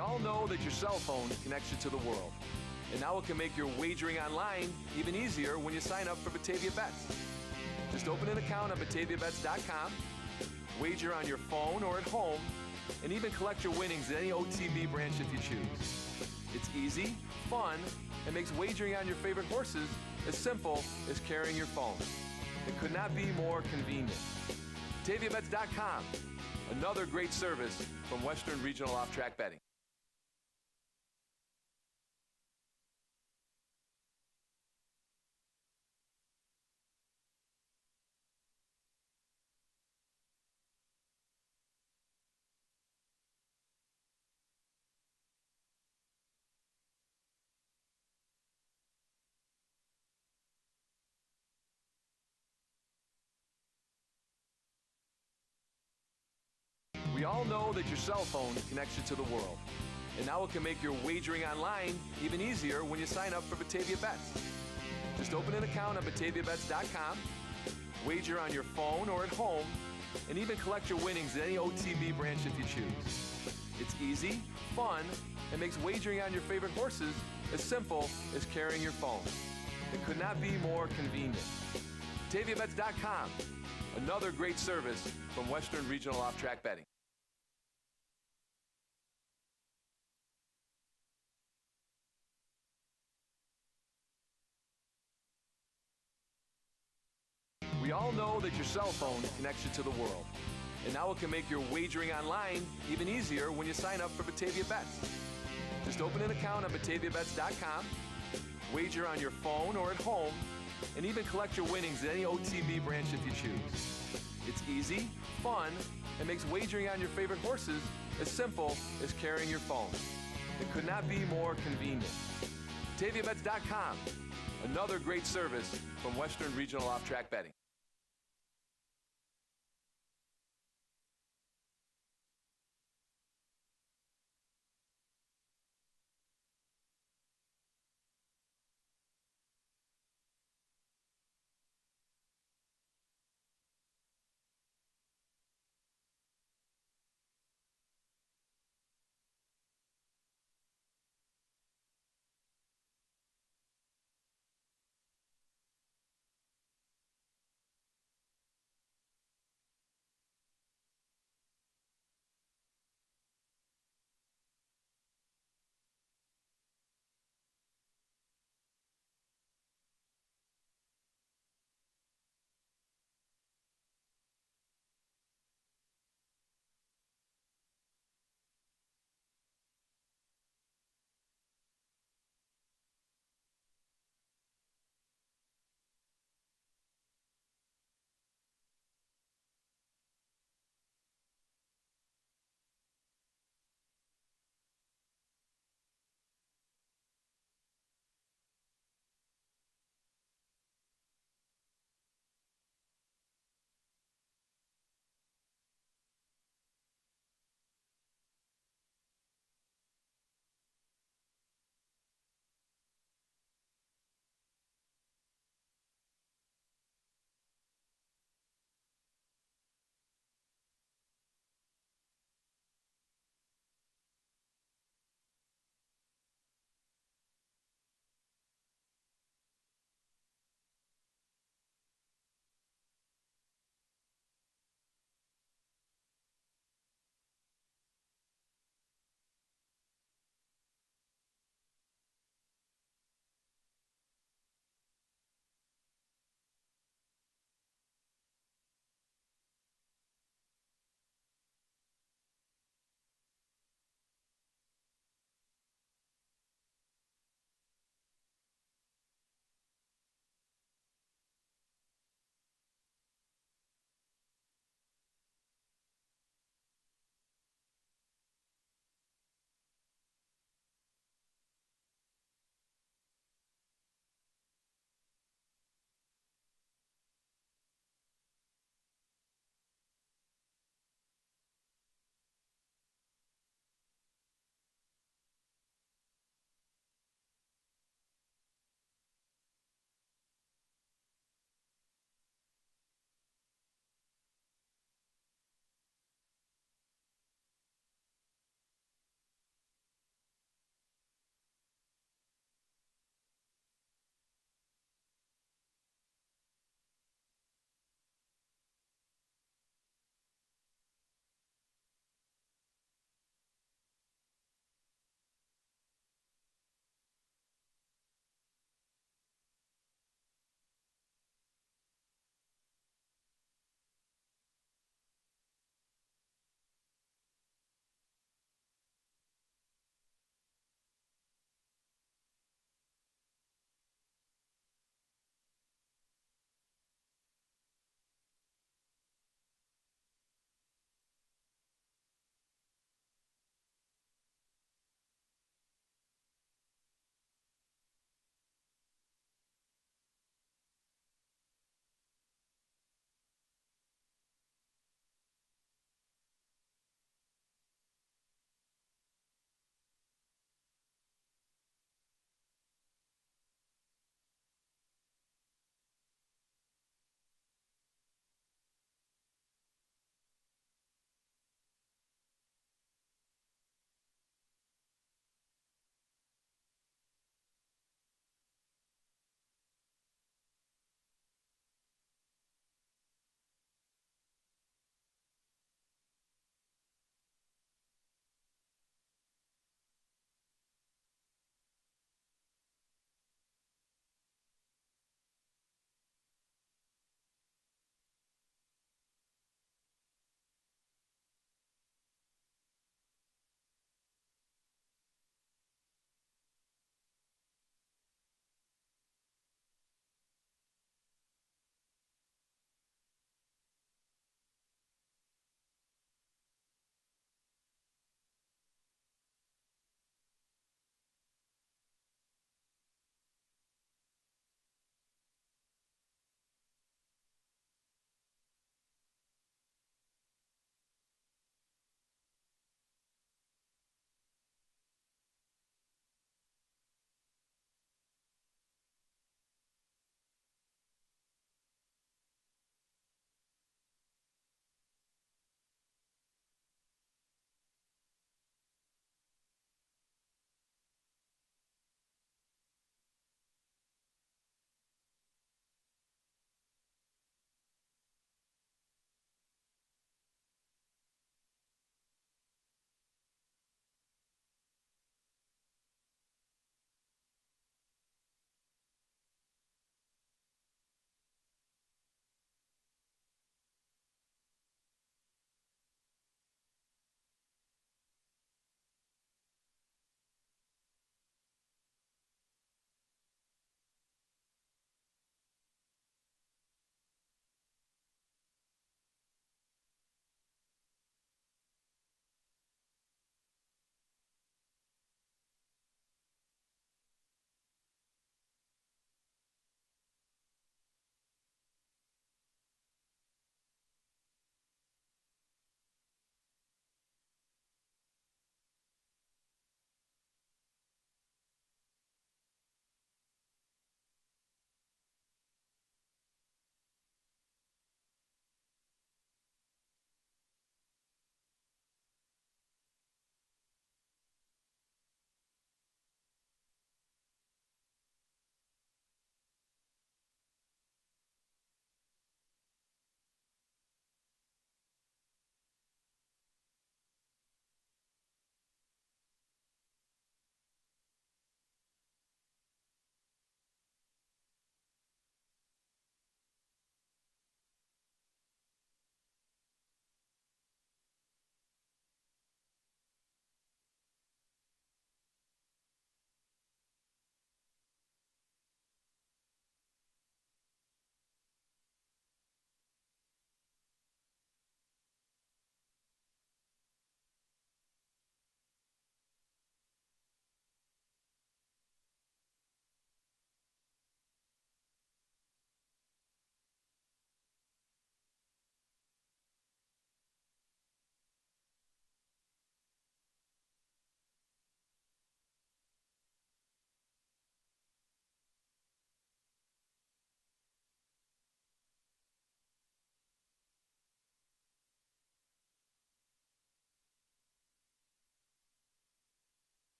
all know that your cell phone connects you to the world. And now it can make your wagering online even easier when you sign up for Batavia Bets. Just open an account on BataviaBets.com, wager on your phone or at home, and even collect your winnings at any OTB branch if you choose. It's easy, fun, and makes wagering on your favorite horses as simple as carrying your phone. It could not be more convenient. BataviaBets.com, another great service from Western Regional Off-Track Betting. We all know that your cell phone connects you to the world. And now it can make your wagering online even easier when you sign up for Batavia Bets. Just open an account on BataviaBets.com, wager on your phone or at home, and even collect your winnings at any OTB branch if you choose. It's easy, fun, and makes wagering on your favorite horses as simple as carrying your phone. It could not be more convenient. BataviaBets.com, another great service from Western Regional Off-Track Betting. We all know that your cell phone connects you to the world. And now it can make your wagering online even easier when you sign up for Batavia Bets. Just open an account on BataviaBets.com, wager on your phone or at home, and even collect your winnings at any OTB branch if you choose. It's easy, fun, and makes wagering on your favorite horses as simple as carrying your phone. It could not be more convenient. BataviaBets.com, another great service from Western Regional Off-Track Betting.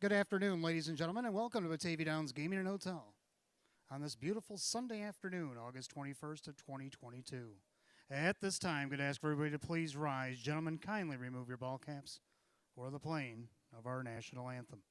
Good afternoon, ladies and gentlemen, and welcome to Batavia Downs Gaming and Hotel on this beautiful Sunday afternoon, August 21st of 2022. At this time, I'm going to ask everybody to please rise. Gentlemen, kindly remove your ball caps for the playing of our national anthem.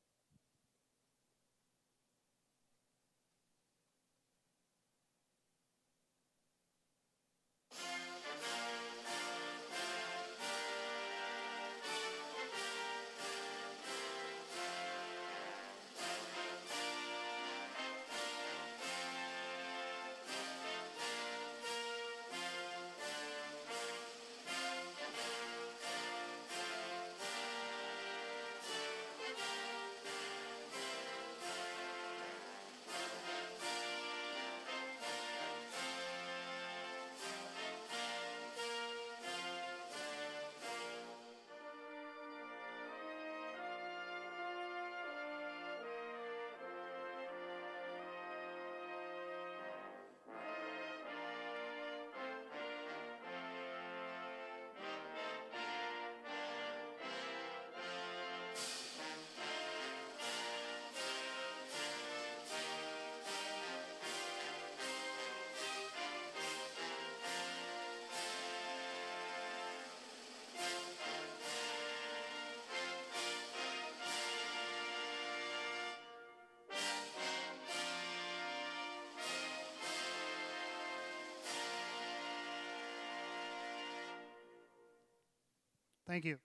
Thank you.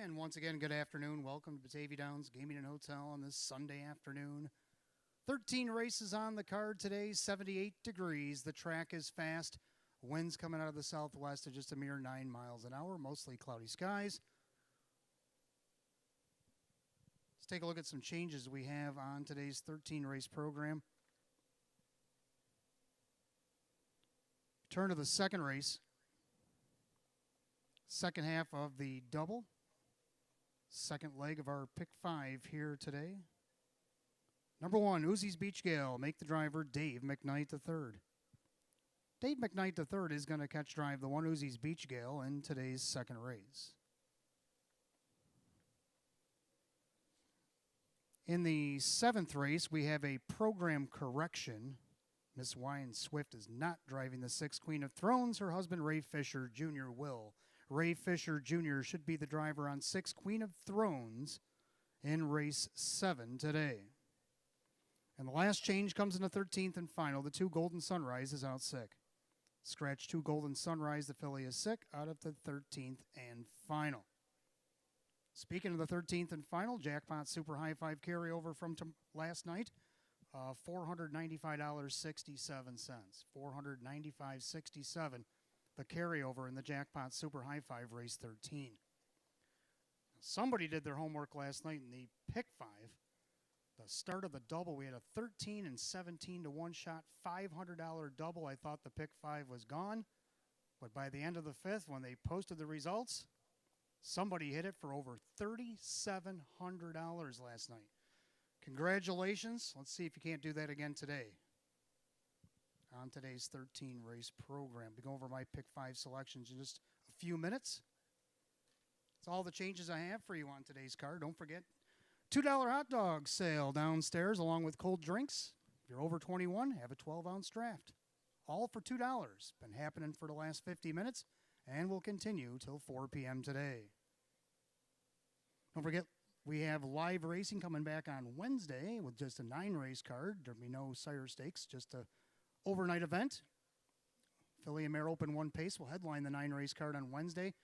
And once again, good afternoon. Welcome to Batavia Downs Gaming and Hotel on this Sunday afternoon. 13 races on the card today, 78 degrees. The track is fast. Winds coming out of the southwest at just a mere 9 miles an hour, mostly cloudy skies. Let's take a look at some changes we have on today's 13 race program. Turn to the second race. Second half of the double. Second leg of our pick 5 here today. Number 1, Uzi's Beach Gale. Make the driver Dave McKnight III. Dave McKnight III is going to catch drive the 1 Uzi's Beach Gale in today's second race. In the 7th race, we have a program correction. Miss Wyan Swift is not driving the 6 Queen of Thrones. Her husband, Ray Fisher Jr., will. Ray Fisher Jr. should be the driver on 6 Queen of Thrones in race 7 today. And the last change comes in the 13th and final. The 2 Golden Sunrise is out sick. Scratch 2 Golden Sunrise, the filly is sick, out of the 13th and final. Speaking of the 13th and final, Jackpot Super High 5 carryover from last night, $495.67. $495.67. The carryover in the Jackpot Super High 5 race 13. Somebody did their homework last night in the pick 5. The start of the double, we had a 13 and 17 to 1 shot, $500 double. I thought the pick 5 was gone, but by the end of the 5th, when they posted the results, somebody hit it for over $3,700 last night. Congratulations. Let's see if you can't do that again today. On today's 13 race program. We'll go over my pick 5 selections in just a few minutes. That's all the changes I have for you on today's card. Don't forget, $2 hot dog sale downstairs along with cold drinks. If you're over 21, have a 12-ounce draft. All for $2. Been happening for the last 50 minutes and will continue till 4 p.m. today. Don't forget, we have live racing coming back on Wednesday with just a 9-race card. There'll be no sire stakes, just a overnight event. Filly and Mare Open 1 Pace will headline the 9-race card on Wednesday.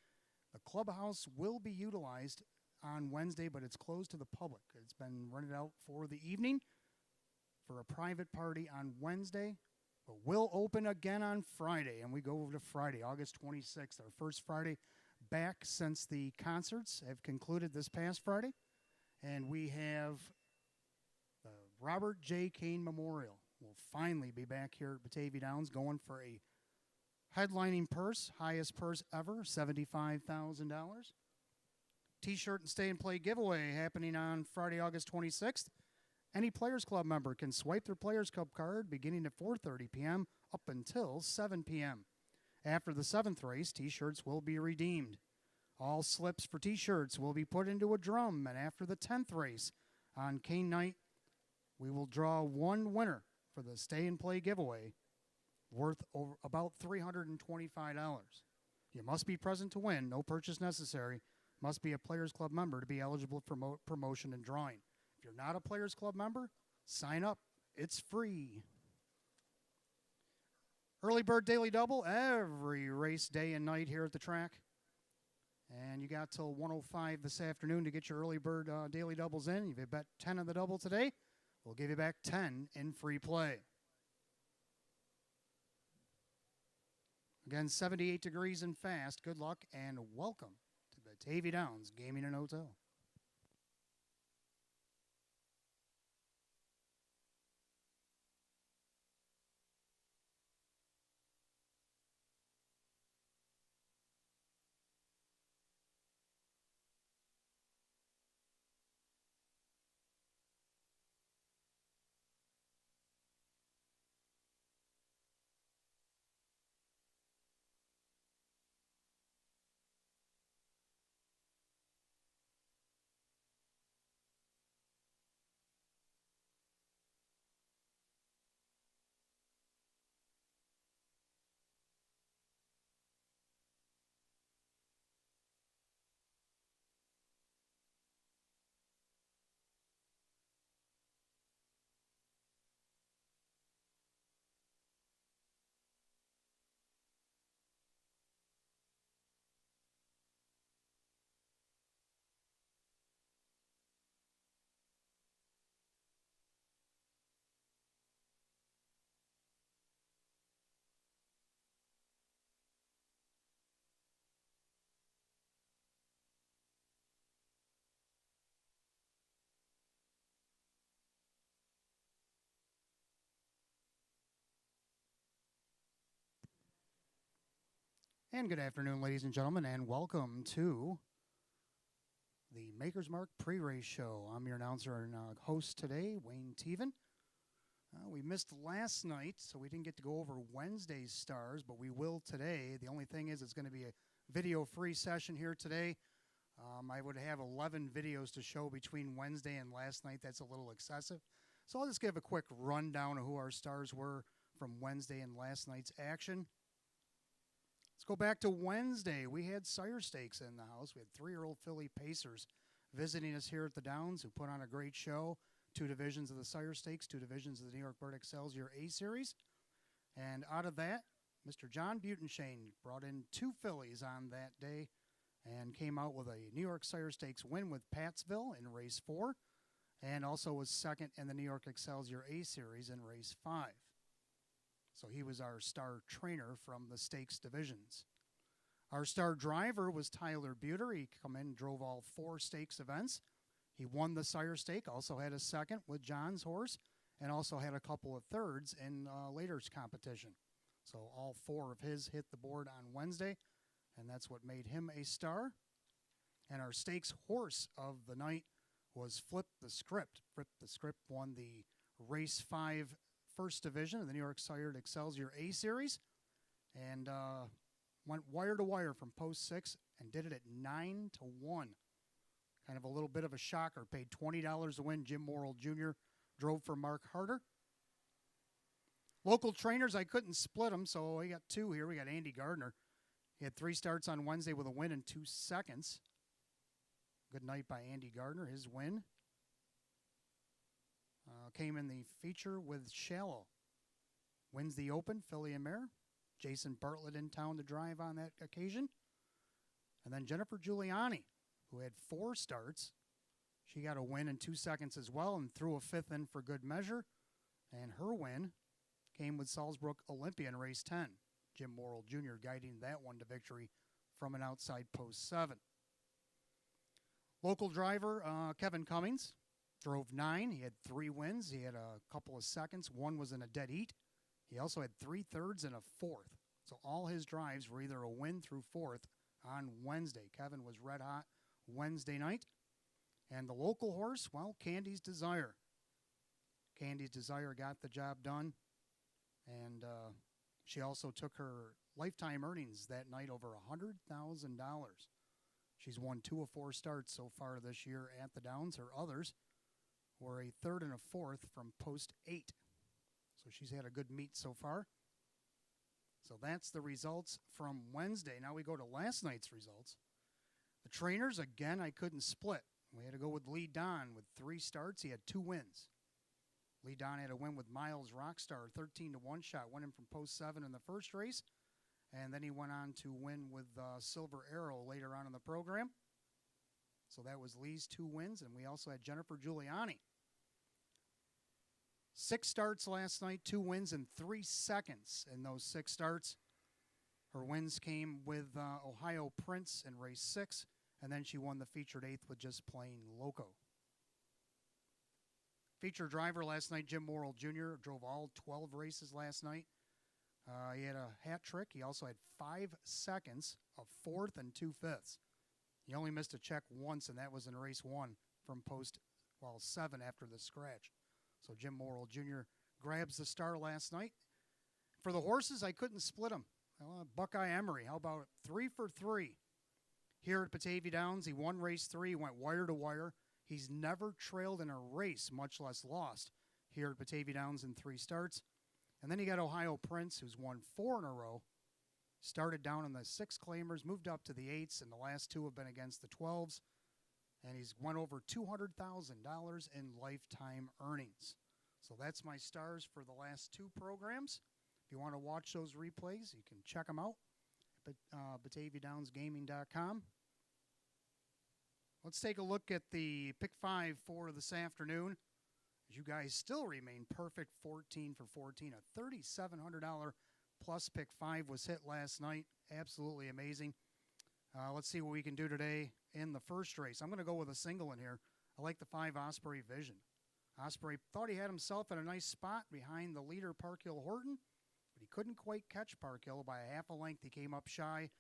The clubhouse will be utilized on Wednesday, but it's closed to the public. It's been rented out for the evening for a private party on Wednesday, but will open again on Friday. And we go over to Friday, August 26th, our first Friday back since the concerts have concluded this past Friday. And we have the Robert J. Kane Memorial. Will finally be back here at Batavia Downs going for a headlining purse, highest purse ever, $75,000. T-shirt and stay and play giveaway happening on Friday, August 26th. Any Players Club member can swipe their Players Club card beginning at 4:30 p.m. up until 7 p.m. After the 7th race, T-shirts will be redeemed. All slips for T-shirts will be put into a drum, and after the 10th race on Cane Night, we will draw one winner for the Stay and Play giveaway worth about $325. You must be present to win. No purchase necessary. Must be a Players Club member to be eligible for promotion and drawing. If you're not a Players Club member, sign up. It's free. Early Bird Daily Double every race day and night here at the track. And you got till 1:05 this afternoon to get your Early Bird Daily Doubles in. If you bet 10 on the double today, we'll give you back 10 in free play. Again, 78 degrees and fast. Good luck and welcome to Batavia Downs Gaming and Hotel. And good afternoon, ladies and gentlemen, and welcome to the Maker's Mark pre-race show. I'm your announcer and host today, Wayne Teven. We missed last night, so we didn't get to go over Wednesday's stars, but we will today. The only thing is it's going to be a video-free session here today. I would have 11 videos to show between Wednesday and last night. That's a little excessive. So I'll just give a quick rundown of who our stars were from Wednesday and last night's action. Let's go back to Wednesday. We had sire stakes in the house. We had 3-year-old filly Pacers visiting us here at the Downs, who put on a great show. 2 divisions of the sire stakes, 2 divisions of the New York Bird Excelsior A Series. And out of that, Mr. John Butenshane brought in 2 fillies on that day and came out with a New York Sire Stakes win with Pattsville in race 4, and also was second in the New York Excelsior A Series in race 5. So he was our star trainer from the stakes divisions. Our star driver was Tyler Buter. He come in and drove all 4 stakes events. He won the sire stake, also had a second with John's horse, and also had a couple of thirds in later's competition. So all 4 of his hit the board on Wednesday, and that's what made him a star. And our stakes horse of the night was Flip the Script. Flip the Script won the race 5 first division of the New York Sire Excelsior A Series, and went wire to wire from post 6 and did it at 9-1. Kind of a little bit of a shocker. Paid $20 to win. Jim Morrill Jr. drove for Mark Harder. Local trainers, I couldn't split them, so we got 2 here. We got Andy Gardner. He had 3 starts on Wednesday with a win in 2 seconds. Good night by Andy Gardner, his win. Came in the feature with Shallow. Wins the Open, filly and mare. Jason Bartlett in town to drive on that occasion. And then Jennifer Giuliani, who had 4 starts. She got a win in 2 seconds as well and threw a 5th in for good measure. And her win came with Salzbrook Olympia in race 10. Jim Morrill Jr. guiding that one to victory from an outside post 7. Local driver Kevin Cummings drove 9. He had 3 wins. He had a couple of seconds. 1 was in a dead heat. He also had 3 thirds and a 4th. So all his drives were either a win through 4th on Wednesday. Kevin was red hot Wednesday night. And the local horse, well, Candy's Desire. Candy's Desire got the job done. And she also took her lifetime earnings that night over $100,000. She's won 2 of 4 starts so far this year at the Downs. Her others were a third and a fourth from post 8. So she's had a good meet so far. So that's the results from Wednesday. Now we go to last night's results. The trainers, again, I couldn't split. We had to go with Lee Don with 3 starts. He had 2 wins. Lee Don had a win with Miles Rockstar, 13-1 shot, winning from post 7 in the first race. And then he went on to win with Silver Arrow later on in the program. So that was Lee's 2 wins. And we also had Jennifer Giuliani. 6 starts last night, 2 wins, and 3 seconds in those 6 starts. Her wins came with Ohio Prince in race 6, and then she won the featured 8th with Just Plain Loco. Featured driver last night, Jim Morrill Jr., drove all 12 races last night. He had a hat trick. He also had 5 seconds, a 4th, and 2 fifths. He only missed a check once, and that was in race 1 from post 7 after the scratch. So Jim Morrill Jr. grabs the star last night. For the horses, I couldn't split them. Buckeye Emery, how about 3 for 3? Here at Batavia Downs, he won race 3, he went wire to wire. He's never trailed in a race, much less lost, here at Batavia Downs in 3 starts. And then you got Ohio Prince, who's won 4 in a row. Started down in the 6 claimers, moved up to the 8s, and the last 2 have been against the 12s. And he's won over $200,000 in lifetime earnings. So that's my stars for the last 2 programs. If you want to watch those replays, you can check them out at BataviaDownsGaming.com. Let's take a look at the Pick 5 for this afternoon. You guys still remain perfect, 14 for 14. A $3,700 plus Pick 5 was hit last night. Absolutely amazing. Let's see what we can do today in the first race. I'm going to go with a single in here. I like the 5 Osprey Vision. Osprey thought he had himself in a nice spot behind the leader, Parkhill Horton, but he couldn't quite catch Parkhill by a half a length. He came up shy.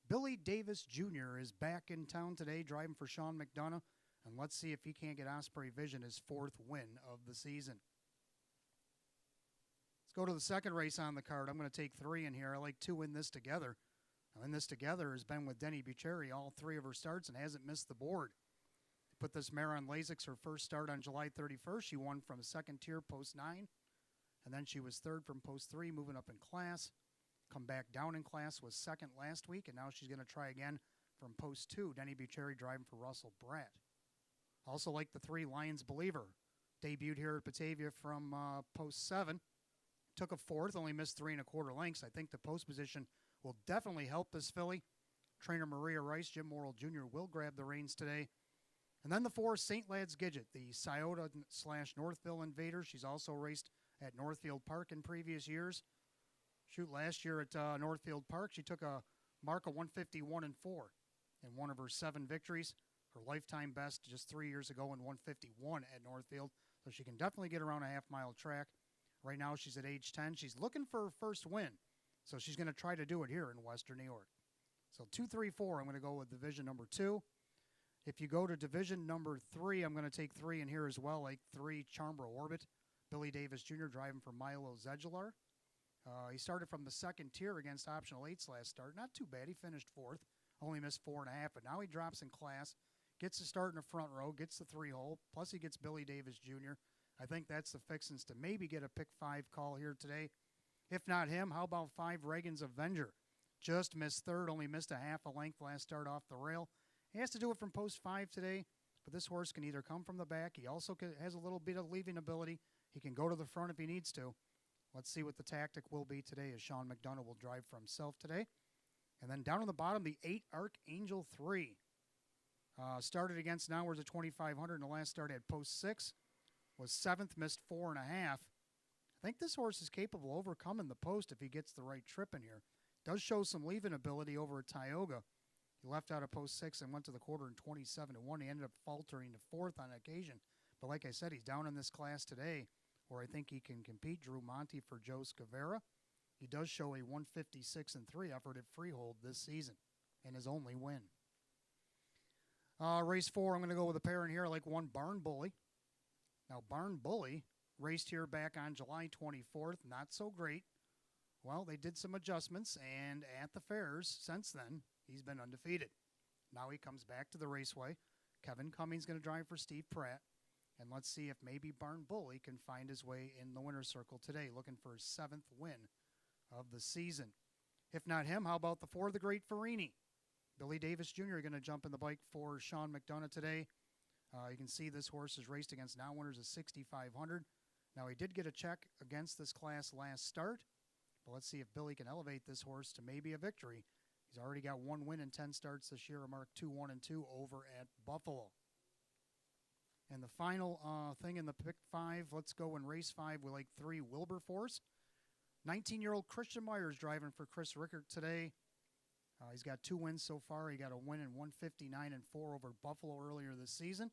Billy Davis Jr. is back in town today, driving for Sean McDonough, and let's see if he can't get Osprey Vision his 4th win of the season. Let's go to the second race on the card. I'm going to take 3 in here. I like 2 in this together. In this together has been with Denny Bucheri all 3 of her starts and hasn't missed the board. Put this mare on Lasix, her first start on July 31st. She won from second tier, post 9. And then she was 3rd from post 3, moving up in class. Come back down in class, was 2nd last week, and now she's going to try again from post 2. Denny Bucheri driving for Russell Bratt. Also like the 3 Lions Believer. Debuted here at Batavia from post 7. Took a 4th, only missed 3 1/4 lengths. I think the post position will definitely help this filly. Trainer Maria Rice, Jim Morrill Jr. will grab the reins today. And then the 4, St. Lad's Gidget, the Scioto/Northville Invader. She's also raced at Northfield Park in previous years. Last year at Northfield Park, she took a mark of 151-4 in one of her 7 victories. Her lifetime best just 3 years ago in 151 at Northfield. So she can definitely get around a half-mile track. Right now she's at age 10. She's looking for her first win. So she's going to try to do it here in Western New York. So 2, 3, 4, I'm going to go with division number 2. If you go to division number 3, I'm going to take 3 in here as well, like 3 Chambro Orbit. Billy Davis Jr. driving for Milo Zedular. He started from the 2nd tier against optional 8s last start. Not too bad. He finished 4th. Only missed 4 1/2, but now he drops in class. Gets to start in the front row. Gets the 3-hole. Plus he gets Billy Davis Jr. I think that's the fixins to maybe get a pick 5 call here today. If not him, how about 5 Reagan's Avenger? Just missed 3rd. Only missed a half a length last start off the rail. He has to do it from post 5 today, but this horse can either come from the back. He also has a little bit of leaving ability. He can go to the front if he needs to. Let's see what the tactic will be today as Sean McDonough will drive for himself today. And then down on the bottom, the 8 Archangel 3. Started against Nowers at 2,500 in the last start at post 6. Was 7th, missed 4 1/2. I think this horse is capable of overcoming the post if he gets the right trip in here. Does show some leaving ability over at Tioga. He left out of post 6 and went to the quarter in 27-1. He ended up faltering to 4th on occasion. But like I said, he's down in this class today where I think he can compete. Drew Monty for Joe Scavera. He does show a 156-3 effort at Freehold this season and his only win. Race 4, I'm going to go with a pair in here. I like 1 Barn Bully. Now, Barn Bully raced here back on July 24th. Not so great. Well, they did some adjustments, and at the fairs since then, he's been undefeated. Now he comes back to the raceway. Kevin Cummings going to drive for Steve Pratt. And let's see if maybe Barn Bully can find his way in the winner's circle today, looking for his 7th win of the season. If not him, how about the 4, the Great Farini? Billy Davis Jr. going to jump in the bike for Sean McDonough today. You can see this horse is raced against now winners of 6,500. Now, he did get a check against this class last start, but let's see if Billy can elevate this horse to maybe a victory. He's already got 1 win in 10 starts this year, a mark 2-1-2 over at Buffalo. And the final thing in the pick 5, let's go in race 5 with like 3 Wilberforce. 19-year-old Christian Myers driving for Chris Rickert today. He's got 2 wins so far. He got a win in 159-4 over Buffalo earlier this season.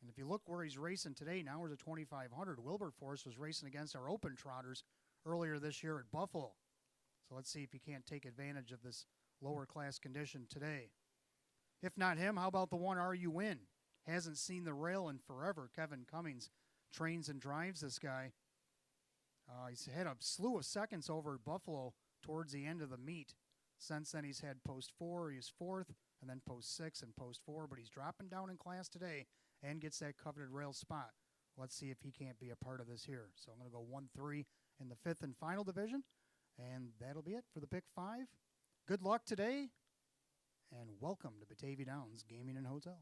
And if you look where he's racing today, now we're at 2,500. Wilberforce was racing against our open trotters earlier this year at Buffalo. So let's see if he can't take advantage of this lower class condition today. If not him, how about the 1 RU Win? Hasn't seen the rail in forever. Kevin Cummings trains and drives this guy. He's had a slew of seconds over at Buffalo towards the end of the meet. Since then, he's had post 4, he's 4th, and then post 6 and post 4, but he's dropping down in class today and gets that coveted rail spot. Let's see if he can't be a part of this here. So I'm going to go 1-3 in the 5th and final division, and that'll be it for the pick 5. Good luck today, and welcome to Batavia Downs Gaming and Hotel.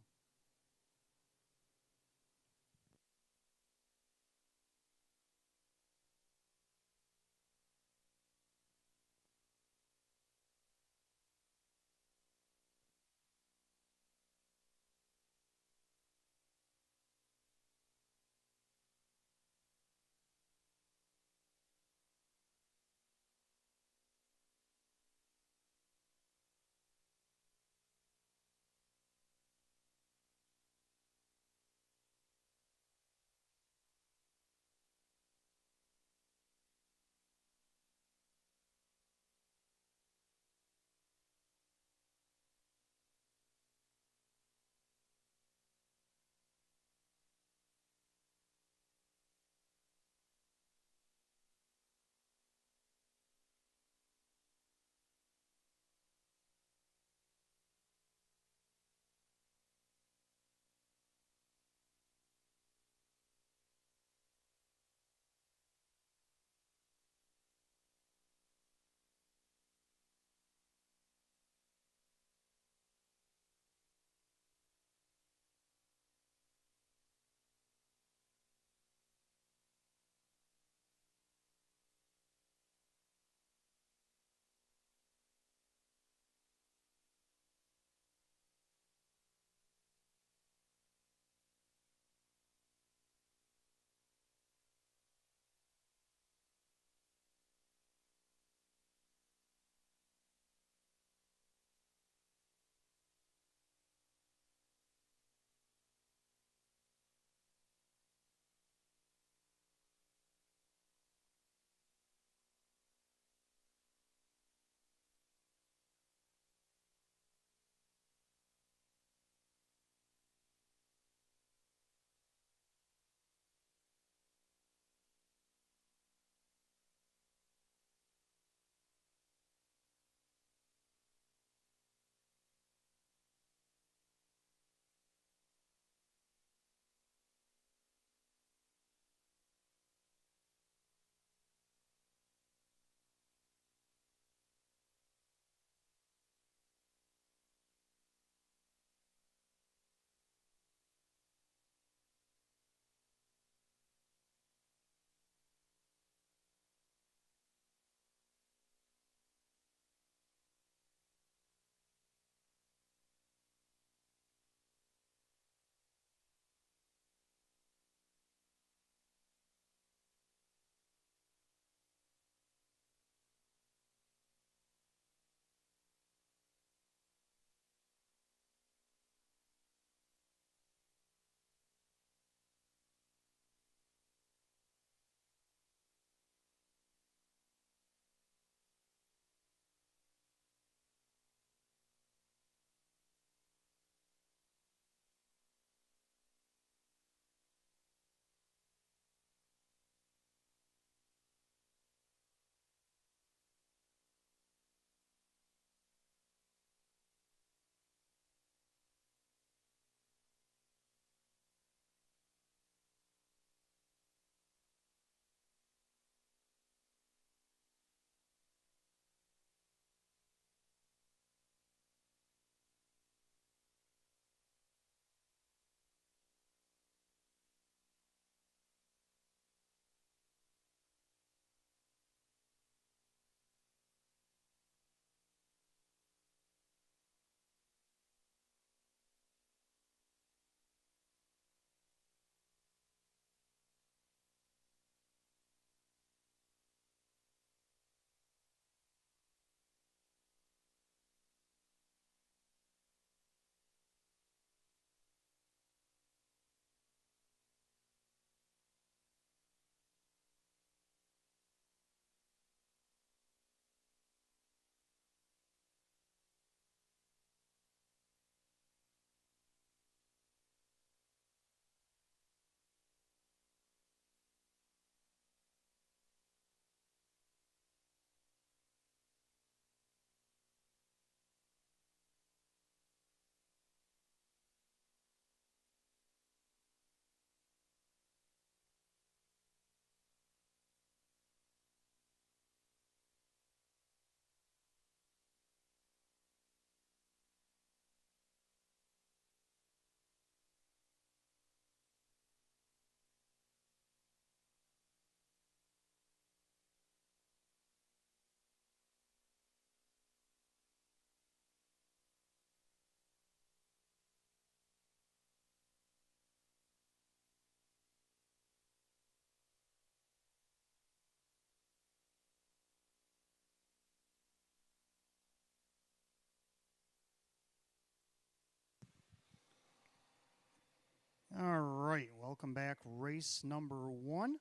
Welcome back, race number 1.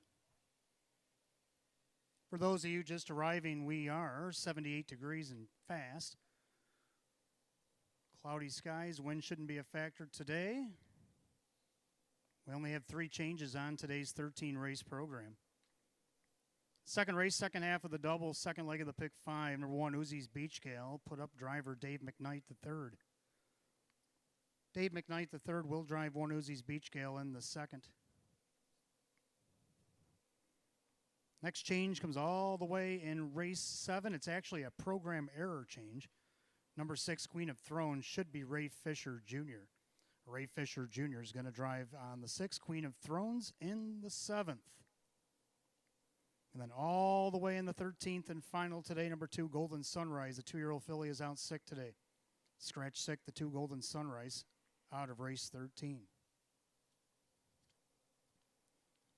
For those of you just arriving, we are 78 degrees and fast. Cloudy skies, wind shouldn't be a factor today. We only have 3 changes on today's 13 race program. Second race, second half of the double, second leg of the pick 5. Number 1, Uzi's Beach Gal, put up driver Dave McKnight III. Dave McKnight III will drive 1 Uzi's Beach Gal in the second. Next change comes all the way in race 7. It's actually a program error change. Number 6, Queen of Thrones, should be Ray Fisher Jr. Ray Fisher Jr. is going to drive on the 6th, Queen of Thrones in the 7th. And then all the way in the 13th and final today, number 2, Golden Sunrise. The 2-year-old filly is out sick today. Scratch sick, the 2 Golden Sunrise out of race 13.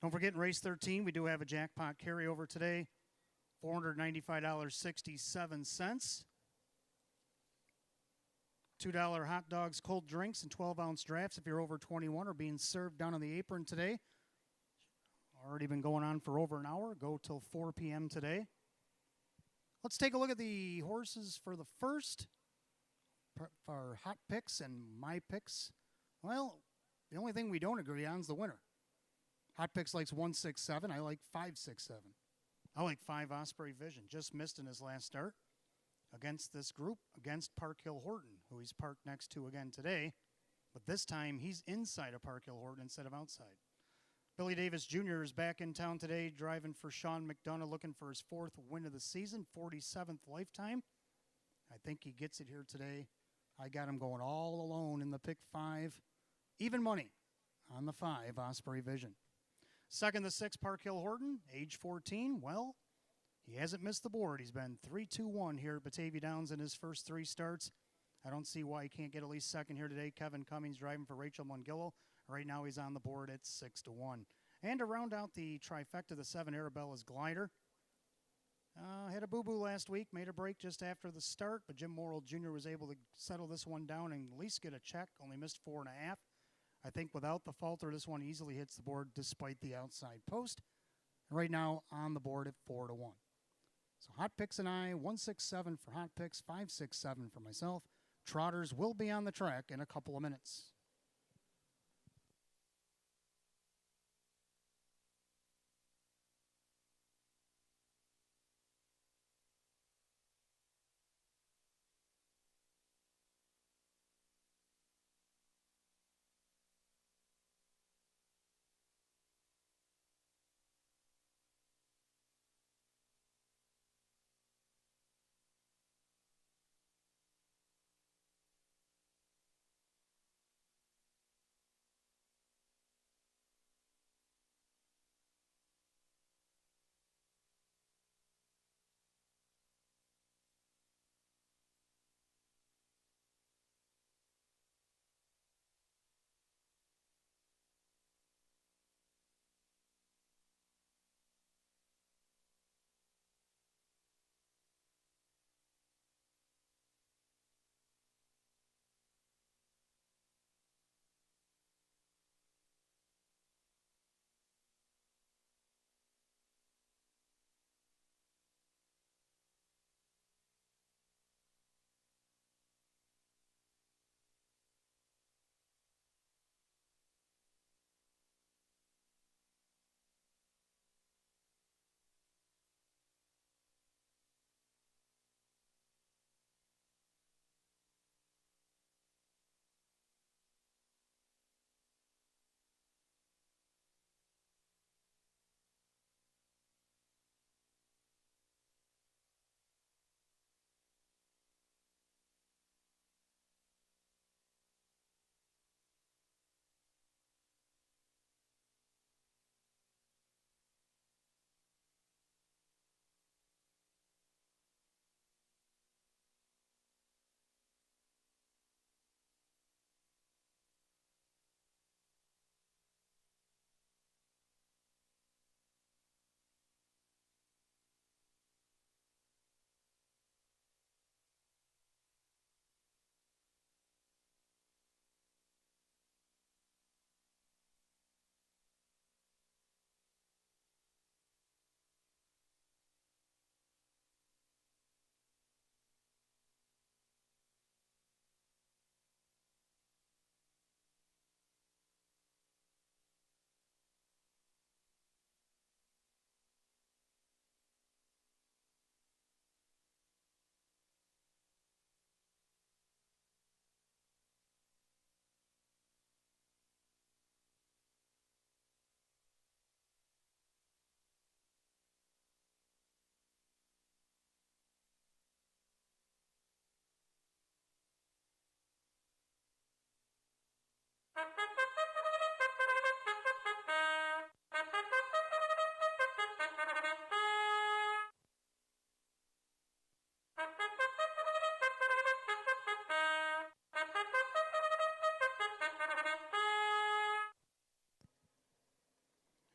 Don't forget, in race 13, we do have a jackpot carryover today, $495.67. $2 hot dogs, cold drinks, and 12-ounce drafts if you're over 21 are being served down on the apron today. Already been going on for over an hour. Go till 4 p.m. today. Let's take a look at the horses for the first, for hot picks and my picks. Well, the only thing we don't agree on is the winner. Hot picks likes 167. I like 567. I like 5 Osprey Vision. Just missed in his last start against this group, against Park Hill Horton, who he's parked next to again today. But this time, he's inside of Park Hill Horton instead of outside. Billy Davis Jr. is back in town today, driving for Sean McDonough, looking for his 4th win of the season, 47th lifetime. I think he gets it here today. I got him going all alone in the pick 5. Even money on the 5, Osprey Vision. Second, the 6, Park Hill Horton, age 14. Well, he hasn't missed the board. He's been 3-2-1 here at Batavia Downs in his first 3 starts. I don't see why he can't get at least second here today. Kevin Cummings driving for Rachel Mungillo. Right now he's on the board at 6-1. And to round out the trifecta, the 7, Arabella's Glider. Had a boo-boo last week, made a break just after the start, but Jim Morrill Jr. was able to settle this one down and at least get a check. Only missed 4.5. I think without the falter, this one easily hits the board despite the outside post. Right now on the board at 4-1. So Hot Picks and I, 167 for Hot Picks, 567 for myself. Trotters will be on the track in a couple of minutes.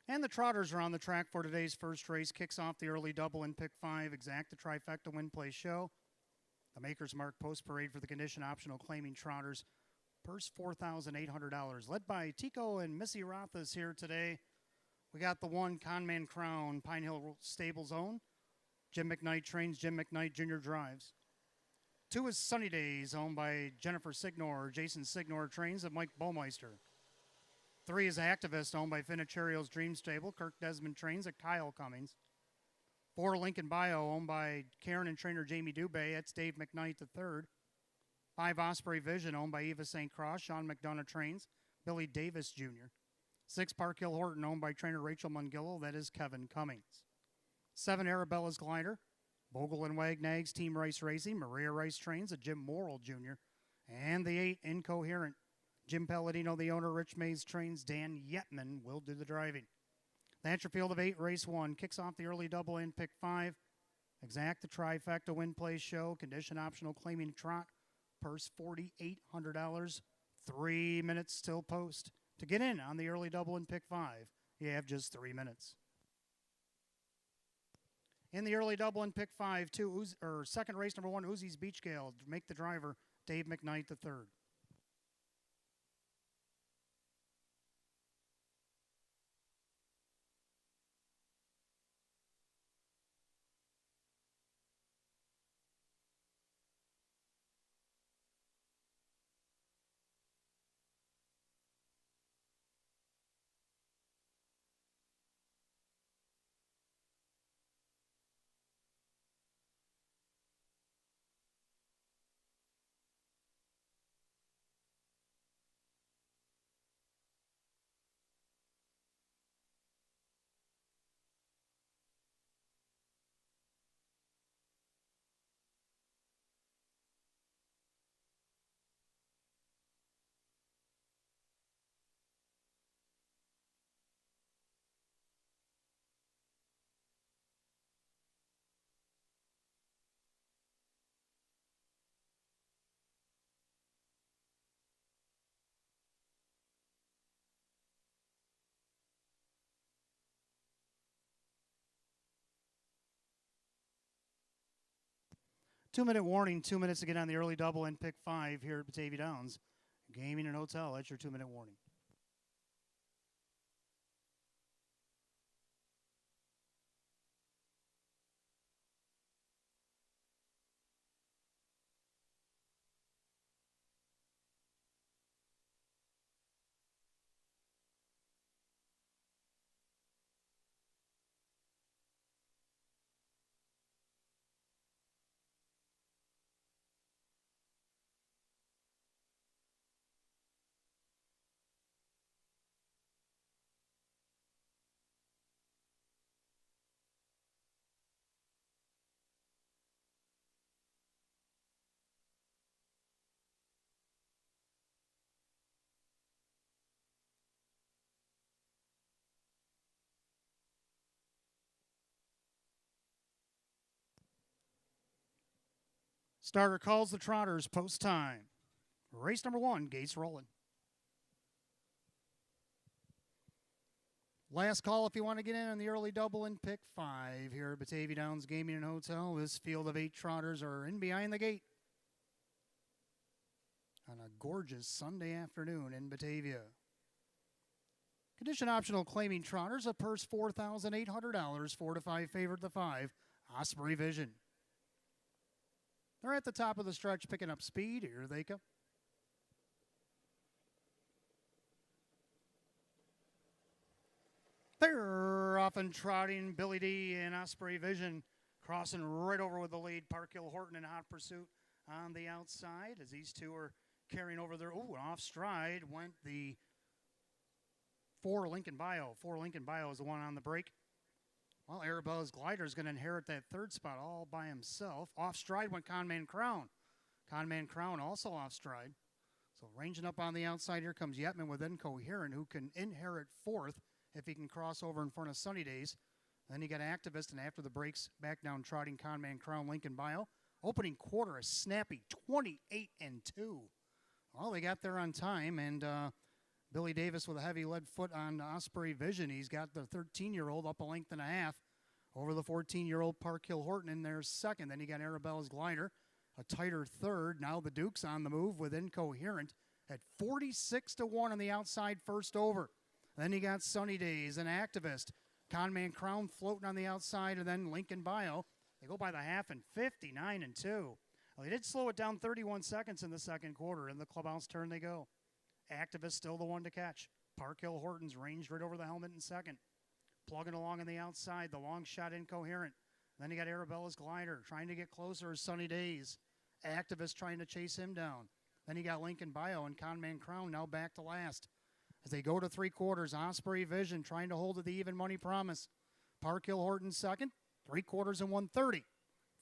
And the Trotters are on the track for today's first race. Kicks off the early double in pick 5. Exact the trifecta win play show. The Maker's Mark post parade for the condition optional claiming Trotters. Purse $4,800. Led by Tico and Missy Rothas here today. We got the 1 Conman Crown, Pine Hill Stables own. Jim McKnight trains, Jim McKnight Jr. drives. 2 is Sunny Days, owned by Jennifer Signor. Jason Signor trains of Mike Baumeister. 3 is Activist, owned by Finicherio's Dream Stable. Kirk Desmond trains at Kyle Cummings. 4 Lincoln Bio, owned by Karen and trainer Jamie Dubé. That's Dave McKnight III. 5 Osprey Vision, owned by Eva St. Cross. Sean McDonough trains. Billy Davis Jr. 6 Park Hill Horton, owned by trainer Rachel Mungillo. That is Kevin Cummings. 7 Arabella's Glider. Bogle and Wagnags Team Rice Racing. Maria Rice trains at Jim Morrill Jr. And the 8 Incoherent. Jim Palladino, the owner. Rich Mays trains. Dan Yetman will do the driving. The Hatcher Field of 8, race 1. Kicks off the early double in pick 5. Exact the trifecta win play show. Condition optional claiming trot. Purse $4,800. 3 minutes till post. To get in on the early double in pick 5, you have just 3 minutes. In the early double in pick 5, second race number 1, Uzi's Beach Gale. Make the driver Dave McKnight III. Two-minute warning, 2 minutes to get on the early double in pick 5 here at Batavia Downs. Gaming and Hotel, that's your 2-minute warning. Starter calls the Trotters post time. Race number 1, gates rolling. Last call if you want to get in on the early double in pick 5 here at Batavia Downs Gaming and Hotel. This field of 8 Trotters are in behind the gate on a gorgeous Sunday afternoon in Batavia. Condition optional claiming Trotters, a purse $4,800, 4 to 5 favorite the 5, Osprey Vision. They're at the top of the stretch picking up speed. Here they come. They're off and trotting. Billy D and Osprey Vision crossing right over with the lead. Park Hill Horton in hot pursuit on the outside as these two are carrying over their, off stride went the 4 Lincoln Bio. 4 Lincoln Bio is the one on the break. Well, Arabella's Glider is going to inherit that 3rd spot all by himself. Off stride went Conman Crown. Conman Crown also off stride. So ranging up on the outside, here comes Yetman with Incoherent, who can inherit fourth if he can cross over in front of Sunny Days. Then you got Activist, and after the breaks, back down trotting Conman Crown, Lincoln Bio. Opening quarter, a snappy 28-2. Well, they got there on time, and Billy Davis with a heavy lead foot on Osprey Vision. He's got the 13-year-old up a length and a half over the 14-year-old Park Hill Horton in there second. Then you got Arabella's Glider, a tighter third. Now the Dukes on the move with Incoherent at 46-1 on the outside first over. Then you got Sunny Days, an Activist. Conman Crown floating on the outside, and then Lincoln Bio. They go by the half and 59-2. Well, they did slow it down 31 seconds in the second quarter. In the clubhouse turn they go. Activist still the one to catch. Park Hill Horton's ranged right over the helmet in second. Plugging along on the outside, the long shot Incoherent. Then you got Arabella's Glider trying to get closer as Sunny Days. Activist trying to chase him down. Then you got Lincoln Bio and Conman Crown now back to last. As they go to three quarters, Osprey Vision trying to hold to the even money promise. Park Hill Horton second, 3 quarters and 1:30.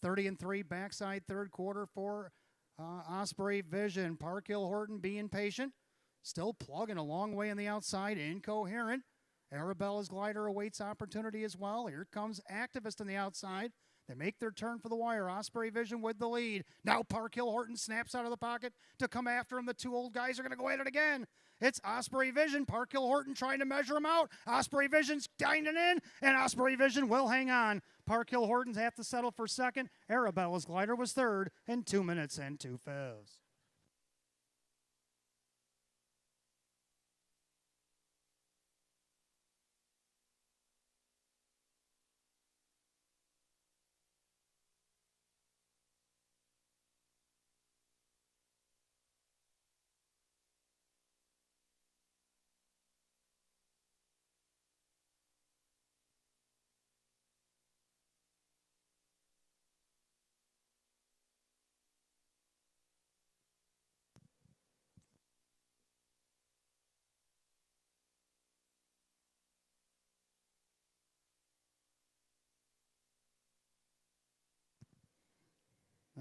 30-3 backside third quarter for Osprey Vision. Park Hill Horton being patient, still plugging a long way on the outside, Incoherent. Arabella's Glider awaits opportunity as well. Here comes Activist on the outside. They make their turn for the wire. Osprey Vision with the lead. Now Park Hill Horton snaps out of the pocket to come after him. The two old guys are going to go at it again. It's Osprey Vision. Park Hill Horton trying to measure him out. Osprey Vision's dining in, and Osprey Vision will hang on. Park Hill Horton's have to settle for second. Arabella's Glider was third in 2 minutes and 2 fifths.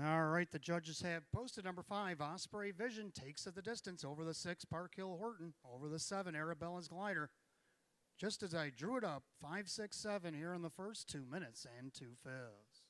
All right, the judges have posted number 5. Osprey Vision takes it the distance over the 6. Park Hill Horton over the 7. Arabella's Glider. Just as I drew it up, 5-6-7 here in the first 2 minutes and 2 fifths.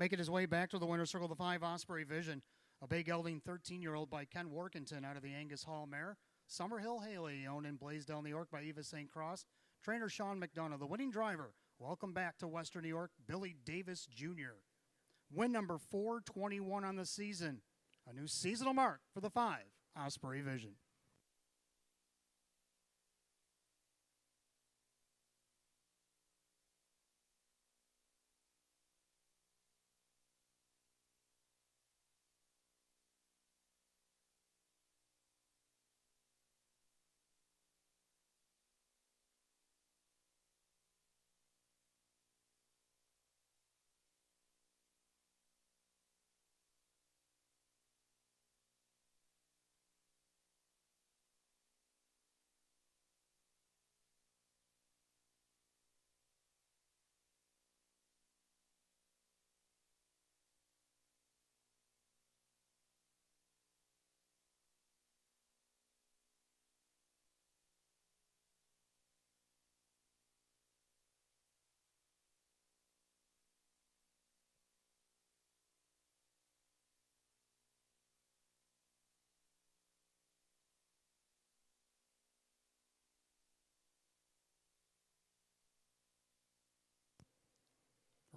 Making his way back to the winner's circle, the 5, Osprey Vision. A Bay gelding 13-year-old by Ken Workington out of the Angus Hall mare. Summerhill Haley, owned in Blaisdell, New York by Eva St. Cross. Trainer Sean McDonough, the winning driver. Welcome back to Western New York, Billy Davis Jr. Win number 421 on the season. A new seasonal mark for the 5, Osprey Vision.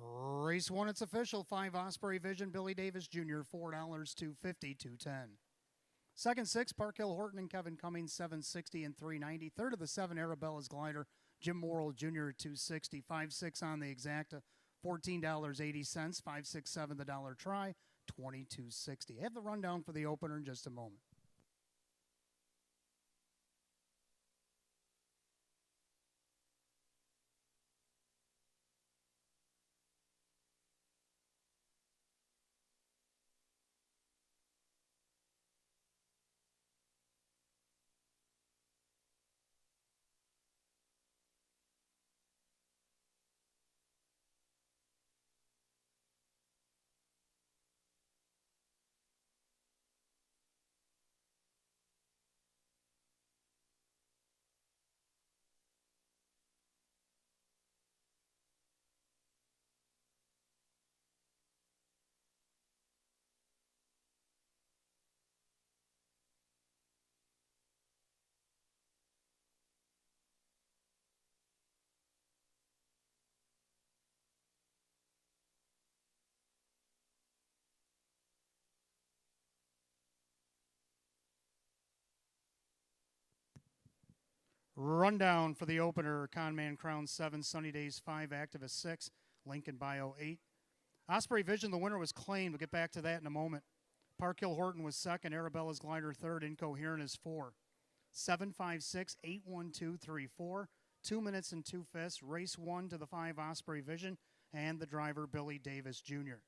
Race 1, it's official. 5, Osprey Vision, Billy Davis Jr., $4, $250, $210. Second 6, Park Hill Horton and Kevin Cummings, $760 and $390. Third of the 7, Arabella's Glider, Jim Morrill Jr. at $260. 5-6 on the exacta, $14.80. 5-6-7 the dollar try, 2260. Have the rundown for the opener in just a moment. Rundown for the opener. Conman Crown 7, Sunny Days 5, Activist 6, Lincoln Bio 8. Osprey Vision, the winner, was claimed. We'll get back to that in a moment. Park Hill Horton was second. Arabella's Glider third. Incoherent is 4. 756 812 34. 2 minutes and 2 fifths. Race 1 to the 5 Osprey Vision and the driver Billy Davis Jr.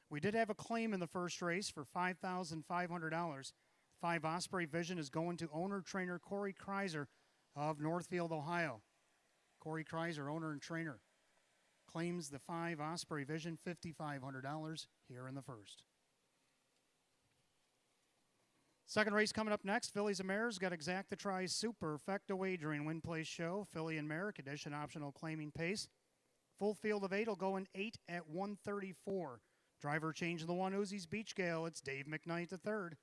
We did have a claim in the first race for $5,500. 5 Osprey Vision is going to owner-trainer Corey Kreiser of Northfield, Ohio. Corey Kreiser, owner and trainer, claims the 5 Osprey Vision, $5,500 here in the first. Second race coming up next. Fillies and Mares got Exact the Tries Super Fecta Wagering Win Place Show. Filly and Mare condition optional claiming pace. Full field of 8 will go in 8 at 134. Driver change in the 1 Uzi's Beach Gale. It's Dave McKnight III.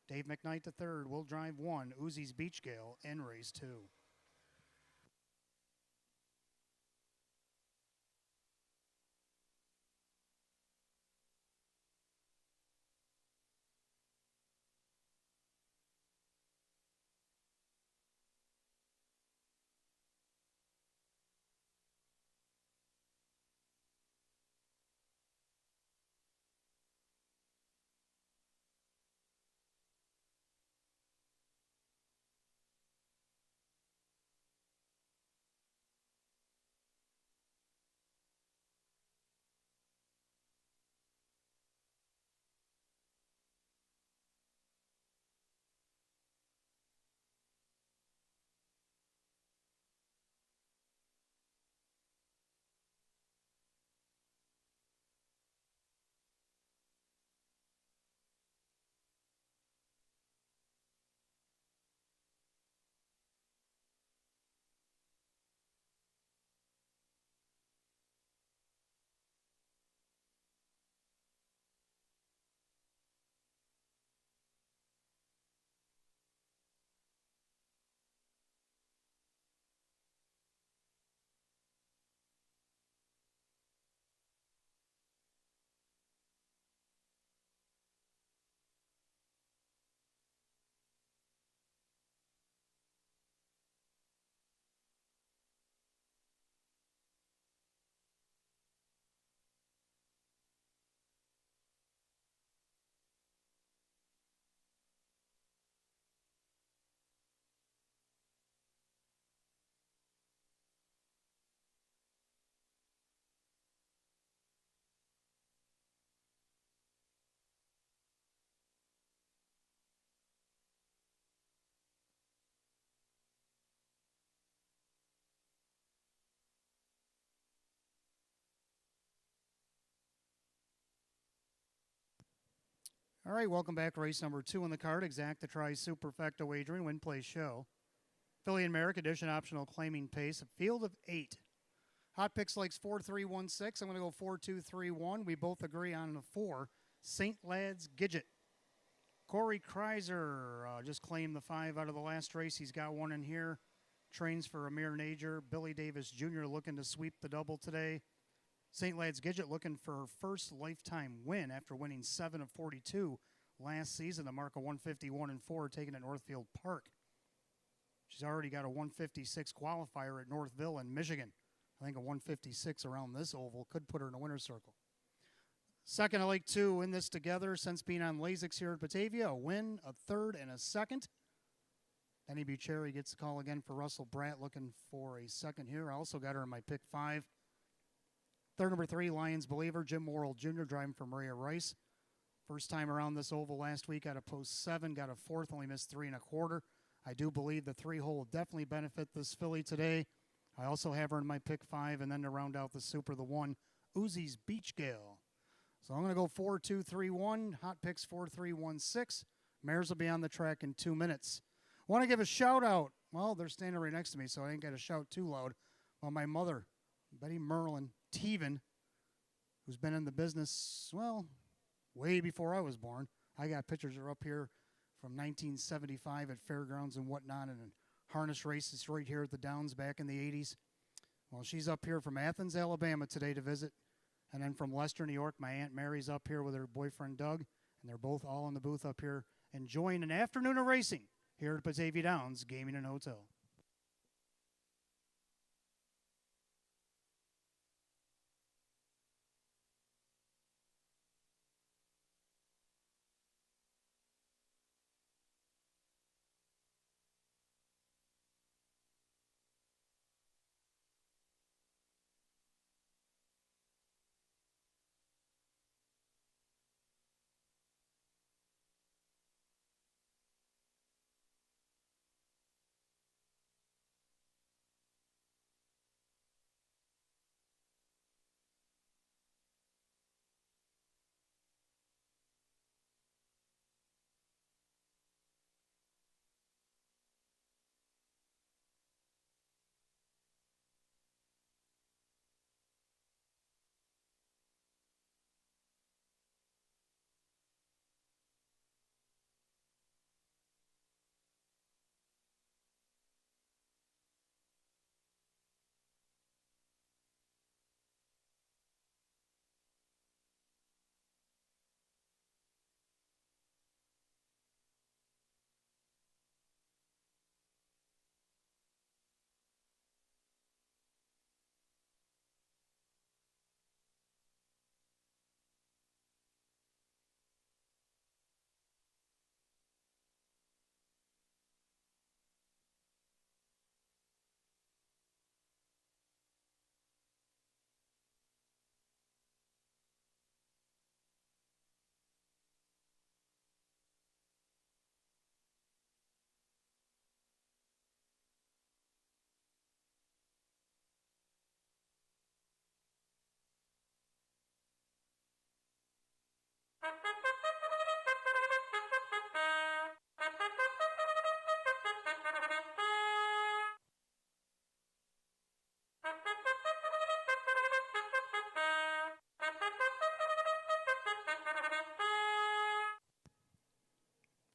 Dave McKnight III will drive 1 Uzi's Beach Gale in race 2. All right, welcome back. Race number 2 on the card. Exact the Tries Super Fecta Wagering Win Place Show. Filly and Mare condition optional claiming pace. A field of 8. Hot Picks likes 4-3-1-6. I'm going to go 4-2-3-1. We both agree on the 4. St. Lad's Gidget. Corey Kreiser just claimed the 5 out of the last race. He's got one in here. Trains for Amir Najer. Billy Davis Jr. looking to sweep the double today. St. Lad's Gidget looking for her first lifetime win after winning 7 of 42 last season. The mark of 151-4 taken at Northfield Park. She's already got a 156 qualifier at Northville in Michigan. I think a 156 around this oval could put her in a winner's circle. Second of Lake 2 in this together since being on Lasix here at Batavia. A win, a third, and a second. Denny Bucherri gets the call again for Russell Bratt, looking for a second here. I also got her in my pick 5. Third, number 3, Lions Believer, Jim Morrill Jr., driving for Maria Rice. First time around this oval last week, got a post 7, got a 4th, only missed 3 1/4. I do believe the 3-hole will definitely benefit this filly today. I also have her in my pick 5, and then to round out the super, the 1, Uzi's Beach Gale. So I'm going to go 4, 2, 3, 1. Hot picks 4, 3, 1, 6. Mares will be on the track in 2 minutes. Want to give a shout out. Well, they're standing right next to me, so I ain't got to shout too loud. Well, my mother, Betty Merlin Teven, who's been in the business, well, way before I was born. I got pictures of her up here from 1975 at fairgrounds and whatnot, and harness races right here at the Downs back in the 80s. Well, she's up here from Athens, Alabama today to visit. And then from Leicester, New York, my Aunt Mary's up here with her boyfriend, Doug. And they're both all in the booth up here enjoying an afternoon of racing here at Batavia Downs Gaming and Hotel.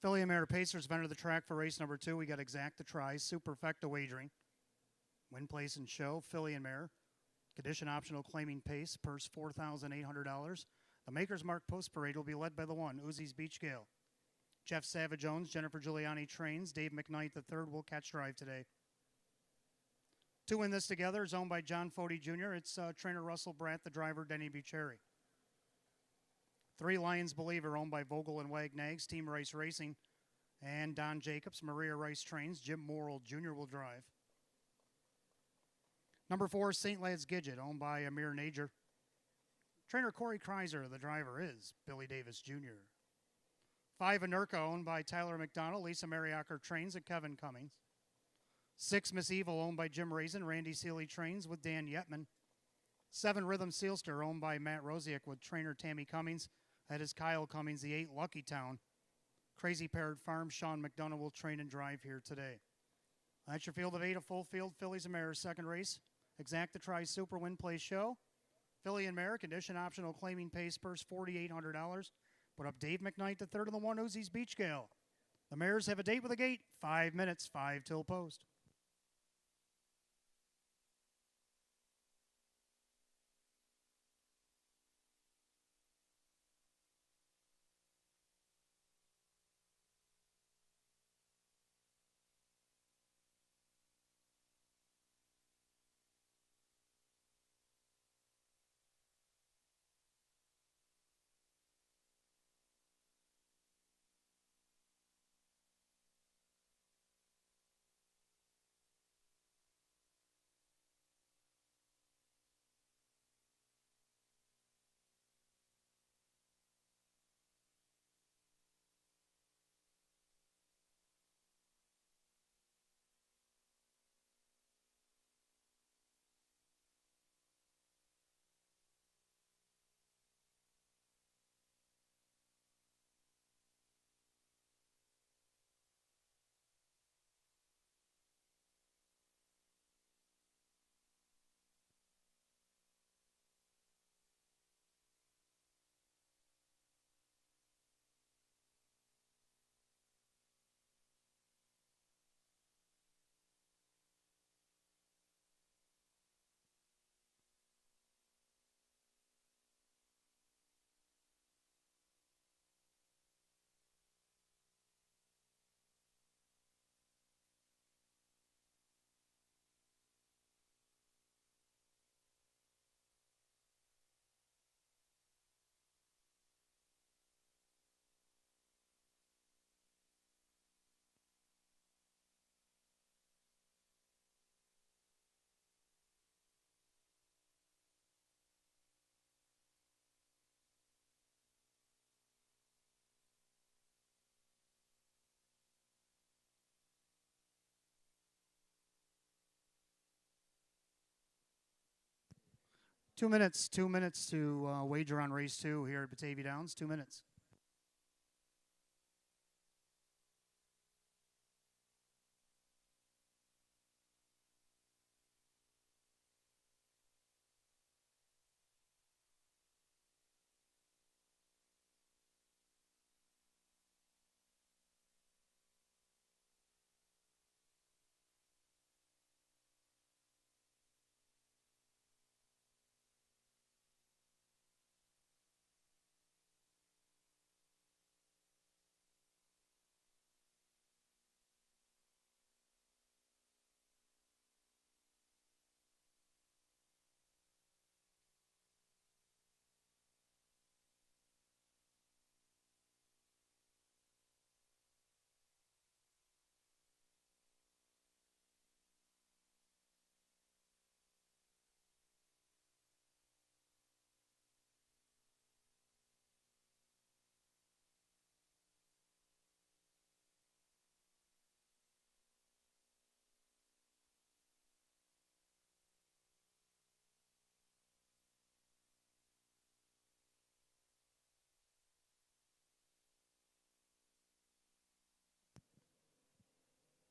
Filly and Mare Pacers have entered the track for race number 2. We got Exacta Tries, Superfecta Wagering. Win, place, and show, Filly and Mare. Condition optional claiming pace, purse $4,800. The Maker's Mark Post Parade will be led by the 1, Uzi's Beach Gale. Jeff Savage owns, Jennifer Giuliani trains, Dave McKnight III will catch drive today. 2 in this together is owned by John Fody Jr. It's trainer Russell Bratt, the driver Denny Bucherri. 3 Lions Believer owned by Vogel and Wagnags, Team Rice Racing, and Don Jacobs, Maria Rice trains, Jim Morrill Jr. will drive. Number 4, St. Lad's Gidget, owned by Amir Najer. Trainer Corey Kreiser, the driver is Billy Davis Jr. 5 Anurka, owned by Tyler McDonald, Lisa Mariacker trains, and Kevin Cummings. 6 Miss Evil, owned by Jim Raisin, Randy Seeley trains with Dan Yetman. 7 Rhythm Sealster, owned by Matt Rosiak with trainer Tammy Cummings. That is Kyle Cummings. The 8 Lucky Town. Crazy Parrot Farm, Sean McDonough will train and drive here today. That's your field of 8, a full field, Fillies and Mares, second race. Exacta Tries Super Win Play Show. Filly and Mare, condition optional claiming pace, purse $4,800. Put up Dave McKnight III and the 1, Uzi's Beach Gale. The Mares have a date with the gate, 5 minutes, 5 till post. 2 minutes to wager on race 2 here at Batavia Downs. 2 minutes.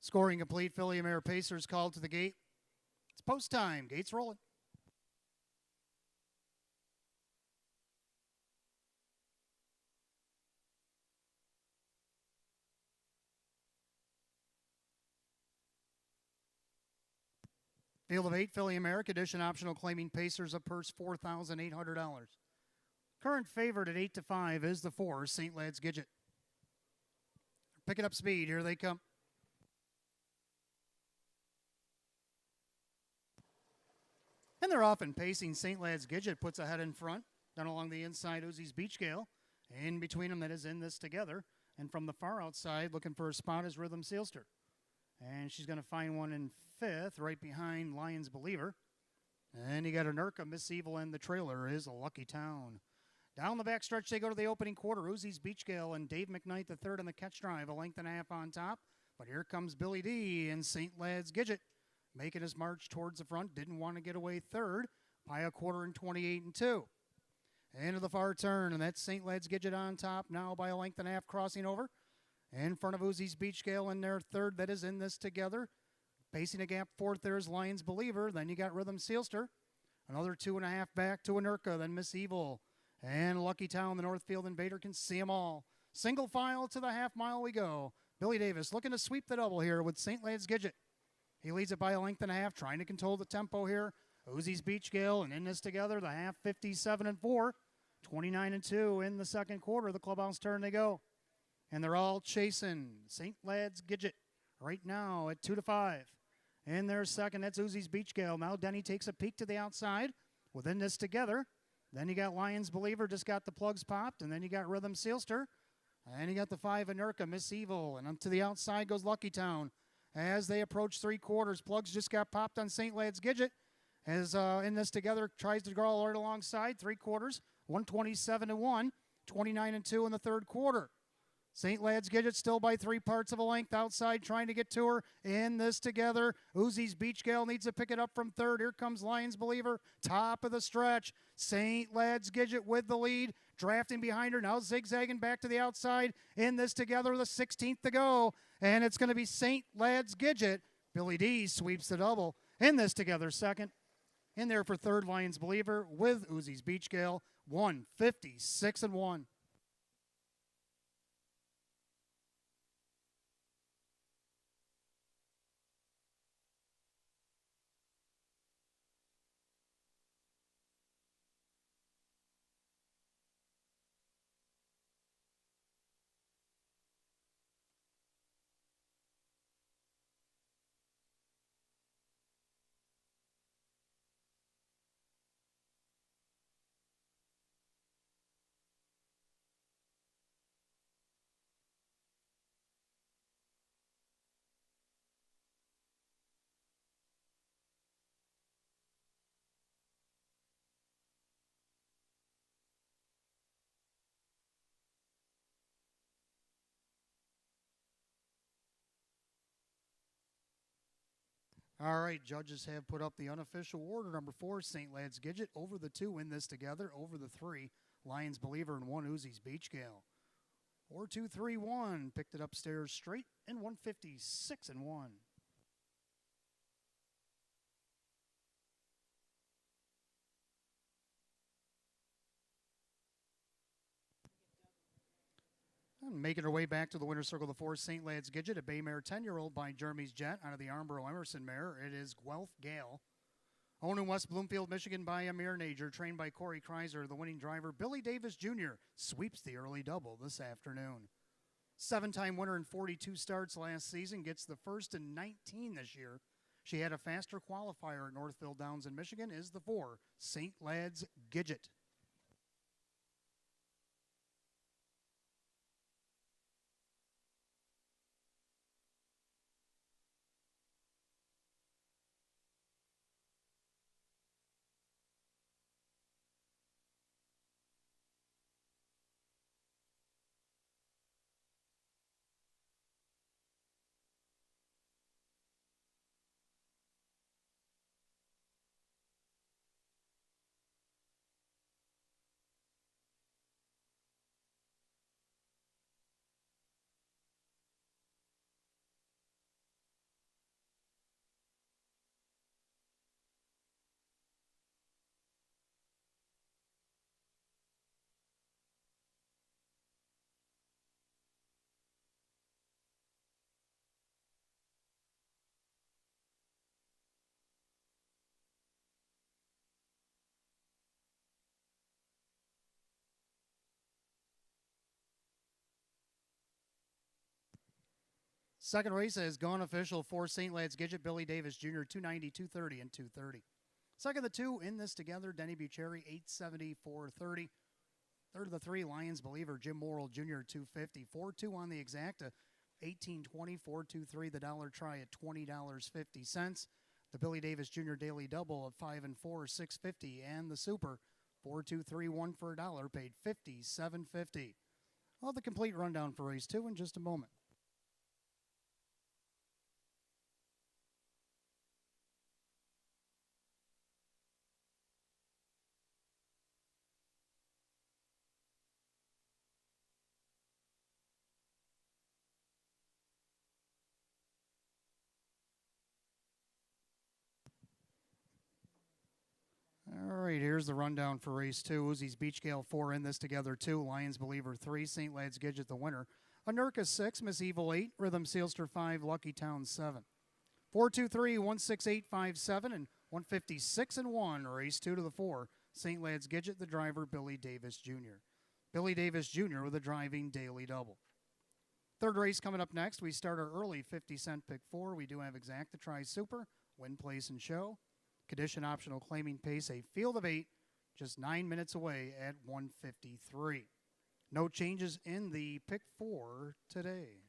Scoring complete. Philly Mare Pacers called to the gate. It's post time. Gates rolling. Field of 8, Philly America edition optional claiming Pacers of purse $4,800. Current favorite at 8 to 5 is the 4, St. Lad's Gidget. Picking up speed. Here they come. And they're off and pacing. St. Lad's Gidget puts a head in front. Down along the inside, Uzi's Beach Gale. In between them, that is In This Together. And from the far outside, looking for a spot, is Rhythm Sealster. And she's going to find one in 5th, right behind Lions Believer. And you got Anerka, Miss Evil, and the trailer is a Lucky Town. Down the back stretch, they go to the opening quarter. Uzi's Beach Gale and Dave McKnight, the third on the catch drive, a length and a half on top. But here comes Billy D and St. Lad's Gidget, making his march towards the front. Didn't want to get away third by a quarter and 28 and 2. Into the far turn, and that's St. Lad's Gidget on top now by a length and a half crossing over. In front of Uzi's Beach Gale in their third, that is In This Together. Pacing a gap fourth, there's Lions Believer. Then you got Rhythm Sealster. Another 2.5 back to Anerka, then Miss Evil. And Lucky Town, the Northfield Invader can see them all. Single file to the half mile we go. Billy Davis looking to sweep the double here with St. Lad's Gidget. He leads it by a length and a half, trying to control the tempo here. Uzi's Beach Gale and In This Together, the half 57 and 4. 29 and 2 in the second quarter. The clubhouse turn they go. And they're all chasing St. Lad's Gidget right now at 2 to 5. In their second, that's Uzi's Beach Gale. Now Denny takes a peek to the outside. Within This Together. Then you got Lions Believer, just got the plugs popped. And then you got Rhythm Sealster. And you got the 5 Anerka, Miss Evil. And up to the outside goes Lucky Town. As they approach 3 quarters, plugs just got popped on St. Lad's Gidget. As In This Together tries to draw right alongside 3 quarters. 127 to 1, 29 and 2 in the third quarter. St. Lad's Gidget still by 3 parts of a length outside, trying to get to her. In This Together. Uzi's Beach Gale needs to pick it up from third. Here comes Lions Believer, top of the stretch. St. Lad's Gidget with the lead, drafting behind her. Now zigzagging back to the outside. In This Together, the 16th to go. And it's going to be St. Lad's Gidget. Billy D sweeps the double. In This Together, second. In there for third, Lions Believer with Uzi's Beach Gale. 156 and 1. All right, judges have put up the unofficial order. Number 4, St. Lad's Gidget over the 2, in this together. Over the 3, Lions Believer, and 1, Uzi's Beach Gale. 4-2-3-1, picked it upstairs straight, and 156 and 1. And making her way back to the winner's circle, the 4, St. Lad's Gidget, a bay mare 10-year-old by Jeremy's Jet out of the Armborough Emerson mare. It is Guelph Gale. Owned in West Bloomfield, Michigan by Amir Najer, trained by Corey Kreiser. The winning driver, Billy Davis Jr., sweeps the early double this afternoon. 7-time winner in 42 starts last season, gets the first in 19 this year. She had a faster qualifier at Northville Downs in Michigan, is the 4, St. Lad's Gidget. Second race has gone official for St. Lad's Gidget, Billy Davis Jr., 290, 230, and 230. Second, the 2, in this together, Denny Bucherri, 870, 430. Third of the 3, Lions Believer, Jim Morrill Jr., 250. 4-2 on the exacta, 1820, 423. The dollar try at $20.50. The Billy Davis Jr. Daily Double at 5 and 4, 650. And the Super, 4-2-3-1 for a dollar, paid $57.50. I'll have the complete rundown for race 2 in just a moment. All right, here's the rundown for race 2. Uzi's Beach Gale 4, in this together 2. Lions Believer 3. St. Lad's Gidget the winner. Anurka 6. Miss Evil 8. Rhythm Sealster 5. Lucky Town 7. 4-2-3, 16857 and 156 and 1. Race 2 to the 4. St. Lad's Gidget, the driver, Billy Davis Jr. Billy Davis Jr. with a driving daily double. Third race coming up next. We start our early 50-cent pick 4. We do have exacta try super, win, place, and show. Condition optional claiming pace, a field of 8, just 9 minutes away at 153. No changes in the pick 4 today.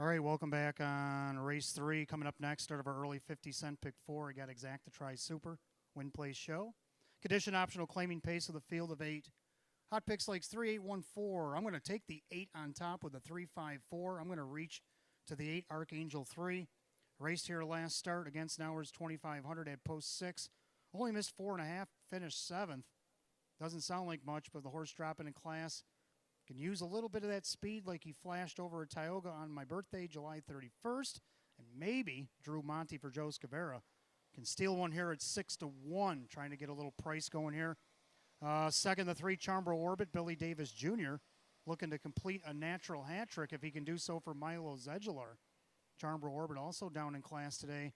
All right, welcome back on race 3. Coming up next, start of our early 50-cent pick 4. We got Exacta Tri Super, Win Place Show. Condition optional claiming pace of the field of 8. Hot Picks Lakes 3814. I'm going to take the 8 on top with a 354. I'm going to reach to the 8 Archangel 3. Raced here last start against Nowers 2500 at post 6. Only missed 4.5, finished 7th. Doesn't sound like much, but the horse dropping in class can use a little bit of that speed like he flashed over a Tioga on my birthday, July 31st. And maybe Drew Monty for Joe Scavera can steal one here at 6-1, trying to get a little price going here. Second, the 3 Chambro Orbit, Billy Davis Jr., looking to complete a natural hat trick if he can do so for Milo Zedular. Chambro Orbit also down in class today.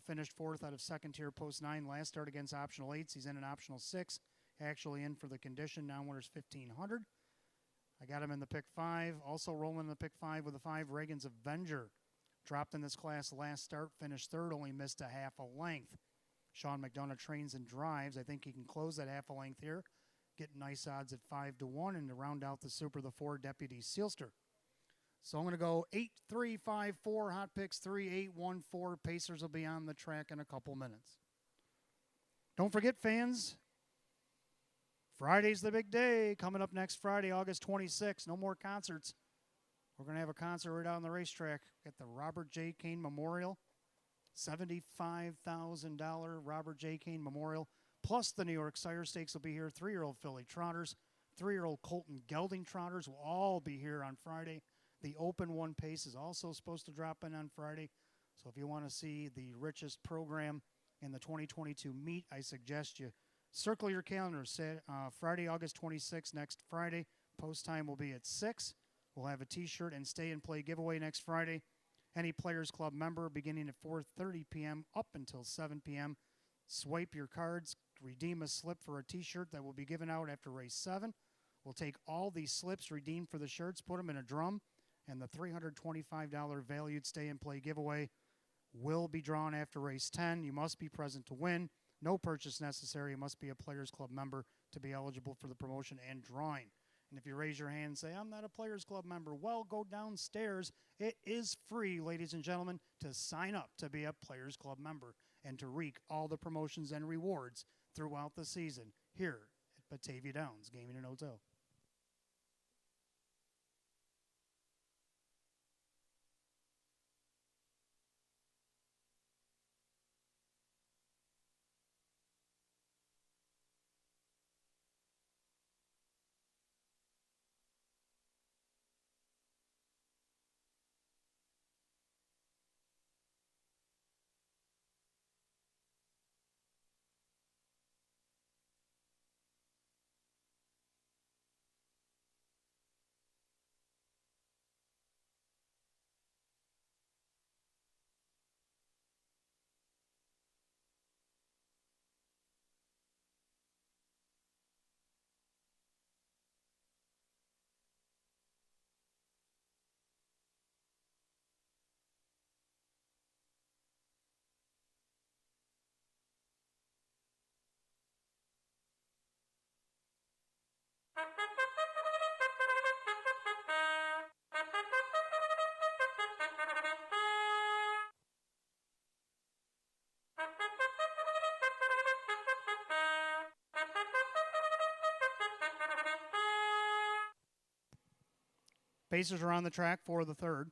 Finished 4th out of 2nd tier post 9. Last start against optional 8s. He's in an optional 6. Actually in for the condition. Now winners 1,500. I got him in the pick 5. Also rolling in the pick 5 with a 5 Reagan's Avenger. Dropped in this class last start. Finished 3rd. Only missed a half a length. Sean McDonough trains and drives. I think he can close that half a length here. Get nice odds at 5-1. And to round out the super, the 4 Deputy Sealster. So I'm going to go 8-3-5-4, Hot Picks 3-8-1-4. Pacers will be on the track in a couple minutes. Don't forget, fans, Friday's the big day. Coming up next Friday, August 26th. No more concerts. We're going to have a concert right out on the racetrack at the Robert J. Kane Memorial. $75,000 Robert J. Kane Memorial. Plus the New York Sire Stakes will be here. 3-year-old filly trotters, 3-year-old Colton Gelding trotters will all be here on Friday. The Open One Pace is also supposed to drop in on Friday. So if you want to see the richest program in the 2022 meet, I suggest you circle your calendars. Friday, August 26th, next Friday. Post time will be at 6. We'll have a T-shirt and stay and play giveaway next Friday. Any Players Club member beginning at 4:30 p.m. up until 7 p.m. Swipe your cards, redeem a slip for a T-shirt that will be given out after race 7. We'll take all these slips redeemed for the shirts, put them in a drum, and the $325 valued stay and play giveaway will be drawn after race 10. You must be present to win. No purchase necessary. You must be a Players Club member to be eligible for the promotion and drawing. And if you raise your hand and say, I'm not a Players Club member, well, go downstairs. It is free, ladies and gentlemen, to sign up to be a Players Club member and to reap all the promotions and rewards throughout the season here at Batavia Downs Gaming and Hotel. Pacers are on the track for the 3rd.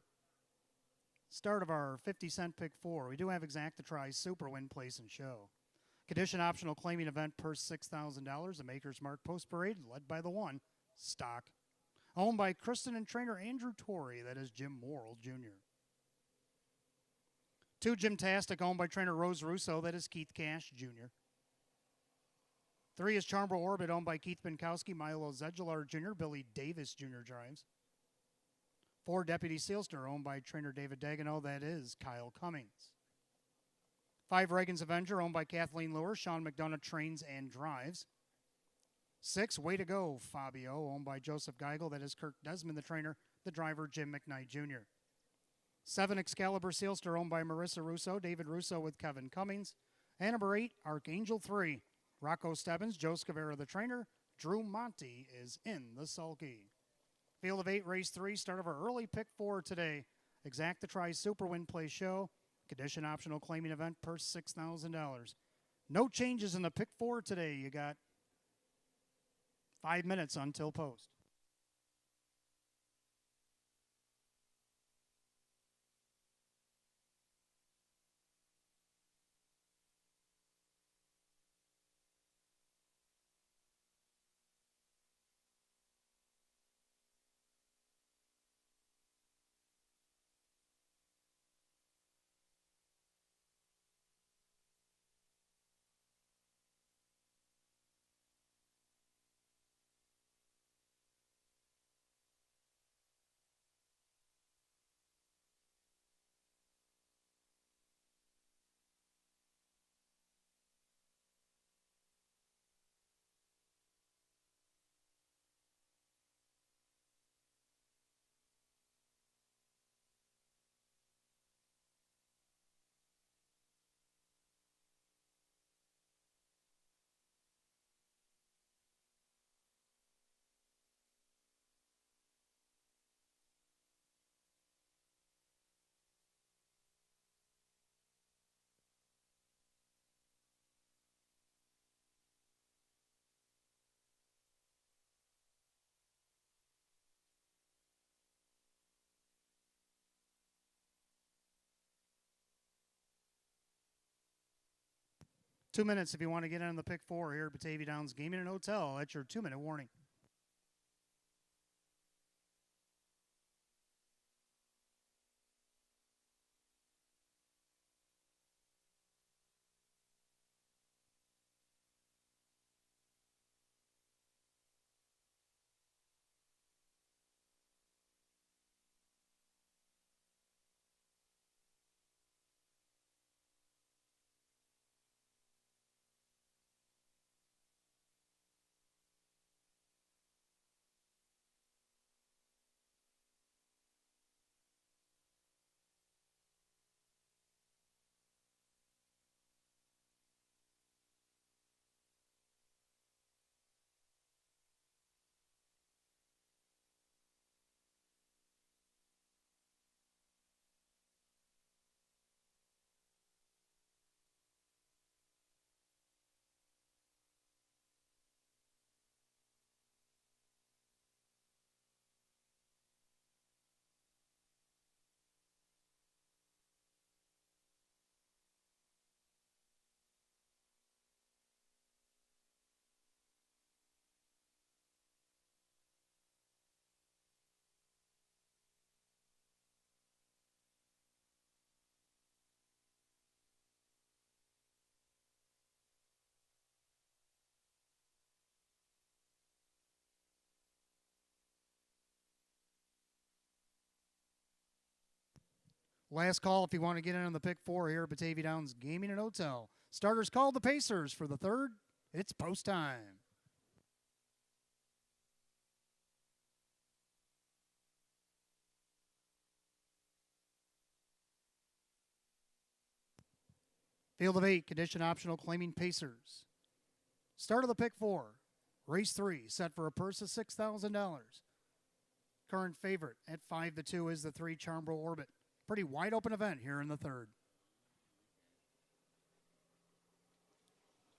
Start of our 50-cent pick 4. We do have Exacta Tri Super Win Place and Show. Condition optional claiming event purse $6,000. The Maker's Mark Post Parade led by the 1, Stock. Owned by Kristen and trainer Andrew Torrey. That is Jim Morrill Jr. 2, Gymtastic, owned by trainer Rose Russo. That is Keith Cash Jr. 3 is Chambro Orbit, owned by Keith Binkowski, Milo Zedular Jr., Billy Davis Jr. drives. 4, Deputy Sealster, owned by trainer David Dagenau. That is Kyle Cummings. 5, Reagan's Avenger, owned by Kathleen Lure. Sean McDonough trains and drives. 6, Way to Go, Fabio, owned by Joseph Geigel. That is Kirk Desmond, the trainer. The driver, Jim McKnight Jr. 7, Excalibur Sealster, owned by Marissa Russo. David Russo with Kevin Cummings. And number 8, Archangel 3, Rocco Stebbins, Joe Scavera, the trainer. Drew Monty is in the sulky. Field of 8, race 3, start of our early pick 4 today. Exact the Try Super Win Play Show. Condition optional claiming event, purse $6,000. No changes in the pick 4 today. You got 5 minutes until post. Two minutes if you want to get in on the pick 4 here at Batavia Downs Gaming and Hotel. That's your 2-minute warning. Last call if you want to get in on the pick 4 here at Batavia Downs Gaming and Hotel. Starters called the Pacers for the third. It's post time. Field of 8, condition optional, claiming Pacers. Start of the pick 4. Race 3, set for a purse of $6,000. Current favorite at 5-2 is the 3 Charmbro Orbit. Pretty wide open event here in the third.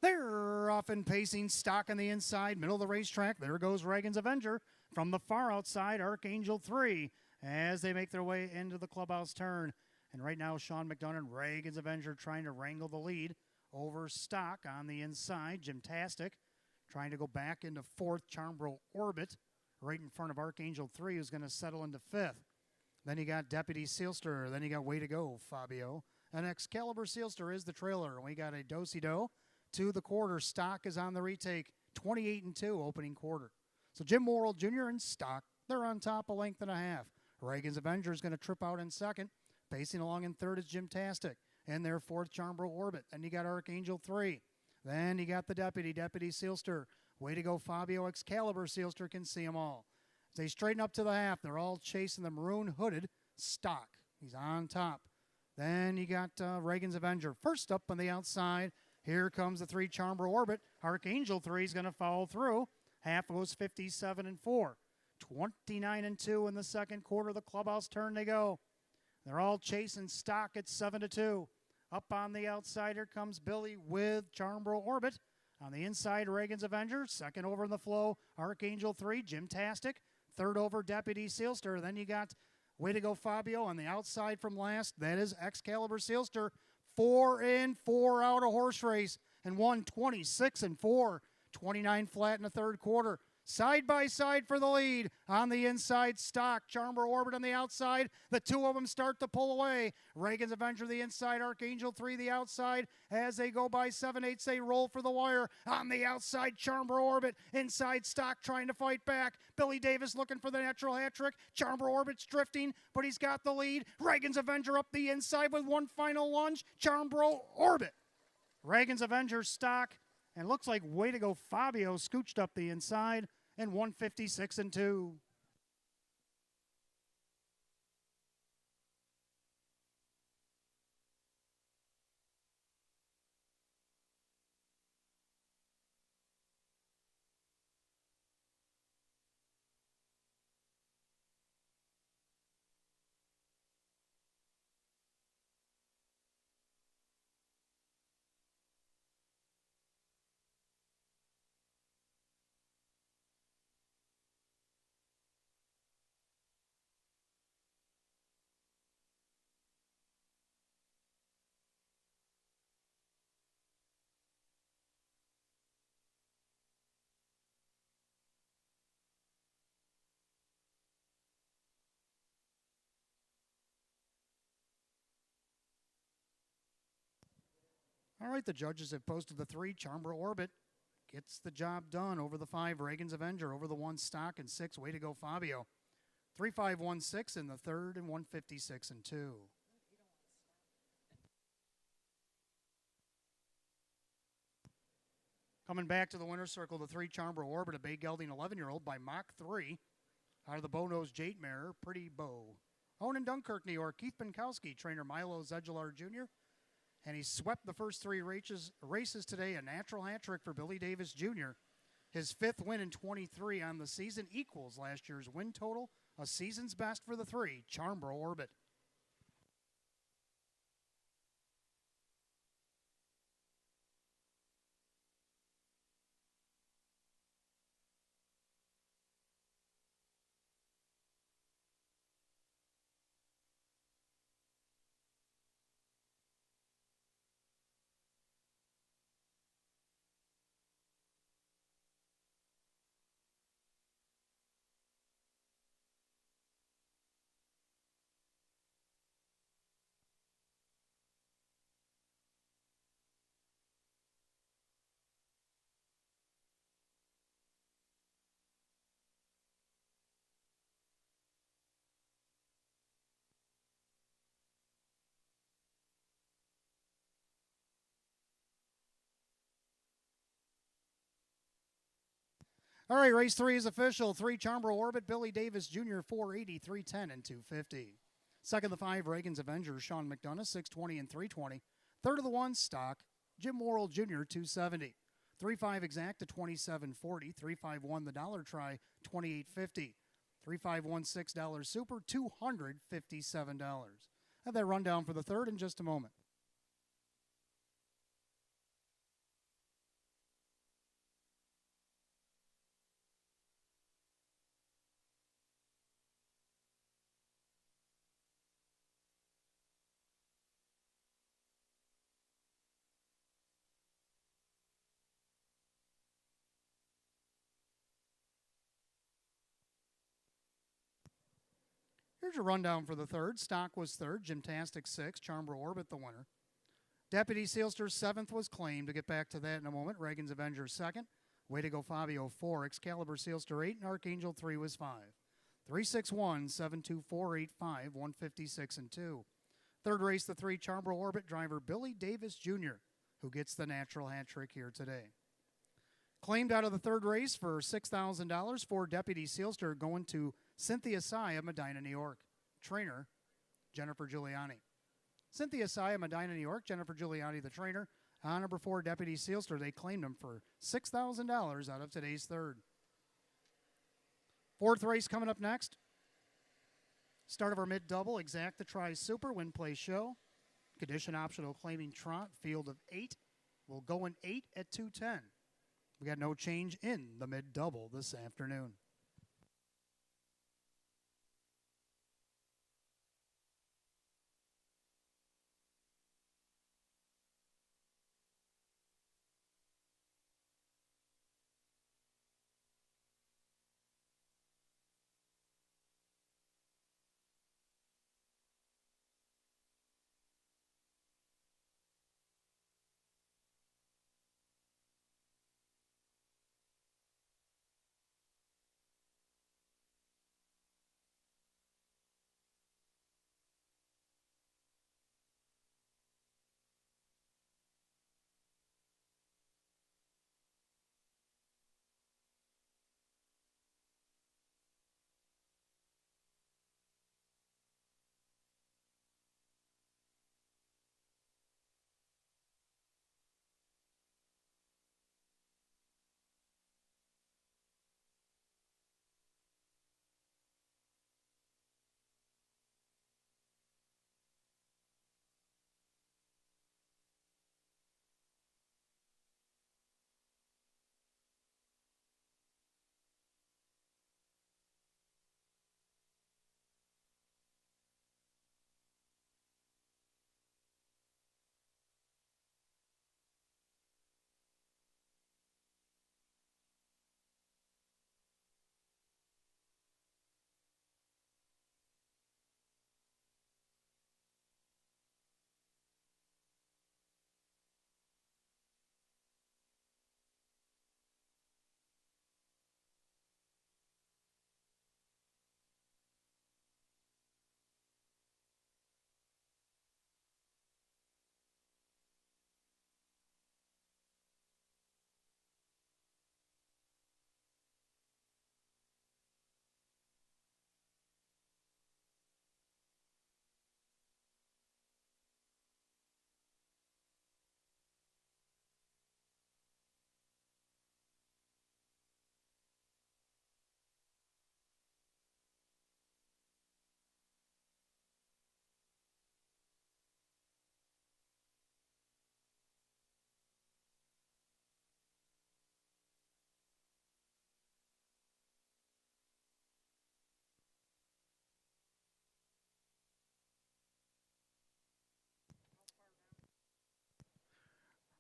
They're off and pacing, stock on the inside, middle of the racetrack. There goes Reagan's Avenger from the far outside, Archangel 3, as they make their way into the clubhouse turn. And right now, Sean McDonough, Reagan's Avenger, trying to wrangle the lead over stock on the inside. Gymtastic trying to go back into 4th, Charmbro Orbit, right in front of Archangel 3, who's going to settle into 5th. Then you got Deputy Sealster. Then you got Way to Go, Fabio. And Excalibur Sealster is the trailer. We got a Do-si-do to the quarter. Stock is on the retake, 28-2 opening quarter. So Jim Worrell Jr. and Stock, they're on top a length and a half. Reagan's Avenger is going to trip out in second. Pacing along in third is Gymtastic. And their 4th, Charmbro Orbit. Then you got Archangel 3. Then you got the Deputy Sealster. Way to Go, Fabio. Excalibur Sealster can see them all. As they straighten up to the half, they're all chasing the maroon hooded Stock. He's on top. Then you got Reagan's Avenger. First up on the outside, here comes the 3 Charmbro Orbit. Archangel 3 is going to follow through. Half goes 57-4. 29-2 in the second quarter. The clubhouse turn they go. They're all chasing stock at 7-2. Up on the outside, here comes Billy with Charmborough Orbit. On the inside, Reagan's Avenger. Second over in the flow, Archangel 3, Jimtastic. Third over, Deputy Sealster. Then you got Way to Go Fabio on the outside from last. That is Excalibur Sealster. 4 in, 4 out a horse race. And won 26-4. 29 flat in the third quarter. Side by side for the lead. On the inside, Stock. Charmborough Orbit on the outside. The two of them start to pull away. Reagan's Avenger the inside. Archangel 3 the outside. As they go by 7/8, they roll for the wire. On the outside, Charmborough Orbit. Inside, Stock trying to fight back. Billy Davis looking for the natural hat trick. Charmborough Orbit's drifting, but he's got the lead. Reagan's Avenger up the inside with one final lunge. Charmborough Orbit. Reagan's Avenger, Stock, and looks like Way to Go Fabio scooched up the inside and 156-2. All right, the judges have posted the 3. Charmborough Orbit gets the job done over the 5. Reagan's Avenger over the 1. Stock and 6. Way to Go Fabio. 3-5-1-6 in the third and 156-2. Coming back to the winner's circle, the 3. Charmborough Orbit, a bay gelding 11-year-old by Mach 3. Out of the Bow-Nose Jade Mare, Pretty Bow. Owned in Dunkirk, New York, Keith Binkowski, trainer Milo Zedular Jr., and he swept the first 3 races today. A natural hat trick for Billy Davis Jr. His 5th win in 23 on the season equals last year's win total, a season's best for the 3, Charmborough Orbit. All right, race 3 is official. 3, Charmborough Orbit, Billy Davis Jr., 480, 310, and 250. Second, the 5, Reagan's Avenger, Sean McDonough, 620 and 320. Third of the 1, Stock, Jim Worrell Jr., 270. 3-5 exact to 27.40. 3-5-1 the dollar try, 28.50. 3-5-1 $6 super, $257. Have that rundown for the third in just a moment. Here's your rundown for the third. Stock was third, Jimtastic 6, Charmborough Orbit the winner. Deputy Sealster 7th was claimed. To get back to that in a moment. Reagan's Avenger 2nd. Way to Go Fabio 4, Excalibur Sealster 8, and Archangel 3 was 5. 3-6-1, 7-2-4-8-5, 156-2. Third race, the 3, Charmborough Orbit driver Billy Davis Jr., who gets the natural hat trick here today. Claimed out of the third race for $6,000 for Deputy Sealster, going to Cynthia Sy of Medina, New York. Trainer, Jennifer Giuliani. Cynthia Sy of Medina, New York. Jennifer Giuliani, the trainer. On number 4, Deputy Sealster. They claimed him for $6,000 out of today's third. Fourth race coming up next. Start of our mid-double, exact the try super, win, play, show. Condition optional claiming trot, field of 8. We'll go in 8 at 210. We got no change in the mid-double this afternoon.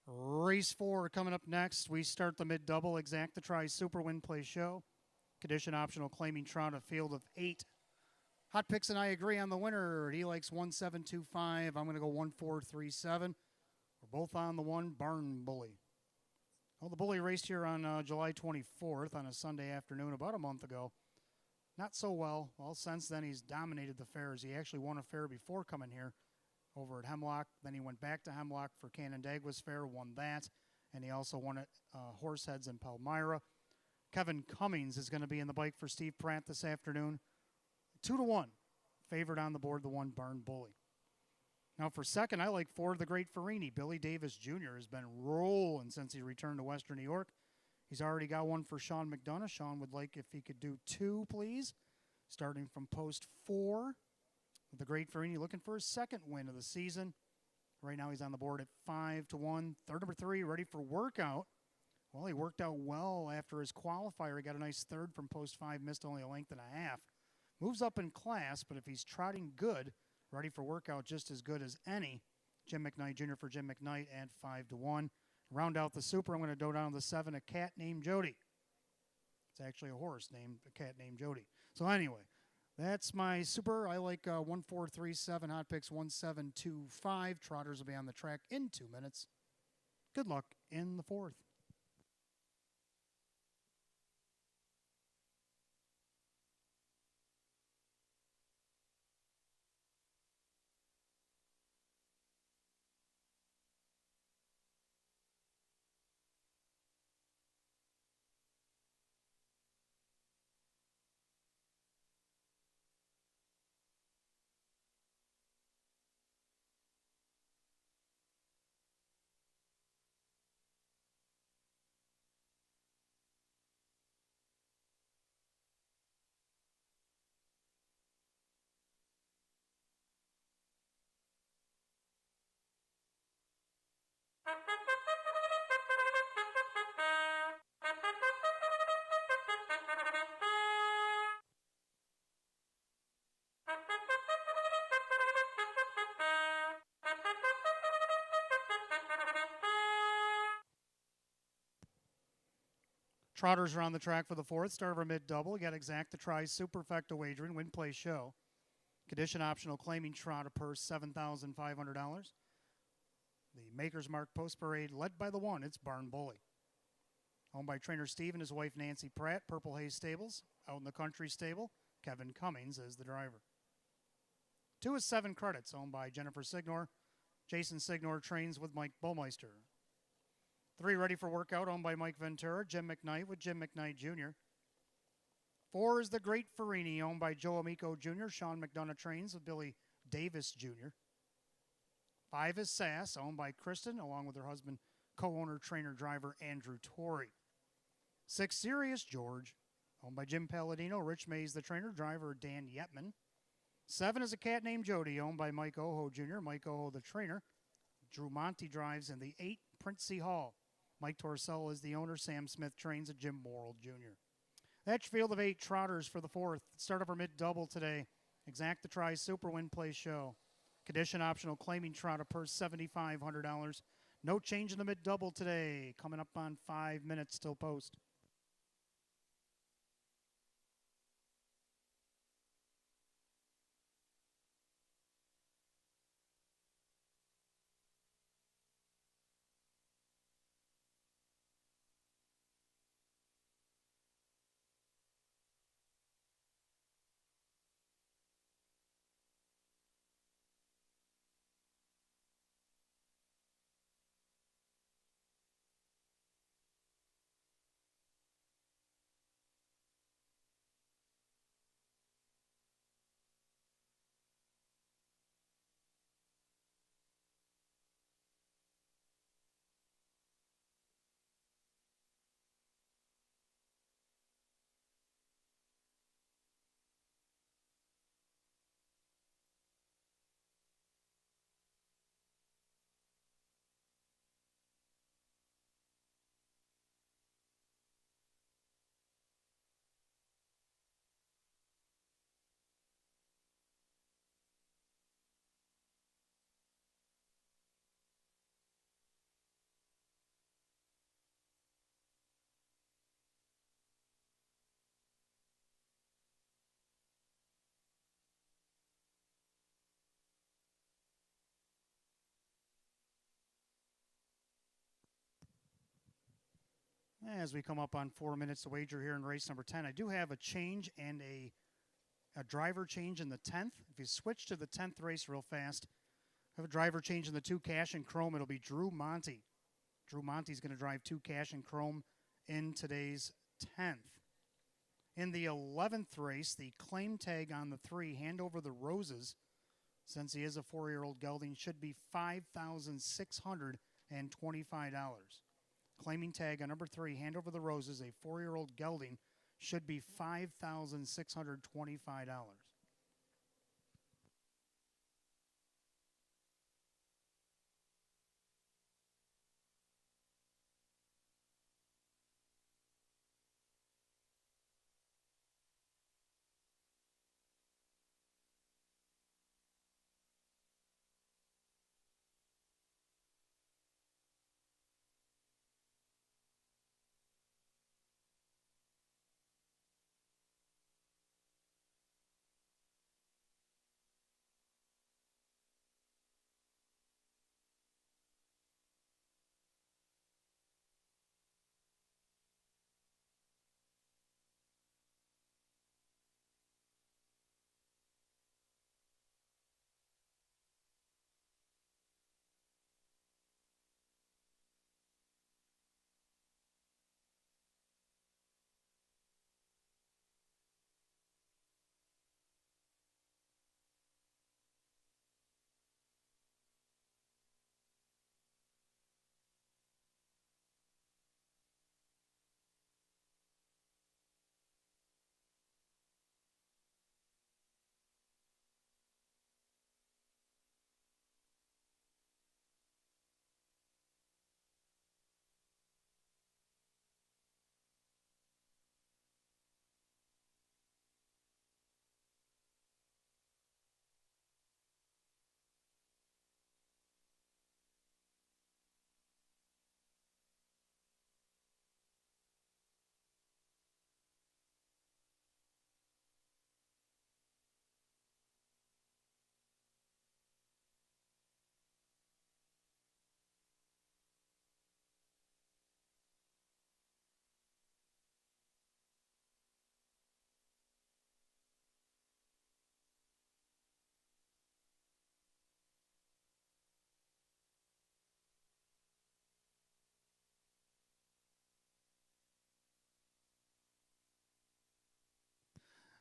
Race 4 coming up next. We start the mid-double, exact the try super, win, play, show. Condition optional claiming trot, a field of 8. Hot Picks and I agree on the winner. He likes 1725. I'm going to go 1437. We're both on the one, Barn Bully. Well, the Bully raced here on July 24th on a Sunday afternoon about a month ago. Not so well. Well, since then he's dominated the fairs. He actually won a fair before coming here over at Hemlock. Then he went back to Hemlock for Canandaigua's fair, won that. And he also won at Horseheads in Palmyra. Kevin Cummings is going to be in the bike for Steve Pratt this afternoon. 2-1. Favored on the board, the one, Barn Bully. Now for second, I like 4, the Great Farini. Billy Davis Jr. has been rolling since he returned to Western New York. He's already got one for Sean McDonough. Sean would like if he could do 2, please. Starting from post 4. The Great Farini looking for his second win of the season. Right now he's on the board at 5-1. Third number 3, ready for workout. Well, he worked out well after his qualifier. He got a nice third from post 5, missed only a length and a half. Moves up in class, but if he's trotting good, ready for workout just as good as any. Jim McKnight Jr. for Jim McKnight at 5-1. Round out the super, I'm going to go down to the 7, a cat named Jody. It's actually a horse named a cat named Jody. So anyway, that's my super. I like 1437, Hot Picks 1725. Trotters will be on the track in 2 minutes. Good luck in the 4th. Trotters are on the track for the fourth. Start of our mid double. We got Exacta Tries Superfecta Wagering, win, play, show. Condition optional claiming trot, a purse $7,500. The Maker's Mark Post Parade led by the one. It's Barn Bully. Owned by trainer Steve and his wife Nancy Pratt, Purple Haze Stables. Out in the country stable, Kevin Cummings is the driver. 2 is 7 credits, owned by Jennifer Signor. Jason Signor trains with Mike Bullmeister. 3 ready for workout, owned by Mike Ventura, Jim McKnight with Jim McKnight Jr. 4 is the Great Farini, owned by Joe Amico Jr. Sean McDonough trains with Billy Davis Jr. 5 is Sass, owned by Kristen, along with her husband, co-owner, trainer, driver Andrew Torrey. 6, Serious George, owned by Jim Palladino, Rich Mays, the trainer, driver Dan Yetman. 7 is a cat named Jody, owned by Mike Oho Jr., Mike Oho, the trainer. Drew Monty drives in the 8, Princey Hall. Mike Torcella is the owner. Sam Smith trains at Jim Morrill Jr. That's your field of 8 trotters for the fourth. Start of our mid-double today. Exacta Tries Super Win Play Show. Condition optional claiming trot, a purse $7,500. No change in the mid-double today. Coming up on 5 minutes till post. As we come up on 4 minutes to wager here in race number 10, I do have a change and a driver change in the 10th. If you switch to the 10th race real fast, I have a driver change in the 2 cash and chrome. It'll be Drew Monty. Drew Monty's going to drive 2 cash and chrome in today's 10th. In the 11th race, the claim tag on the 3, Hand Over the Roses, since he is a 4-year-old gelding, should be $5,625. Claiming tag on number 3, Hand Over the Roses, a 4-year-old gelding, should be $5,625.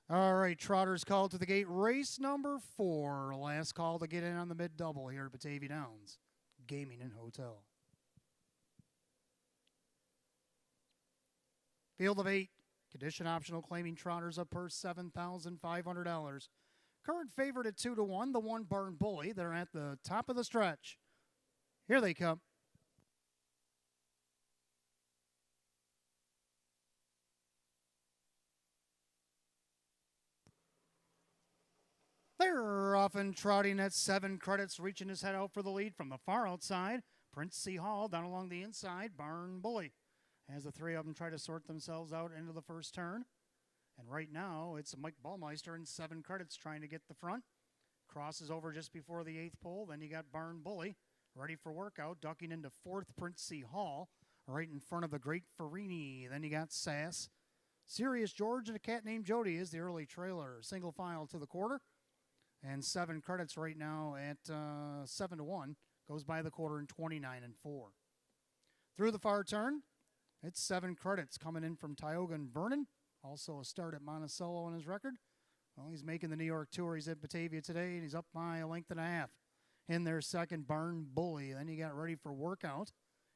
All right, Trotters called to the gate. Race number 4. Last call to get in on the mid-double here at Batavia Downs Gaming and Hotel. Field of 8. Condition optional, claiming Trotters up per $7,500. Current favorite at 2-1, the 1 Barn Bully. They're at the top of the stretch. Here they come. They're often trotting at 7 credits, reaching his head out for the lead from the far outside. Prince C. Hall down along the inside. Barn Bully. As the 3 of them try to sort themselves out into the first turn. And right now, it's Mike Ballmeister in 7 credits trying to get the front. Crosses over just before the 8th pole. Then you got Barn Bully ready for workout, ducking into 4th Prince C. Hall, right in front of the Great Farini. Then you got Sass. Serious George and a cat named Jody is the early trailer. Single file to the quarter. And 7 credits right now at 7-1. Goes by the quarter in 29-4. Through the far turn, it's 7 credits coming in from Tioga and Vernon. Also a start at Monticello on his record. Well, he's making the New York tour. He's at Batavia today, and he's up by a length and a half. In their second, Barn Bully. Then he got ready for workout.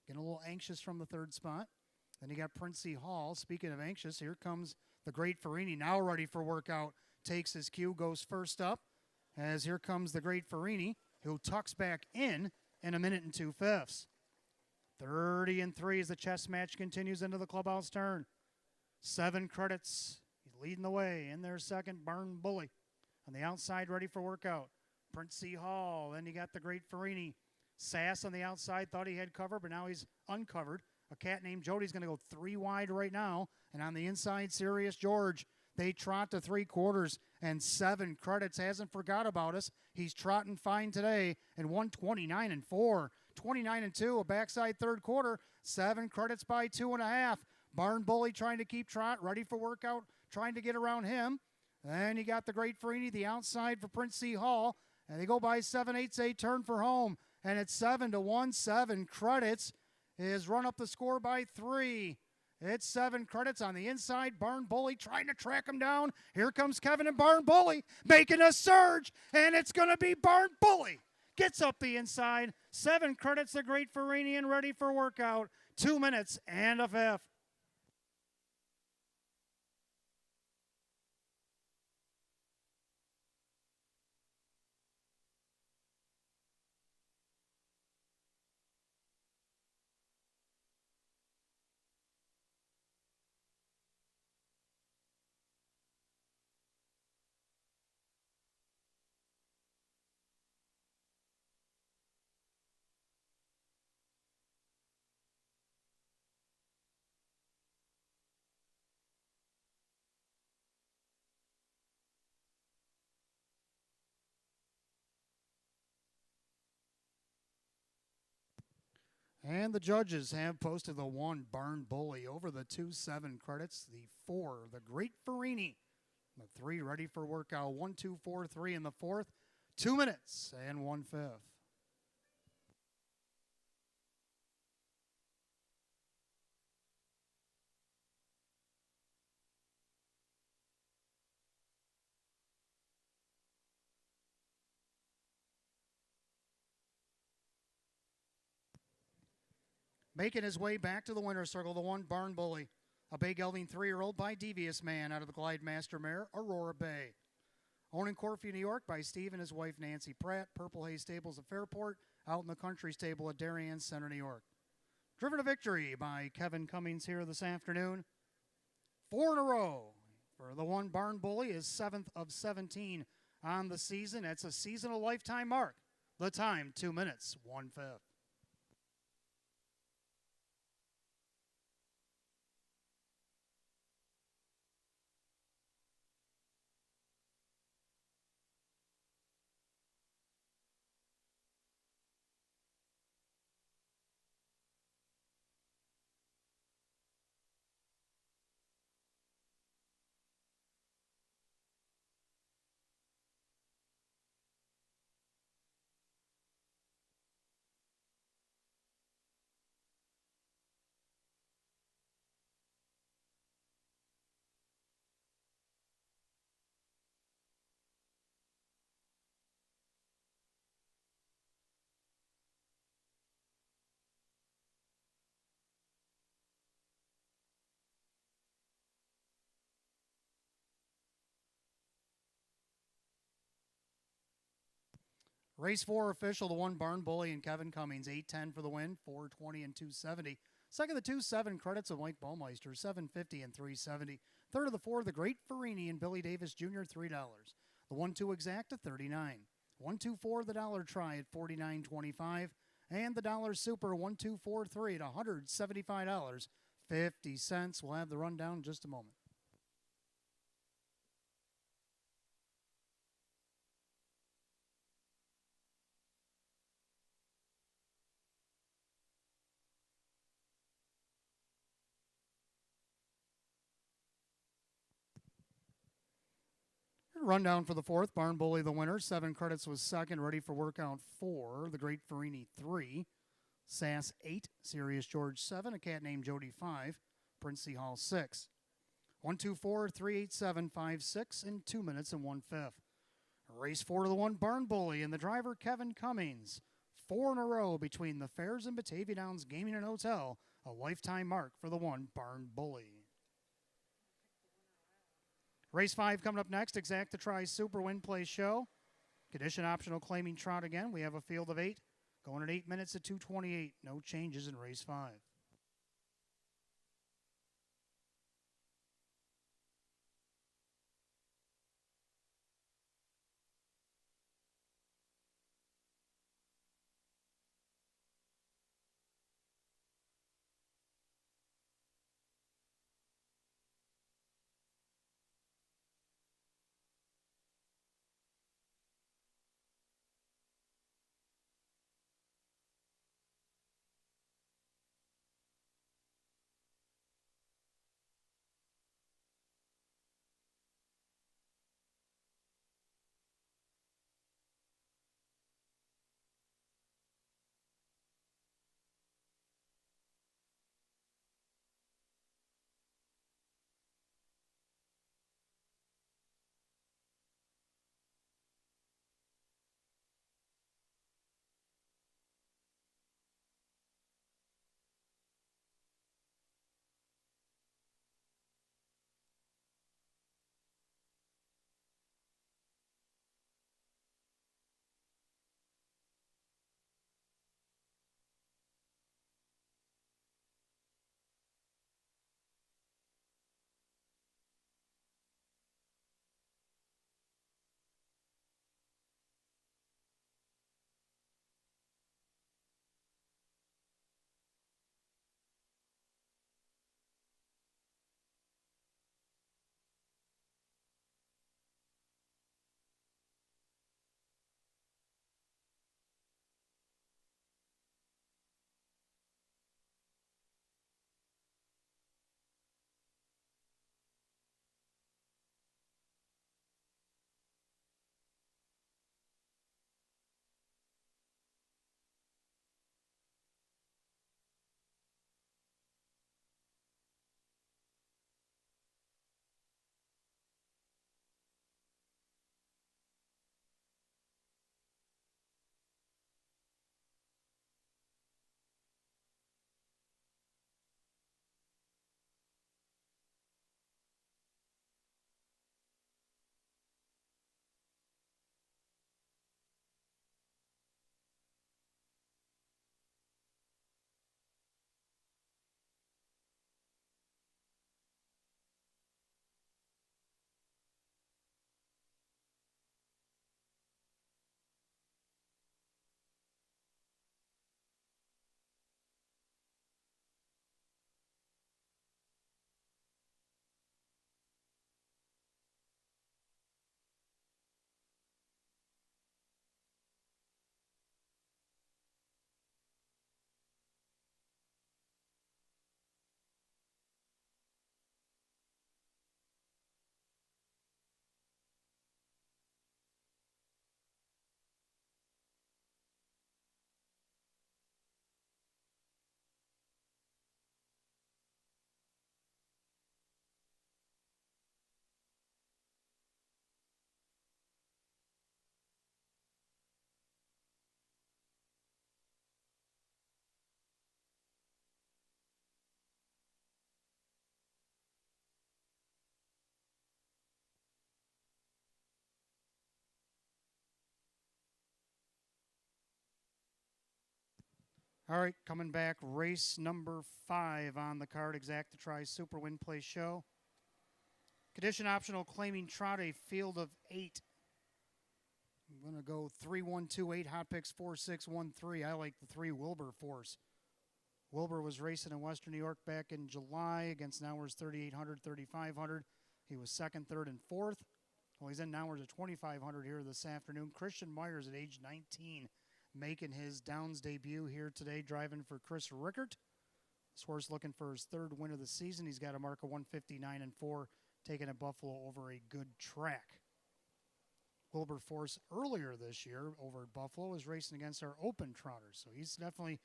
Getting a little anxious from the 3rd spot. Then you got Princey Hall. Speaking of anxious, here comes the Great Farini, now ready for workout. Takes his cue, goes first up. As here comes the Great Farini, who tucks back in 1 minute and 2/5. 30-3 as the chess match continues into the clubhouse turn. 7 credits. He's leading the way. In their second, Barn Bully. On the outside, ready for workout. Prince C. Hall. Then you got the Great Farini. Sass on the outside, thought he had cover, but now he's uncovered. A cat named Jody's going to go 3 wide right now. And on the inside, Serious George. They trot to 3/4 and 7 credits. Hasn't forgot about us. He's trotting fine today and 129-4. 29-2, a backside 3rd quarter. 7 credits by 2.5. Barn Bully trying to keep trot, ready for workout, trying to get around him. Then you got the Great Farini, the outside for Prince C. Hall. And they go by 7/8. They turn for home. And it's 7-1. 7 credits is run up the score by 3. It's 7 credits on the inside. Barn Bully trying to track him down. Here comes Kevin and Barn Bully making a surge. And it's going to be Barn Bully. Gets up the inside. 7 credits, the Great Farini, and ready for workout. 2 minutes and a 1/5. And the judges have posted the 1 Barn Bully over the 2 7 credits, the 4 the Great Farini, the 3 ready for workout. 1 2 4 3 in the 4th. 2 minutes and 1/5. Making his way back to the winner's circle, the 1 Barn Bully, a Bay Gelding 3-year-old by Devious Man out of the Glide Master mare, Aurora Bay. Owned in Corfu, New York by Steve and his wife Nancy Pratt, Purple Haze Stables of Fairport, out in the Country Stable at Darien Center, New York. Driven to victory by Kevin Cummings here this afternoon. 4 in a row for the 1 Barn Bully, is 7th of 17 on the season. That's a seasonal lifetime mark. The time, 2 minutes, 1/5. Race 4 official, the 1 Barn Bully and Kevin Cummings, 810 for the win, 420 and 270. Second, the 2-7 credits of Mike Baumeister, 750 and 370. Third of the 4, the Great Farini and Billy Davis Jr., $3. The 1-2 exacta, 39. 1-2-4, the dollar try at 49.25. And the dollar super 1-2-4-3 at $175.50. We'll have the rundown in just a moment. Rundown for the 4th, Barn Bully the winner. 7 credits was second, ready for workout 4. The Great Farini 3. Sass 8. Serious George 7. A cat named Jody 5. Princey Hall 6. 1-2-4, 3-8-7, 5-6 in 2 minutes and 1/5. Race 4 to the 1 Barn Bully and the driver Kevin Cummings. 4 in a row between the Fairs and Batavia Downs Gaming and Hotel. A lifetime mark for the 1 Barn Bully. Race 5 coming up next. Exacta Try Super Win Play Show. Condition optional claiming trot again. We have a field of 8. Going at 8 minutes at 2:28. No changes in race 5. All right, coming back, race number 5 on the card, Exact to Try Super Win Play Show. Condition optional claiming trot, a field of 8. I'm going to go 3-1-2-8, hot picks 4-6-1-3. I like the 3 Wilbur Force. Wilbur was racing in Western New York back in July against Nauer's 3,800, 3,500. He was second, third, and fourth. Well, he's in Nauer's at 2,500 here this afternoon. Christian Myers at age 19 making his Downs debut here today, driving for Chris Rickert. This horse looking for his 3rd win of the season. He's got a mark of 159-4, taking at Buffalo over a good track. Wilbur Force earlier this year over at Buffalo is racing against our open trotters, so he's definitely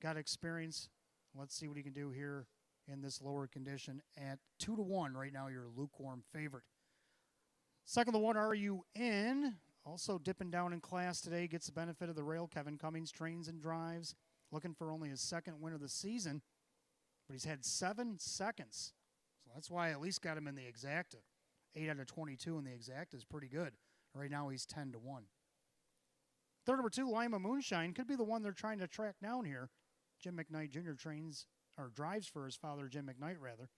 got experience. Let's see what he can do here in this lower condition at 2-1 right now, your lukewarm favorite. Second to one, Are You In? Also dipping down in class today, gets the benefit of the rail. Kevin Cummings trains and drives, looking for only his 2nd win of the season, but he's had 7 seconds. So that's why I at least got him in the exacta. 8 out of 22 in the exacta is pretty good. Right now he's 10-1. Third number 2, Lima Moonshine, could be the one they're trying to track down here. Jim McKnight Jr. drives for his father, Jim McKnight, rather.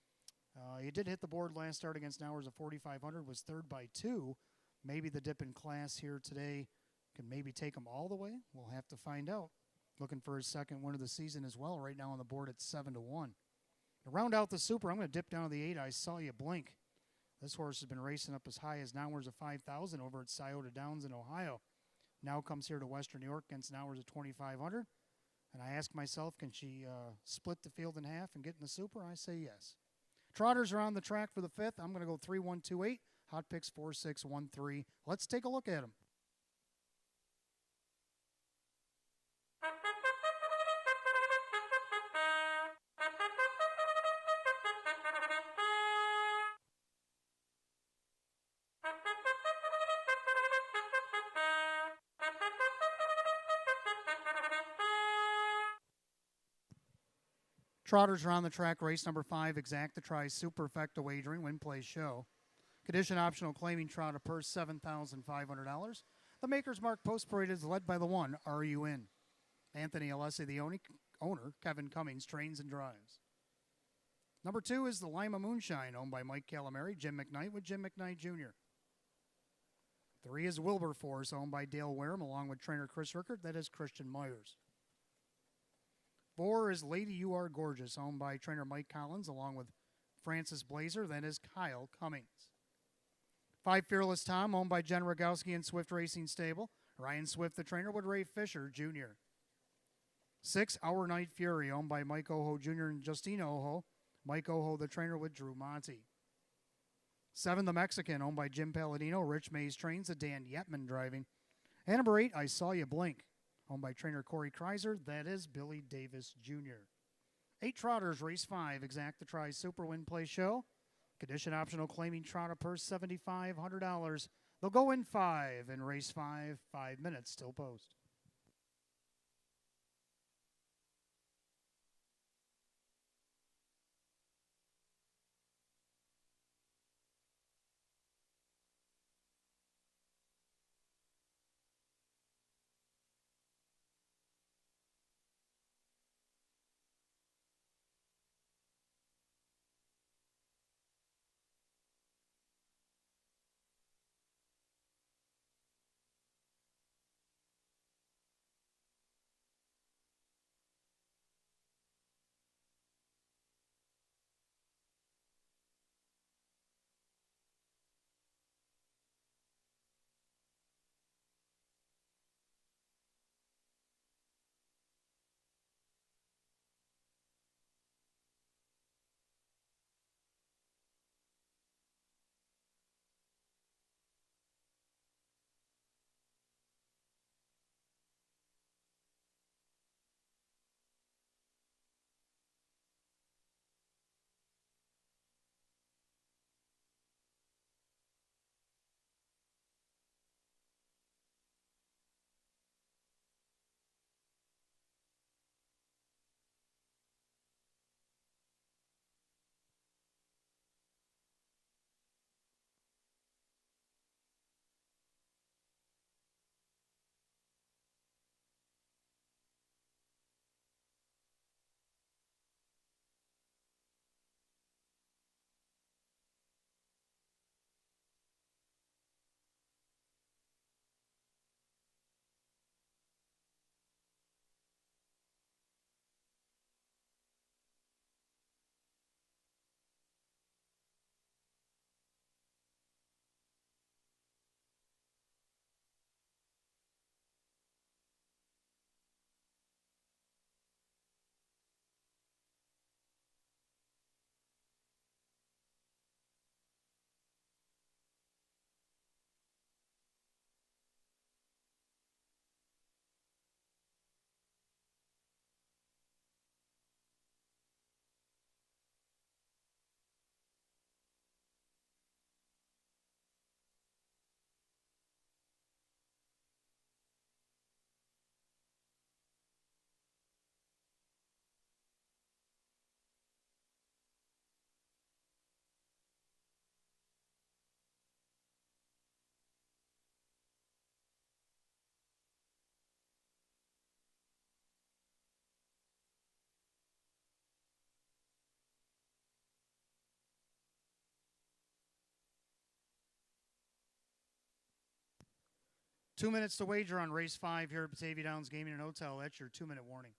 He did hit the board last start against Nauer's of 4,500, was 3rd by 2. Maybe the dip in class here today can maybe take him all the way. We'll have to find out. Looking for his 2nd win of the season as well. Right now on the board at 7-1. To round out the super, I'm going to dip down to the 8. I Saw You Blink. This horse has been racing up as high as Nauer's of 5,000 over at Scioto Downs in Ohio. Now comes here to Western New York against Nauer's of 2,500. And I ask myself, can she split the field in half and get in the super? I say yes. Trotters are on the track for the 5th. I'm going to go 3-1-2-8. Hot picks 4-6-1-3. Let's take a look at them. Trotters are on the track, race number 5, Exact to Try Superfecta Wagering, Win Play Show. Condition optional claiming trot, a purse $7,500. The Maker's Mark Post Parade is led by the 1, Are You In? Anthony Alessi, the owner, Kevin Cummings, trains and drives. Number 2 is the Lima Moonshine, owned by Mike Calamari, Jim McKnight with Jim McKnight Jr. 3 is Wilbur Force, owned by Dale Wareham, along with trainer Chris Rickert. That is Christian Myers. 4 is Lady You Are Gorgeous, owned by trainer Mike Collins, along with Francis Blazer. That is Kyle Cummings. 5, Fearless Tom, owned by Jen Rogowski and Swift Racing Stable. Ryan Swift, the trainer, with Ray Fisher Jr. 6, Our Night Fury, owned by Mike Oho Jr. and Justina Oho. Mike Oho, the trainer, with Drew Monty. 7, The Mexican, owned by Jim Palladino. Rich Mays trains, the Dan Yetman driving. And number 8, I Saw You Blink, owned by trainer Corey Kreiser. That is Billy Davis Jr. 8 Trotters, race 5, Exact to Try Super Win Play Show. Condition optional claiming trotter purse $7,500. They'll go in 5 in race 5, 5 minutes still post. 2 minutes to wager on race 5 here at Batavia Downs Gaming and Hotel. That's your 2-minute warning.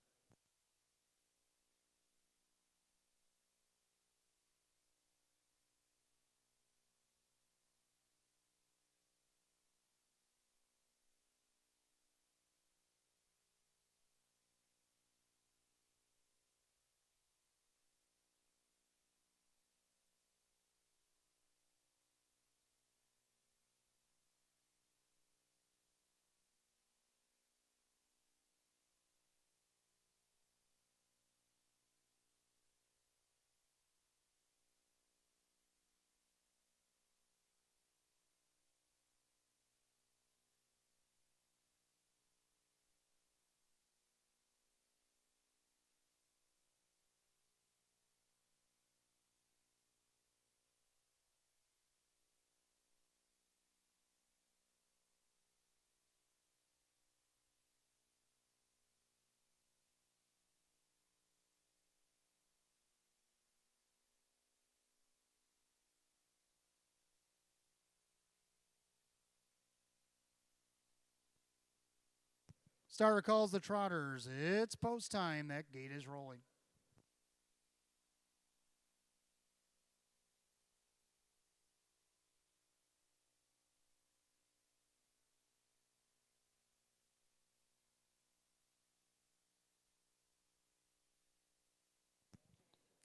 Starter calls the Trotters. It's post time. That gate is rolling.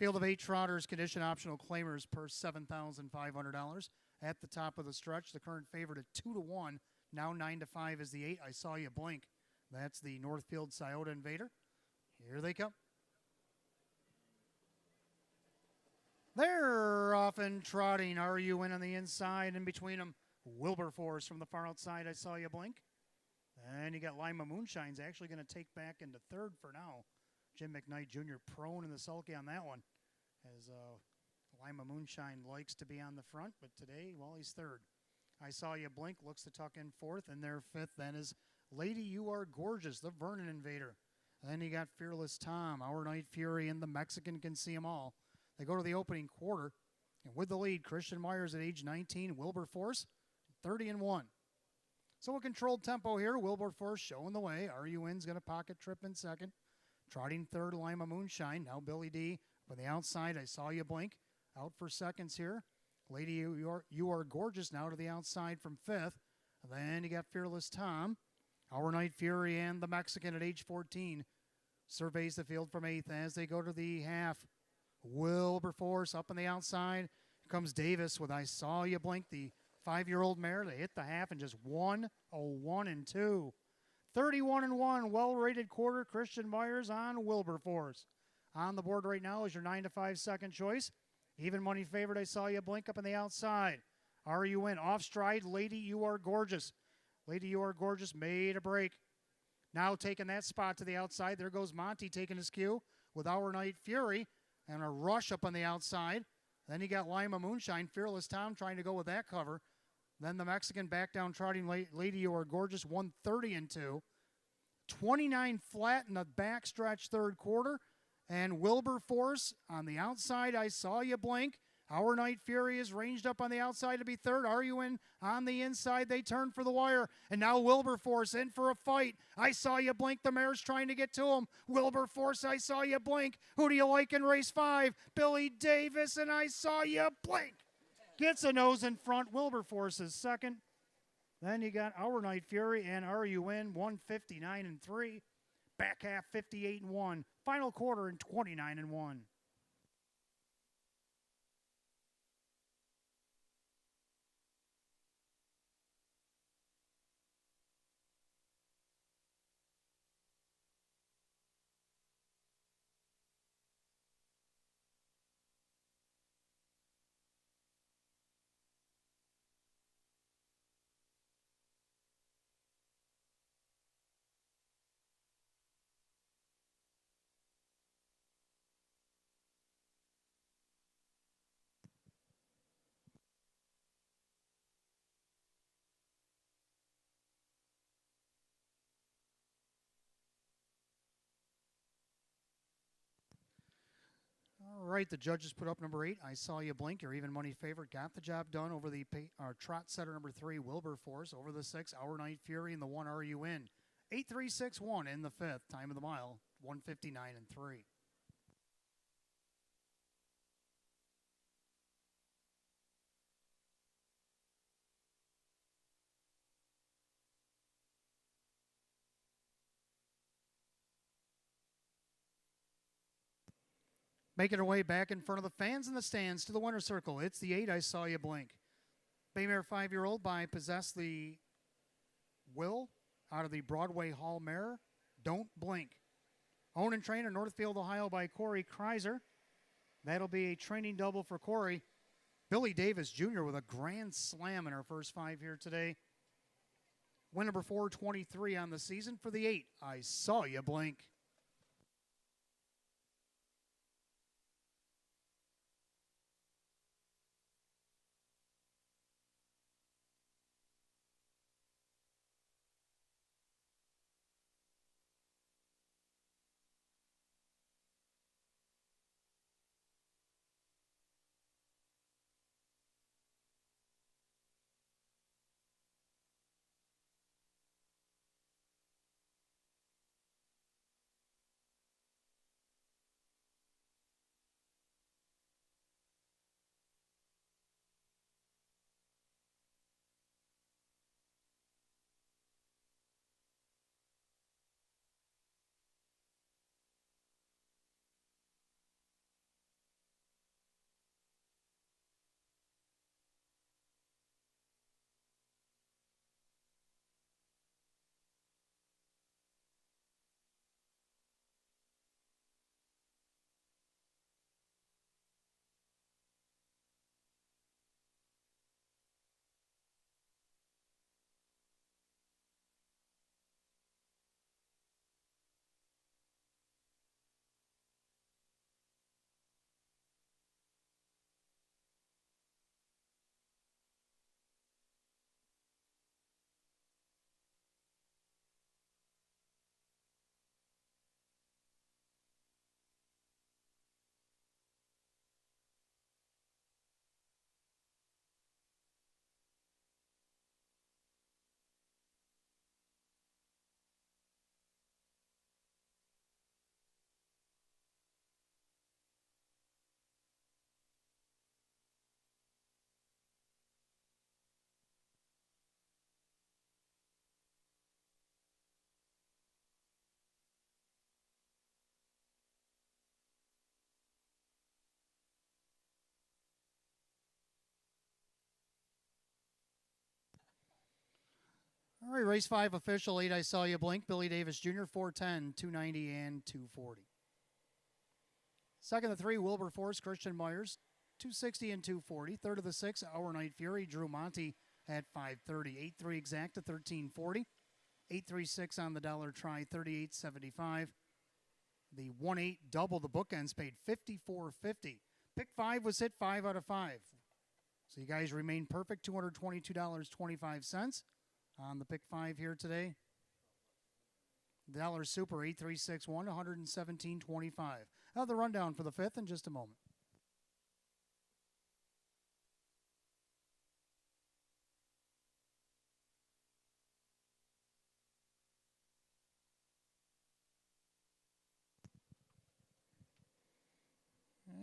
Field of 8 Trotters, condition optional claimers per $7,500. At the top of the stretch, the current favorite at 2-1. Now 9-5 is the 8. I saw you blink. That's the Northfield Scioto Invader. Here they come. They're off and trotting. RU in on the inside. In between them, Wilberforce from the far outside. I saw you blink. And you got Lima Moonshine's actually going to take back into third for now. Jim McKnight Jr. prone in the sulky on that one. As Lima Moonshine likes to be on the front, but today, well, he's third. I saw you blink. Looks to tuck in fourth. And their fifth then is Lady You Are Gorgeous, the Vernon Invader. And then you got Fearless Tom, Our Night Fury, and the Mexican Can See 'Em All. They go to the opening quarter. And with the lead, Christian Myers at age 19, Wilberforce 30-1. So a controlled tempo here. Wilberforce showing the way. RUN's going to pocket trip in second. Trotting third, Lima Moonshine. Now Billy D from the outside. I saw you blink. Out for seconds here. Lady You Are Gorgeous now to the outside from fifth. And then you got Fearless Tom, Our Night Fury, and the Mexican at age 14. Surveys the field from eighth as they go to the half. Wilberforce up on the outside. Here comes Davis with I Saw You Blink, the 5-year-old mare. They hit the half in just 1:01.2. 31-1, well-rated quarter. Christian Myers on Wilberforce. On the board right now is your 9-5 second choice. Even money favorite, I Saw You Blink up on the outside. RUN off stride, Lady You Are Gorgeous. Lady You Are Gorgeous made a break. Now taking that spot to the outside. There goes Monty taking his cue with Our Night Fury and a rush up on the outside. Then you got Lima Moonshine, Fearless Tom trying to go with that cover. Then the Mexican back down trotting Lady You Are Gorgeous 130-2. 29 flat in the backstretch third quarter. And Wilberforce on the outside, I Saw You Blink. Our Night Fury is ranged up on the outside to be third. RUN on the inside. They turn for the wire. And now Wilberforce in for a fight. I Saw You Blink. The mare's trying to get to him. Wilberforce, I Saw You Blink. Who do you like in race 5? Billy Davis and I Saw You Blink. Gets a nose in front. Wilberforce is second. Then you got Our Night Fury and RUN 159-3. Back half 58-1. Final quarter in 29-1. All right, the judges put up number 8. I Saw You Blink. Your even money favorite got the job done over the trot setter number 3, Wilberforce, over the 6, Our Night Fury, and the 1, Are You In? 8-3-6-1 in the 5th. Time of the mile, 1:59 and 3. Making her way back in front of the fans in the stands to the winner's circle. It's the 8, I Saw You Blink. Baymare 5-year-old by Possess the Will out of the Broadway Hall mare, Don't Blink. Owned and trained in Northfield, Ohio by Corey Kreiser. That'll be a training double for Corey. Billy Davis Jr. with a grand slam in her first 5 here today. Win number 423 on the season for the 8, I Saw You Blink. All right, race 5 official, 8, I Saw You Blink. Billy Davis Jr., 410, 290, and 240. Second of the 3, Wilberforce, Christian Myers, 260 and 240. Third of the 6, Our Night Fury, Drew Monty at 530. 8-3 exact to 1340. 836 on the dollar try, 38.75. The 1-8 double, the bookends paid 54.50. Pick 5 was hit 5 out of 5. So you guys remain perfect, $222.25 on the pick 5 here today. The dollar super, 8361, 117.25. Now the rundown for the 5th in just a moment.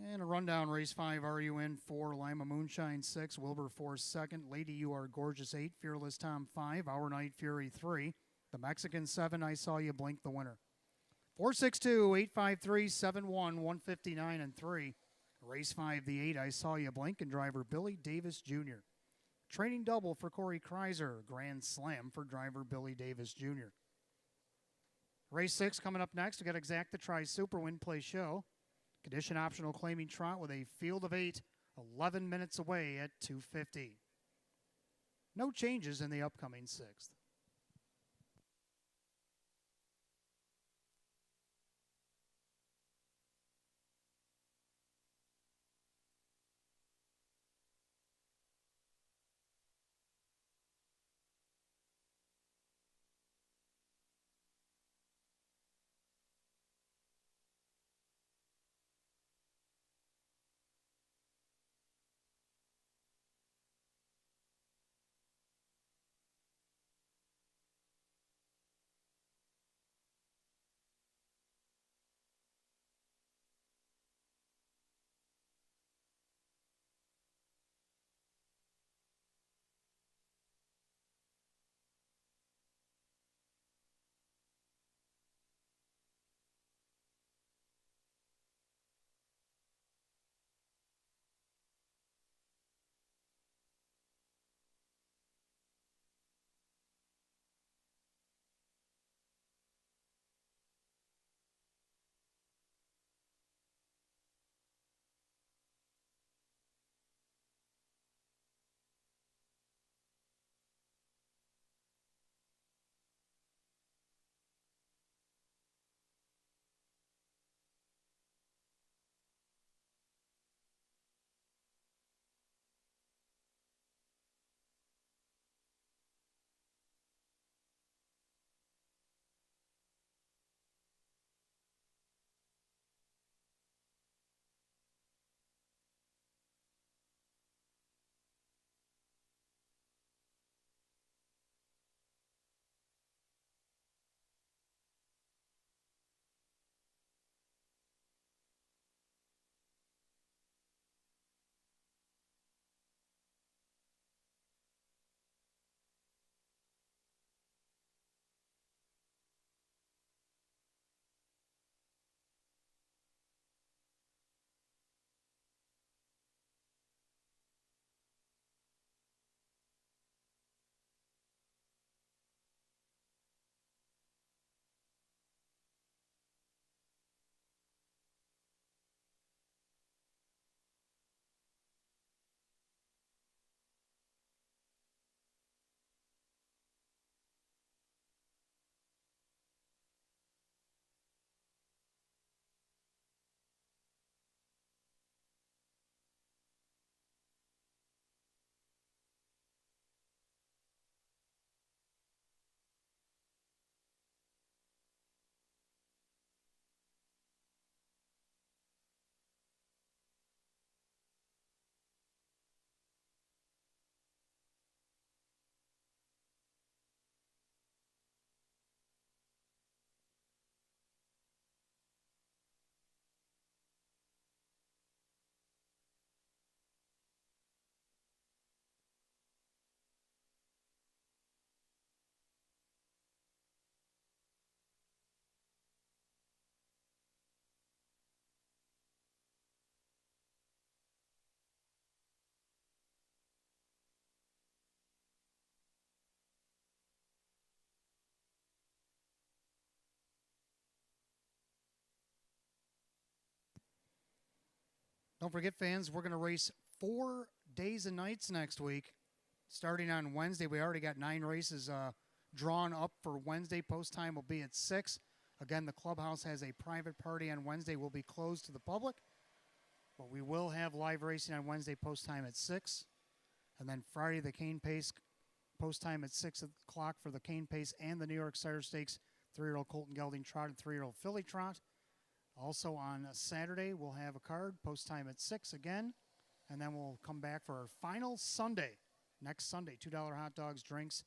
And a rundown, race 5, Are You In? 4, Lima Moonshine 6, Wilberforce 2nd, Lady You Are Gorgeous 8, Fearless Tom 5, Our Night Fury 3, the Mexican 7, I Saw You Blink, the winner. 462, 853, 71, 159 and 3. Race 5, the 8, I Saw You Blink, and driver Billy Davis Jr. Training double for Corey Kreiser, grand slam for driver Billy Davis Jr. Race 6 coming up next. We got Exact the Tri Super Win Play Show. Condition optional claiming trot with a field of 8, 11 minutes away at 250. No changes in the upcoming 6th. Don't forget, fans, we're going to race 4 days and nights next week. Starting on Wednesday, we already got 9 races drawn up for Wednesday. Post time will be at 6. Again, the clubhouse has a private party on Wednesday. Will be closed to the public, but we will have live racing on Wednesday. Post time at 6, and then Friday the Cane Pace post time at 6 o'clock for the Cane Pace and the New York Sire Stakes 3-year-old Colton Gelding Trot and 3-year-old Filly Trot. Also on Saturday, we'll have a card post time at 6 again, and then we'll come back for our final Sunday. Next Sunday, $2 hot dogs, drinks,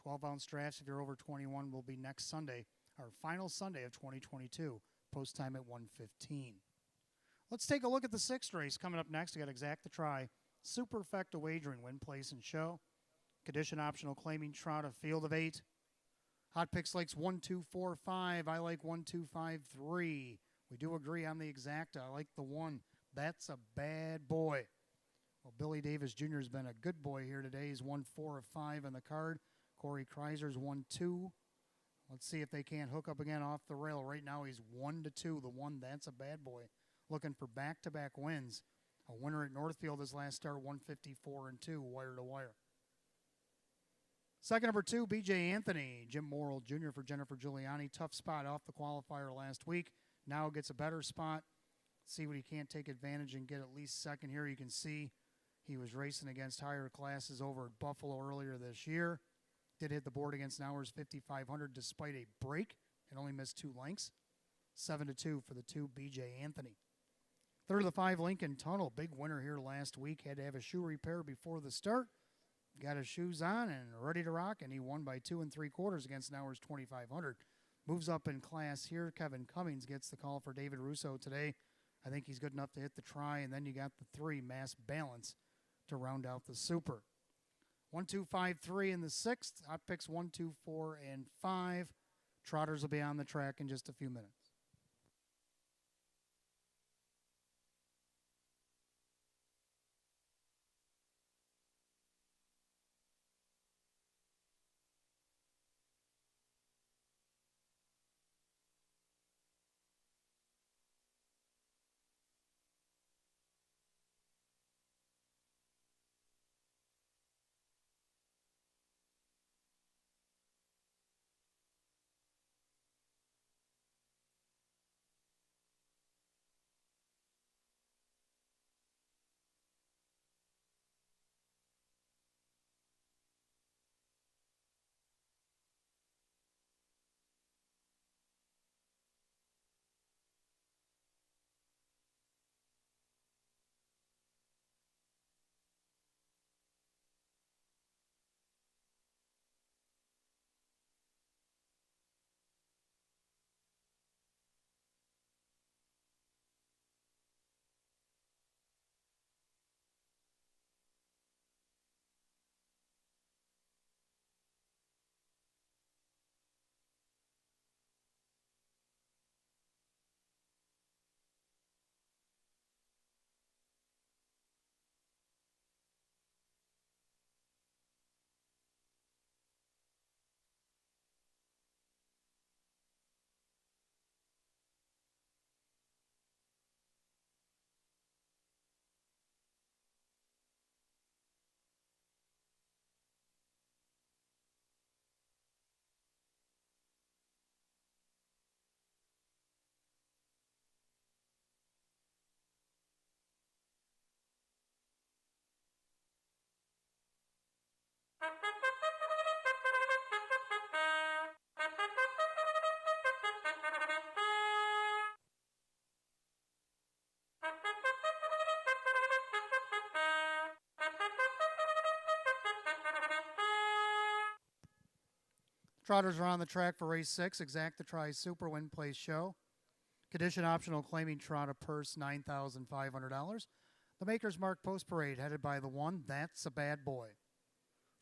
12-ounce drafts if you're over 21 will be next Sunday, our final Sunday of 2022, post time at 1:15. Let's take a look at the 6th race coming up next. We got Exact the Try, Superfecta Wagering, Win, Place, and Show. Condition optional claiming trot, a field of 8. Hot Picks likes 1, 2, 4, 5. I like 1, 2, 5, 3. We do agree on the Exacta. I like the 1. That's a bad boy. Well, Billy Davis Jr. has been a good boy here today. He's 1, 4 of 5 on the card. Corey Kreiser's 1, 2. Let's see if they can't hook up again off the rail. Right now he's 1 to 2. The 1, that's a bad boy. Looking for back-to-back wins. A winner at Northfield his last start, 154 and 2, wire to wire. Second, number 2, B.J. Anthony. Jim Morrill Jr. for Jennifer Giuliani. Tough spot off the qualifier last week. Now gets a better spot. See what he can't take advantage and get at least second here. You can see he was racing against higher classes over at Buffalo earlier this year. Did hit the board against Nauer's 5,500 despite a break and only missed 2 lengths. 7 to 2 for the 2, B.J. Anthony. Third of the 5, Lincoln Tunnel. Big winner here last week. Had to have a shoe repair before the start. Got his shoes on and ready to rock, and he won by 2 3/4 against Nauer's 2,500. Moves up in class here. Kevin Cummings gets the call for David Russo today. I think he's good enough to hit the try, and then you got the 3, Mass Balance, to round out the super. 1, 2, 5, 3 in the 6th. Hot Picks 1, 2, 4, and 5. Trotters will be on the track in just a few minutes. Trotters are on the track for race 6. Exact the Try Super, Win, Place, Show. Condition optional claiming trot, a purse $9,500. The Maker's Mark Post Parade headed by the 1, That's a Bad Boy.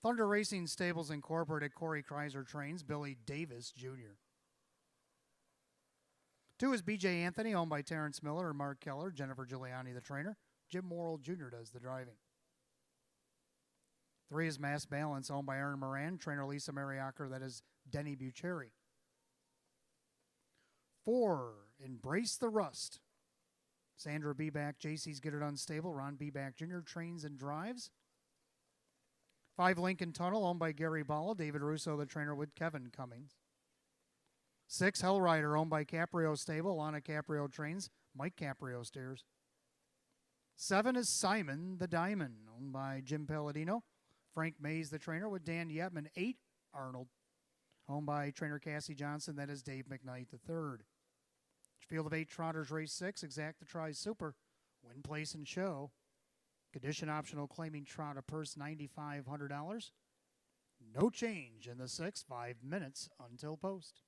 Thunder Racing Stables Incorporated. Corey Kreiser trains. Billy Davis Jr. 2 is B.J. Anthony, owned by Terrence Miller and Mark Keller. Jennifer Giuliani, the trainer. Jim Morrill Jr. does the driving. 3 is Mass Balance, owned by Aaron Moran. Trainer Lisa Mariacker, that is Denny Bucheri. 4, Embrace the Rust. Sandra Beback, JC's Get It Unstable. Ron Beback Jr. trains and drives. 5 Lincoln Tunnel, owned by Gary Balla. David Russo, the trainer, with Kevin Cummings. 6 Hellrider, owned by Caprio Stable. Lana Caprio trains. Mike Caprio steers. 7 is Simon the Diamond, owned by Jim Palladino. Frank Mays, the trainer, with Dan Yetman. 8 Arnold, owned by trainer Cassie Johnson. That is Dave McKnight III. Field of 8 Trotters, race 6. Exacta Tri Super. Win, place, and show. Condition optional, claiming trot a purse $9,500. No change in the 6. 5 minutes until post.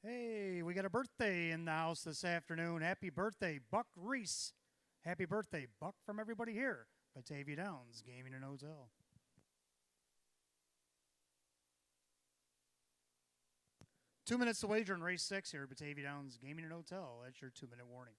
Hey, we got a birthday in the house this afternoon. Happy birthday, Buck Reese. Happy birthday, Buck, from everybody here. Batavia Downs Gaming and Hotel. 2 minutes to wager in race 6 here at Batavia Downs Gaming and Hotel. That's your 2-minute warning.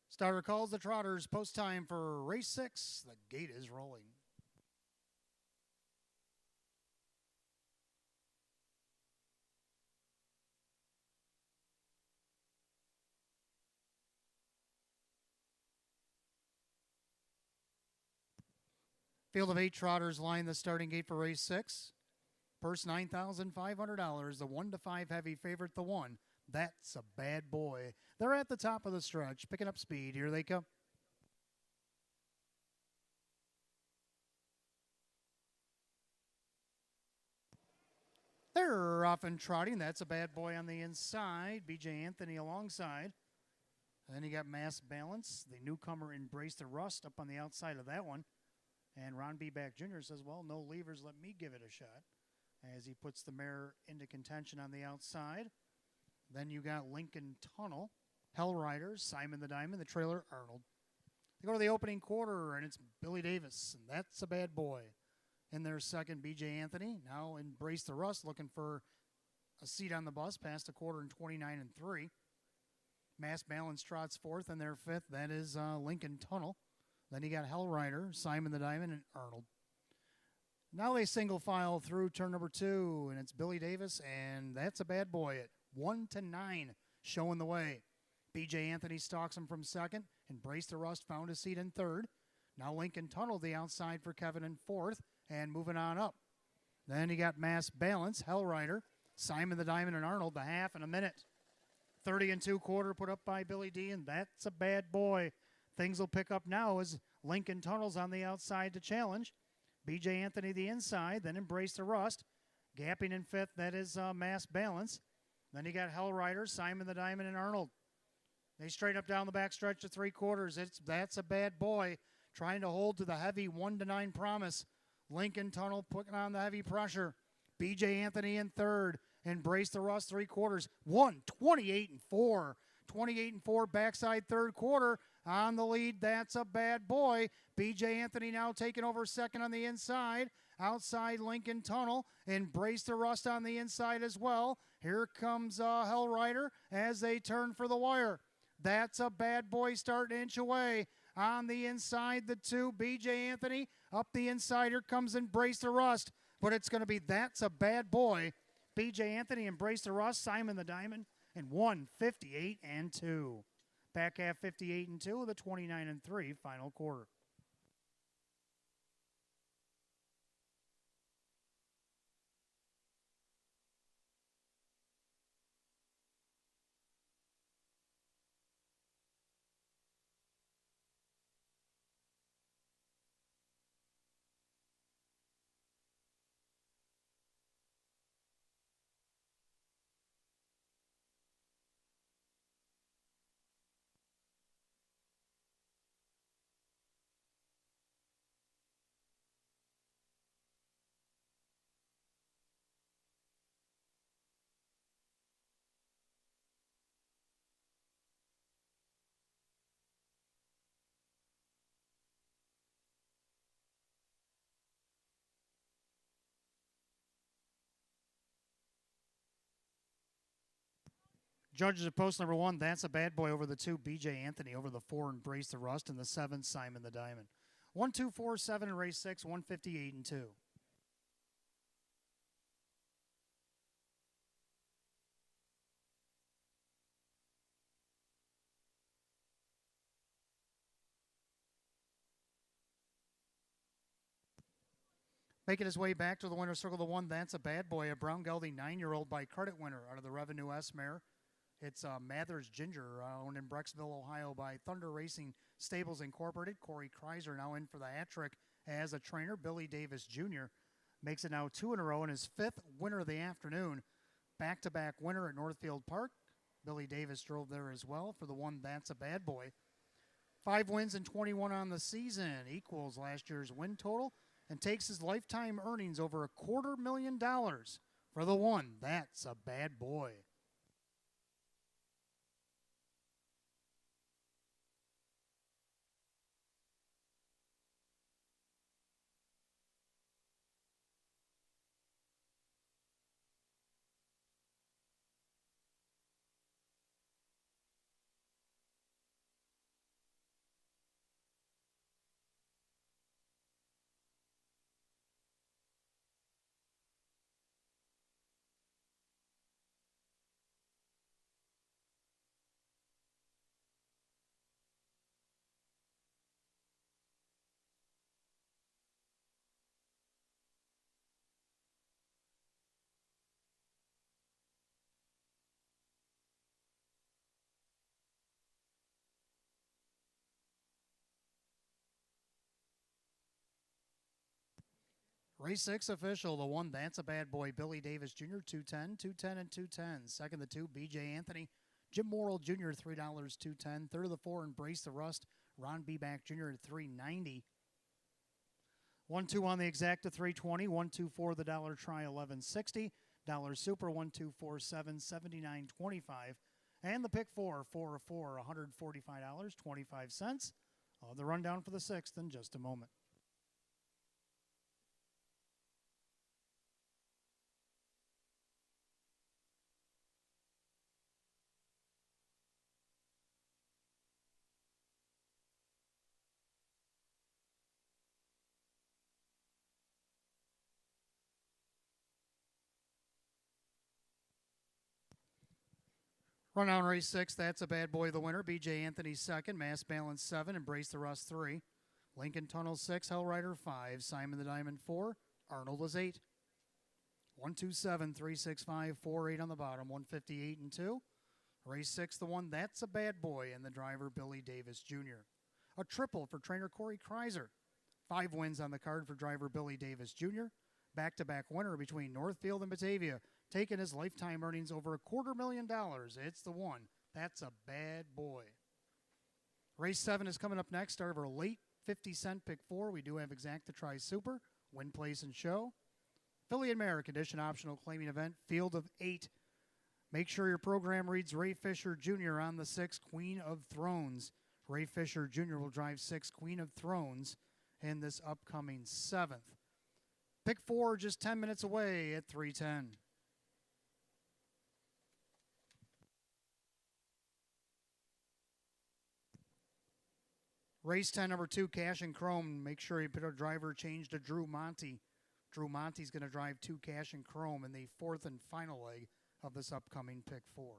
Starter calls the Trotters. Post time for race 6. The gate is rolling. Field of 8 Trotters line the starting gate for race 6. Purse $9,500. The 1 to 5 heavy favorite, the 1. That's a bad boy. They're at the top of the stretch, picking up speed. Here they come. They're off and trotting. That's a bad boy on the inside. B.J. Anthony alongside. And then you got Mass Balance. The newcomer Embrace the Rust up on the outside of that one. And Ron B. Back Jr. says, well, no levers, let me give it a shot. As he puts the mare into contention on the outside. Then you got Lincoln Tunnel, Hell Riders, Simon the Diamond, the trailer, Arnold. They go to the opening quarter, and it's Billy Davis, and that's a bad boy. In their second, B.J. Anthony. Now Embrace the Rust, looking for a seat on the bus, past a quarter in 29 and 3. Mass Balance trots fourth in their fifth. That is Lincoln Tunnel. Then you got Hell Rider, Simon the Diamond, and Arnold. Now they single file through turn number 2, and it's Billy Davis, and that's a bad boy at 1 to 9, showing the way. B.J. Anthony stalks him from second. Embrace the Rust found a seat in third. Now Lincoln Tunnel the outside for Kevin in fourth, and moving on up. Then you got Mass Balance, Hell Rider, Simon the Diamond, and Arnold, the half in a minute. 30 and 2 quarter put up by Billy D, and that's a bad boy. Things will pick up now as Lincoln Tunnel's on the outside to challenge. B.J. Anthony the inside, then Embrace the Rust. Gapping in fifth, that is Mass Balance. Then you got Hell Rider, Simon the Diamond, and Arnold. They straight up down the back stretch to 3 quarters. That's a bad boy, trying to hold to the heavy 1 to 9 promise. Lincoln Tunnel putting on the heavy pressure. B.J. Anthony in third. Embrace the Rust 3 quarters. 28 and 4. 28 and 4 backside third quarter. On the lead, that's a bad boy. B.J. Anthony now taking over second on the inside. Outside Lincoln Tunnel. Embrace the Rust on the inside as well. Here comes Hell Rider as they turn for the wire. That's a bad boy starting to inch away. On the inside, the 2, B.J. Anthony. Up the inside, here comes Embrace the Rust. But it's going to be That's a Bad Boy. B.J. Anthony, Embrace the Rust, Simon the Diamond, and 58 and 2. Back half 58 and 2 with a 29 and 3 final quarter. Judges at post number 1, That's a Bad Boy over the 2, B.J. Anthony over the 4, Embrace the Rust, and the 7, Simon the Diamond. 1, 2, 4, 7 in race 6, 158 and 2. Making his way back to the winner's circle, the 1, That's a Bad Boy, a Brown Gelding 9-year-old by credit winner out of the Revenue S mare. It's Mathers Ginger, owned in Brecksville, Ohio by Thunder Racing Stables Incorporated. Corey Kreiser now in for the hat trick as a trainer. Billy Davis Jr. makes it now 2 in a row and his 5th winner of the afternoon. Back-to-back winner at Northfield Park. Billy Davis drove there as well for the 1, That's a Bad Boy. 5 wins and 21 on the season, equals last year's win total, and takes his lifetime earnings over $250,000 for the 1, That's a Bad Boy. Race 6 official, the 1, That's a Bad Boy, Billy Davis Jr., 210, 210, and 210. Second, the 2, BJ Anthony, Jim Morrill Jr., $3, 210. Third of the 4, Embrace the Rust, Ron Beback Jr. at $3.90. 1-2 on the exacta, $3.20. 1-2-4 the dollar try, $11.60. Dollar Super, 1-2-4-7, $79.25. And the pick 4, 4-4, $145.25. The rundown for the 6th in just a moment. Rundown race 6, That's a Bad Boy, the winner. BJ Anthony 2nd, Mass Balance 7, Embrace the Rust 3. Lincoln Tunnel 6, Hellrider 5, Simon the Diamond 4, Arnold is 8. 127, 365, 48 on the bottom, 158 and 2. Race 6, the 1, That's a Bad Boy, and the driver Billy Davis Jr. A triple for trainer Corey Kreiser. 5 wins on the card for driver Billy Davis Jr. Back-to-back winner between Northfield and Batavia, taking his lifetime earnings over $250,000. It's the 1, That's a Bad Boy. Race 7 is coming up next. Our late 50-cent pick 4. We do have exacta try super, win, place, and show. Philly and Merrick edition optional claiming event, field of 8. Make sure your program reads Ray Fisher Jr. on the 6, Queen of Thrones. Ray Fisher Jr. will drive 6, Queen of Thrones, in this upcoming 7th. Pick 4 just 10 minutes away at 3:10. Race 10, number 2, Cash and Chrome. Make sure you put a driver change to Drew Monty. Drew Monty's going to drive 2, Cash and Chrome, in the 4th and final leg of this upcoming pick 4.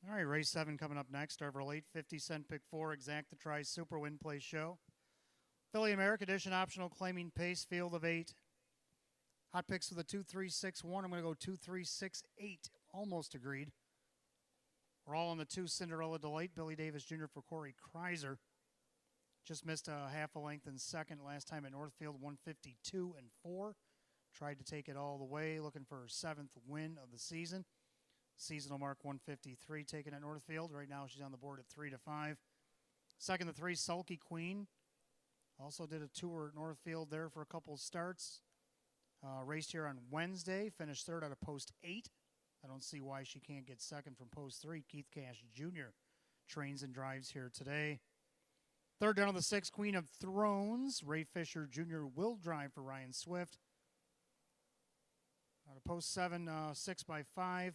All right, race 7 coming up next. Our late 50-cent pick 4, exacta try super, win, place, show. Philly America edition optional claiming pace, field of 8. Hot picks with a 2-3-6-1. I'm going to go 2-3-6-8. Almost agreed. We're all on the 2 Cinderella Delight. Billy Davis Jr. for Corey Kreiser. Just missed a half a length in second last time at Northfield, 152-4. Tried to take it all the way, looking for her 7th win of the season. Seasonal mark 153 taken at Northfield. Right now she's on the board at 3-5. Second to 3, Sulky Queen. Also did a tour at Northfield there for a couple of starts. Raced here on Wednesday, finished third out of post 8. I don't see why she can't get second from post 3. Keith Cash Jr. trains and drives here today. Third down to the 6, Queen of Thrones. Ray Fisher Jr. will drive for Ryan Swift. Out of post 7, 6x5.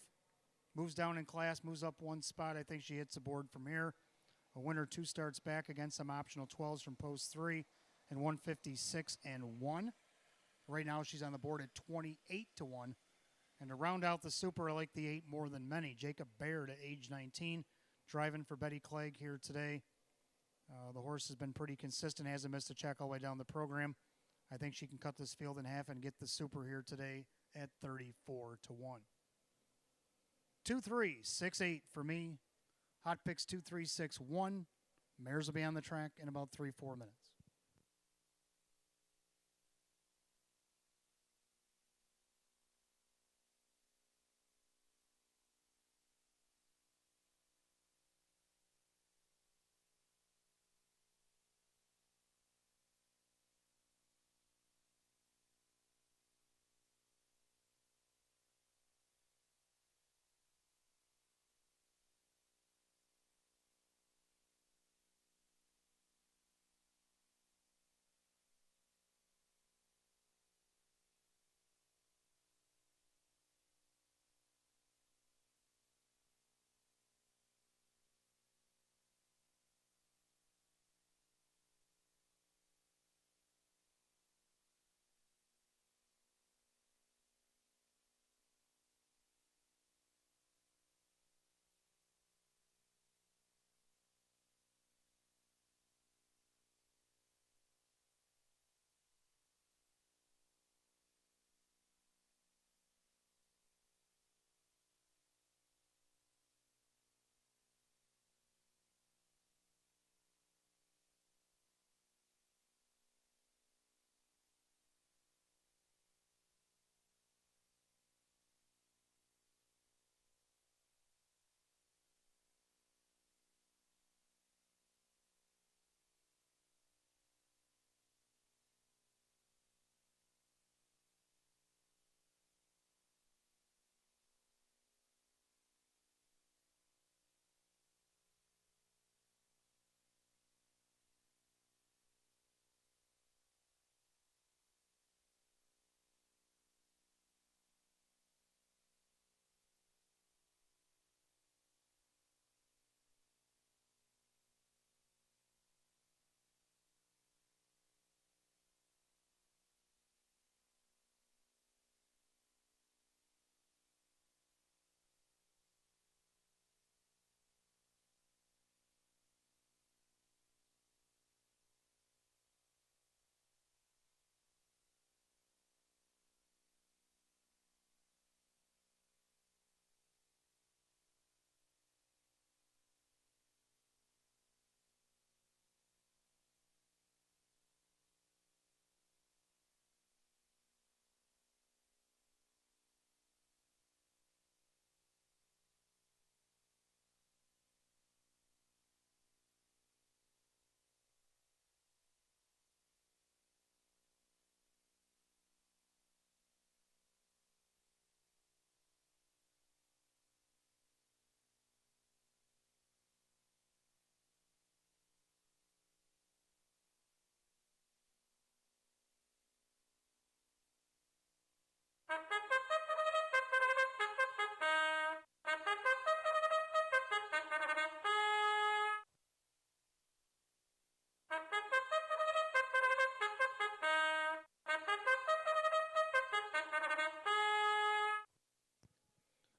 Moves down in class, moves up 1 spot. I think she hits the board from here. A winner 2 starts back against some optional 12s from post 3 and 156-1. Right now she's on the board at 28-1. And to round out the super, I like the 8 more than many. Jacob Baird at age 19, driving for Betty Clegg here today. The horse has been pretty consistent, hasn't missed a check all the way down the program. I think she can cut this field in half and get the super here today at 34-1. 2-3-6-8 for me. Hot picks 2-3-6-1. Mares will be on the track in about 3-4 minutes.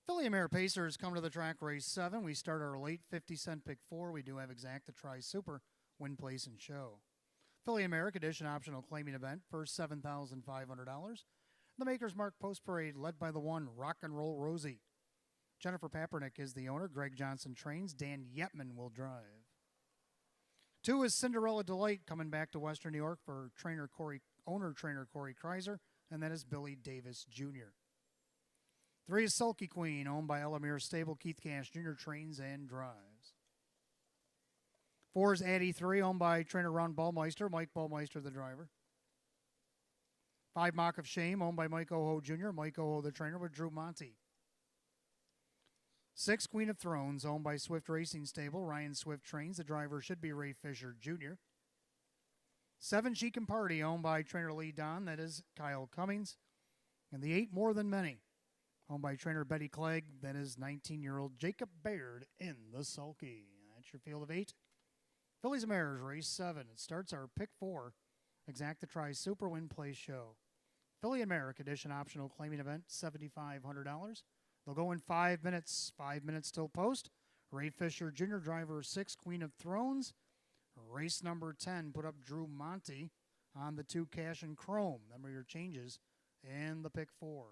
Philly Mare Pacers come to the track race 7. We start our late 50-cent pick 4. We do have exact the Tri Super, win, place, and show. Philly America Edition optional claiming event, first $7,500. The Maker's Mark Post Parade, led by the one Rock and Roll Rosie. Jennifer Papernick is the owner. Greg Johnson trains. Dan Yetman will drive. 2 is Cinderella Delight, coming back to Western New York for owner trainer Corey Kreiser, and that is Billy Davis Jr. 3 is Sulky Queen, owned by Elamere Stable. Keith Cash Jr. trains and drives. 4 is Addie 3, owned by trainer Ron Ballmeister. Mike Ballmeister, the driver. 5 Mock of Shame, owned by Mike Oho Jr. Mike Oho, the trainer, with Drew Monty. 6 Queen of Thrones, owned by Swift Racing Stable. Ryan Swift trains. The driver should be Ray Fisher Jr. 7 Chic and Party, owned by trainer Lee Don. That is Kyle Cummings. And the 8 More Than Many, owned by trainer Betty Clegg. That is 19-year-old Jacob Baird in the sulky. That's your field of 8. Fillies and Mares, race 7. It starts our pick 4. Exacta Tri Super Win Play Show. Philly and Mare Condition Optional Claiming Event, $7,500. They'll go in 5 minutes. 5 minutes till post. Ray Fisher Jr., driver 6, Queen of Thrones. Race number 10, put up Drew Monty on the 2 Cash and Chrome. Them are your changes in the pick 4.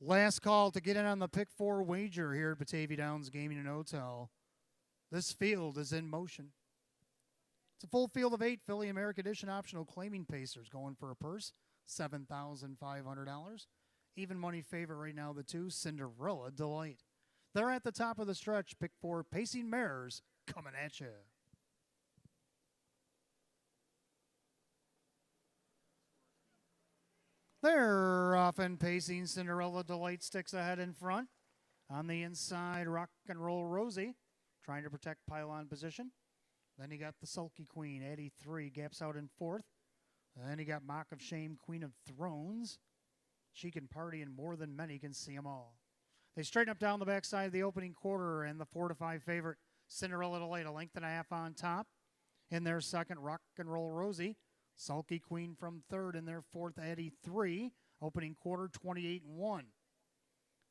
Last call to get in on the pick 4 wager here at Batavia Downs Gaming and Hotel. This field is in motion. It's a full field of 8 Philly American Edition optional claiming pacers going for a purse, $7,500. Even money favorite right now, the 2 Cinderella Delight. They're at the top of the stretch. Pick 4 Pacing Mares coming at you. They're often pacing. Cinderella Delight sticks ahead in front. On the inside, Rock and Roll Rosie. trying to protect pylon position. Then you got the Sulky Queen, Addie 3, gaps out in fourth. And then you got Mock of Shame, Queen of Thrones. She can party and more than many can see them all. They straighten up down the backside of the opening quarter, and the 4-5 favorite, Cinderella Delight, a length and a half on top. In their second, Rock and Roll Rosie. Sulky Queen from third in their fourth, Addie 3. Opening quarter, 28-1.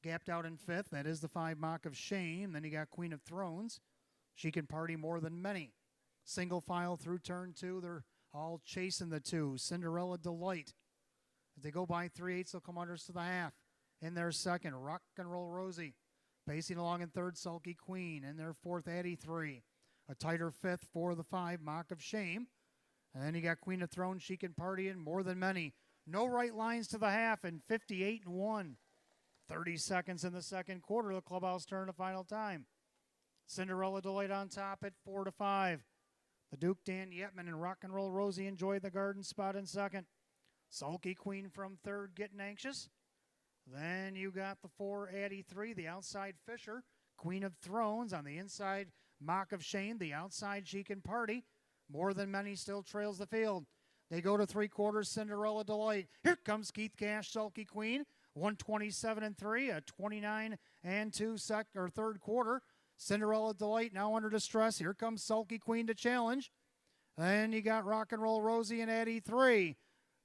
Gapped out in fifth, that is the 5 Mock of Shame. Then you got Queen of Thrones. She can party more than many. Single file through turn 2, they're all chasing the 2. Cinderella Delight. As they go by 3/8, they'll come unders to the half. In their second, Rock and Roll Rosie. Pacing along in third, Sulky Queen. In their fourth, Addie 3. A tighter fifth for the 5, Mock of Shame. And then you got Queen of Thrones. She can party in more than many. No right lines to the half, and 58-1. 30 seconds in the second quarter. The clubhouse turn to final time. Cinderella Delight on top at 4-5. The Duke, Dan Yetman, and Rock and Roll Rosie enjoy the garden spot in second. Sulky Queen from third, getting anxious. Then you got the 4, Addie 3, the outside Fisher. Queen of Thrones on the inside, Mock of Shame. The outside, She Can Party. More than many still trails the field. They go to 3/4, Cinderella Delight. Here comes Keith Cash, Sulky Queen. 127-3, a 29-2 third quarter. Cinderella Delight now under distress. Here comes Sulky Queen to challenge. Then you got Rock and Roll Rosie and Addie 3.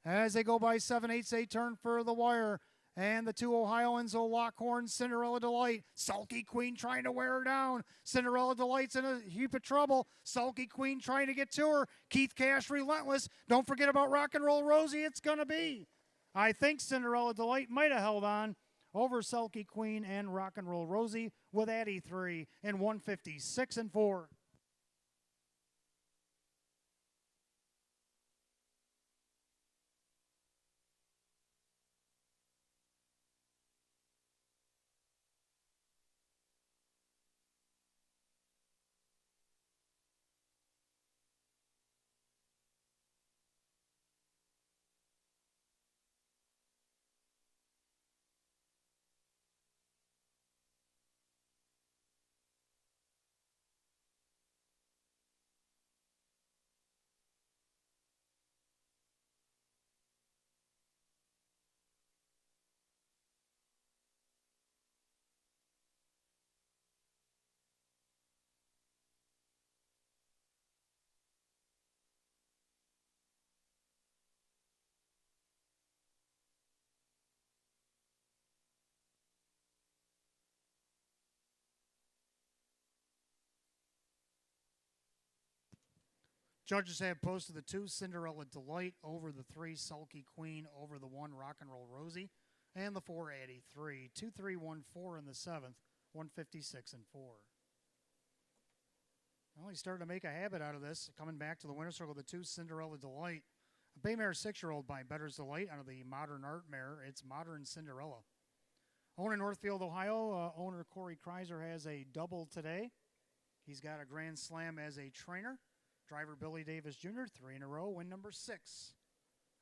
As they go by 7/8, they turn for the wire. And the 2 Ohioans will lock horns. Cinderella Delight. Sulky Queen trying to wear her down. Cinderella Delight's in a heap of trouble. Sulky Queen trying to get to her. Keith Cash relentless. Don't forget about Rock and Roll Rosie. It's going to be. I think Cinderella Delight might have held on over Sulky Queen and Rock and Roll Rosie with Addie 3 in 156-4. Judges have posted the 2 Cinderella Delight over the 3 Sulky Queen over the 1 Rock and Roll Rosie and the 4 Addie 3. 2-3-1-4 in the 7th, 156-4. Well, he's starting to make a habit out of this. Coming back to the winner's circle, the 2 Cinderella Delight. A bay mare 6-year-old by Better's Delight out of the Modern Art mare. It's Modern Cinderella. Owner Northfield, Ohio. Owner Corey Kreiser has a double today. He's got a Grand Slam as a trainer. Driver Billy Davis Jr., 3 in a row, win number 6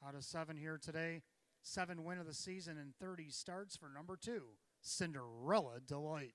out of 7 here today. 7 win of the season and 30 starts for number 2, Cinderella Delight.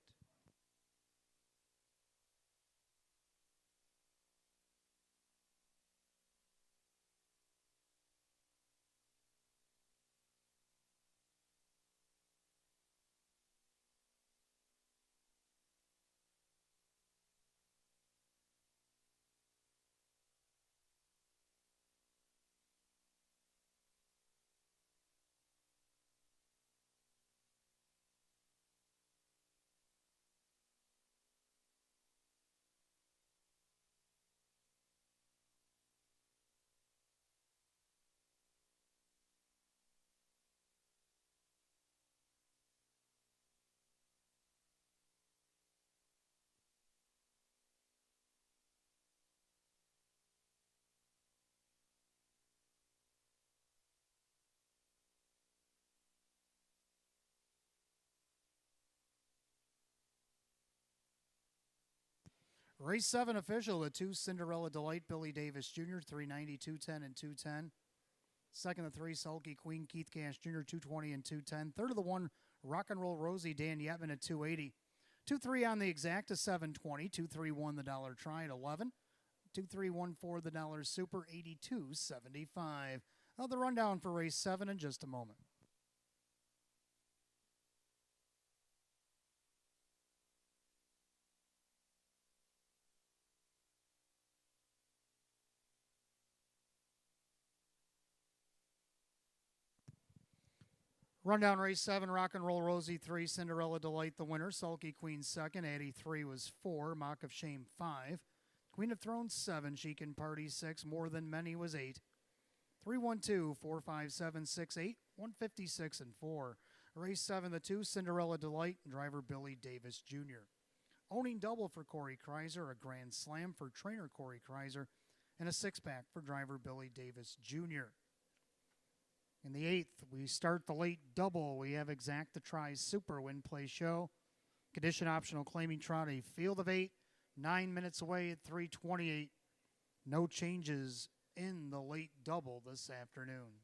Race 7 official, the 2 Cinderella Delight, Billy Davis Jr., 390, 210, and 210. Second, the 3 Sulky Queen, Keith Cash Jr., 220 and 210. Third of the 1 Rock and Roll Rosie, Dan Yetman at 280. 2-3 on the exact to 720. 2-3 won the dollar try at 11. 2-3 won for the dollar super 82.75. The rundown for race 7 in just a moment. Rundown race 7, Rock and Roll Rosie 3, Cinderella Delight the winner, Sulky Queen 2nd, Addie 3 was 4, Mock of Shame 5, Queen of Thrones 7, Chic and Party 6, More Than Many was 8, 3-1-2, 4-5-7, 6-8, 156 and 4. Race 7, the 2, Cinderella Delight, driver Billy Davis Jr. Owning double for Corey Kreiser, a grand slam for trainer Corey Kreiser, and a 6-pack for driver Billy Davis Jr. In the 8th, we start the late double. We have Exact the Try Super Win Play Show. Condition optional claiming trot a field of 8, 9 minutes away at 3:28. No changes in the late double this afternoon.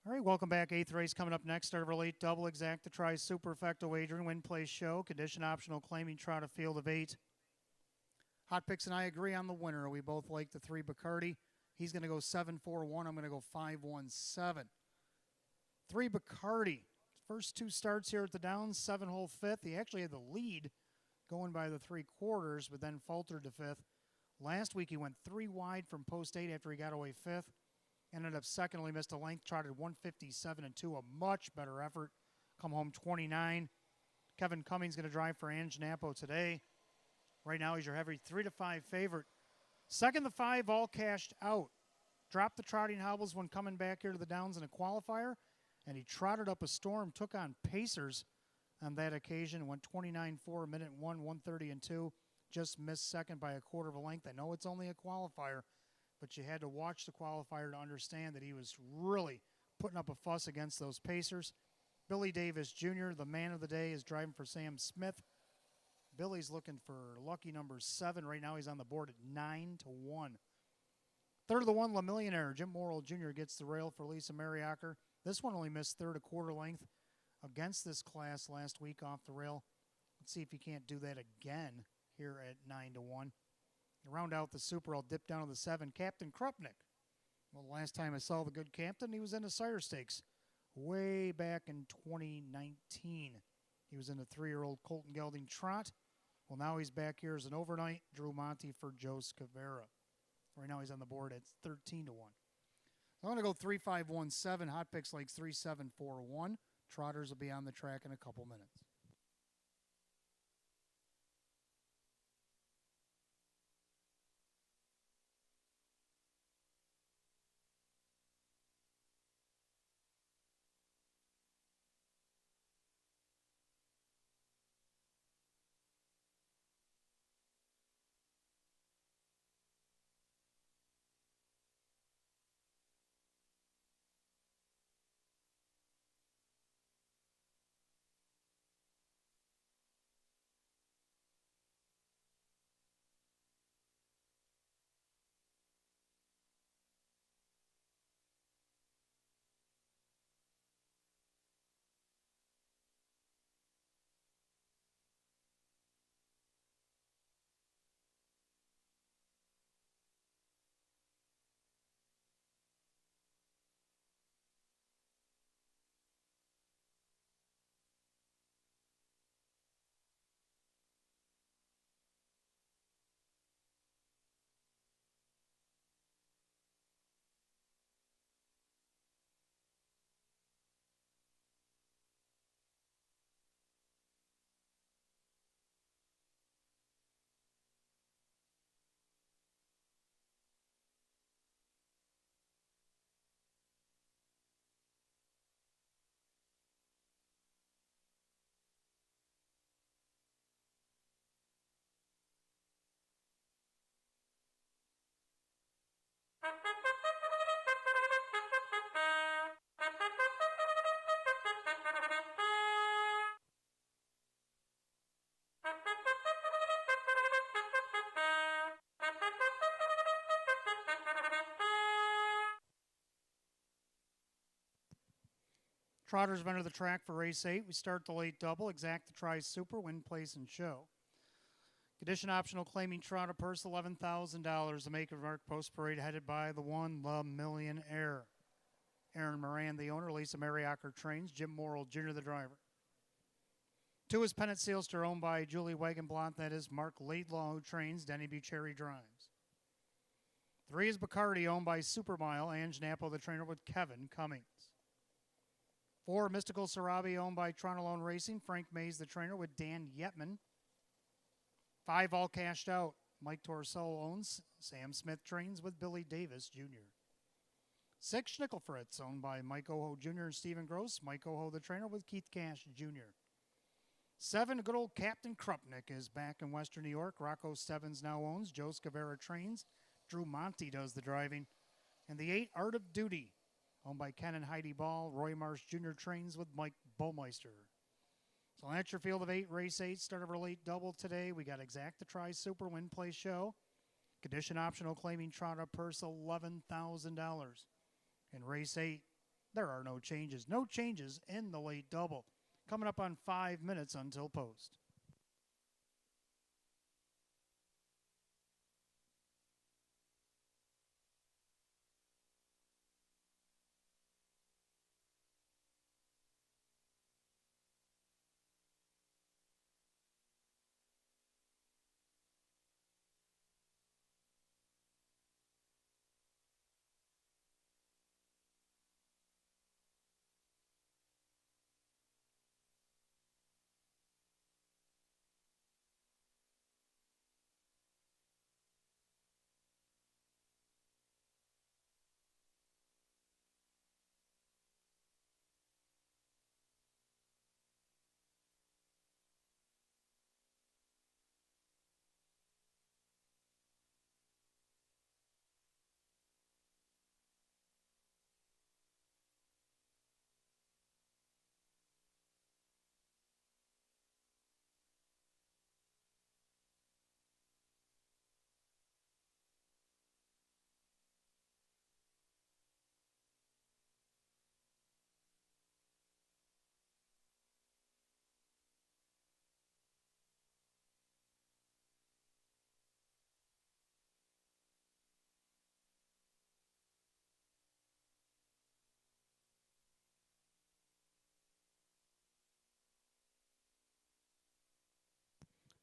All right, welcome back. 8th race coming up next. Start of our late double. Exact the Try Superfecta wagering. Win Play Show. Condition optional claiming trot a field of 8. Hot Picks and I agree on the winner. We both like the 3 Bacardi. He's going to go 7-4-1. I'm going to go 5-1-7. 3 Bacardi. First 2 starts here at the Downs. 7-hole 5th. He actually had the lead going by the 3/4, but then faltered to 5th. Last week he went 3 wide from post 8 after he got away 5th. Ended up second, only missed a length, trotted 157 and 2, a much better effort. Come home 29. Kevin Cummings going to drive for Ange Napo today. Right now, he's your heavy 3-5 favorite. Second, the 5 all cashed out. Dropped the trotting hobbles when coming back here to the downs in a qualifier, and he trotted up a storm, took on Pacers on that occasion, went 29-4, a minute 1, 130 and 2. Just missed second by a quarter of a length. I know it's only a qualifier, but you had to watch the qualifier to understand that he was really putting up a fuss against those Pacers. Billy Davis Jr., the man of the day, is driving for Sam Smith. Billy's looking for lucky number 7. Right now he's on the board at 9-1. Third of the 1, La Millionaire. Jim Morrill Jr. gets the rail for Lisa Mariacker. This one only missed third, a quarter length against this class last week off the rail. Let's see if he can't do that again here at 9-1. Round out the Super, I'll dip down to the 7, Captain Krupnik. Well, the last time I saw the good Captain, he was in the Sire Stakes way back in 2019. He was in the 3-year-old Colton Gelding Trot. Well, now he's back here as an overnight. Drew Monty for Joe Scavera. Right now he's on the board at 13-1. I'm going to go 3-5-1-7. Hot Picks likes 3-7-4-1. Trotters will be on the track in a couple minutes. Trotters have entered the track for race 8. We start the late double, exact the try super, win, place, and show. Condition optional claiming trotter purse $11,000. The make of mark post parade headed by the 1, La Millionaire. Aaron Moran, the owner. Lisa Mariacker trains. Jim Morrill Jr., the driver. 2 is Pennant Sealster, owned by Julie Wagenblant. That is Mark Laidlaw, who trains. Denny Bucherri drives. 3 is Bacardi, owned by Supermile. Ange Napo, the trainer, with Kevin Cummings. 4, Mystical Sarabi, owned by Tronalone Racing. Frank Mays, the trainer, with Dan Yetman. 5 all cashed out. Mike Torcell owns. Sam Smith trains with Billy Davis Jr. 6, Schnickelfritz, owned by Mike Oho Jr. and Stephen Gross. Mike Oho, the trainer, with Keith Cash Jr. 7, good old Captain Krupnik is back in Western New York. Rocco Stevens now owns. Joe Scavera trains. Drew Monty does the driving. And the 8, Art of Duty, owned by Ken and Heidi Ball. Roy Marsh Jr. trains with Mike Baumeister. So that's your field of 8, race 8. Start of our late double today. We got exact the try super, win, play, show. Condition optional claiming trotter purse $11,000. In race 8, there are no changes. No changes in the late double. Coming up on 5 minutes until post.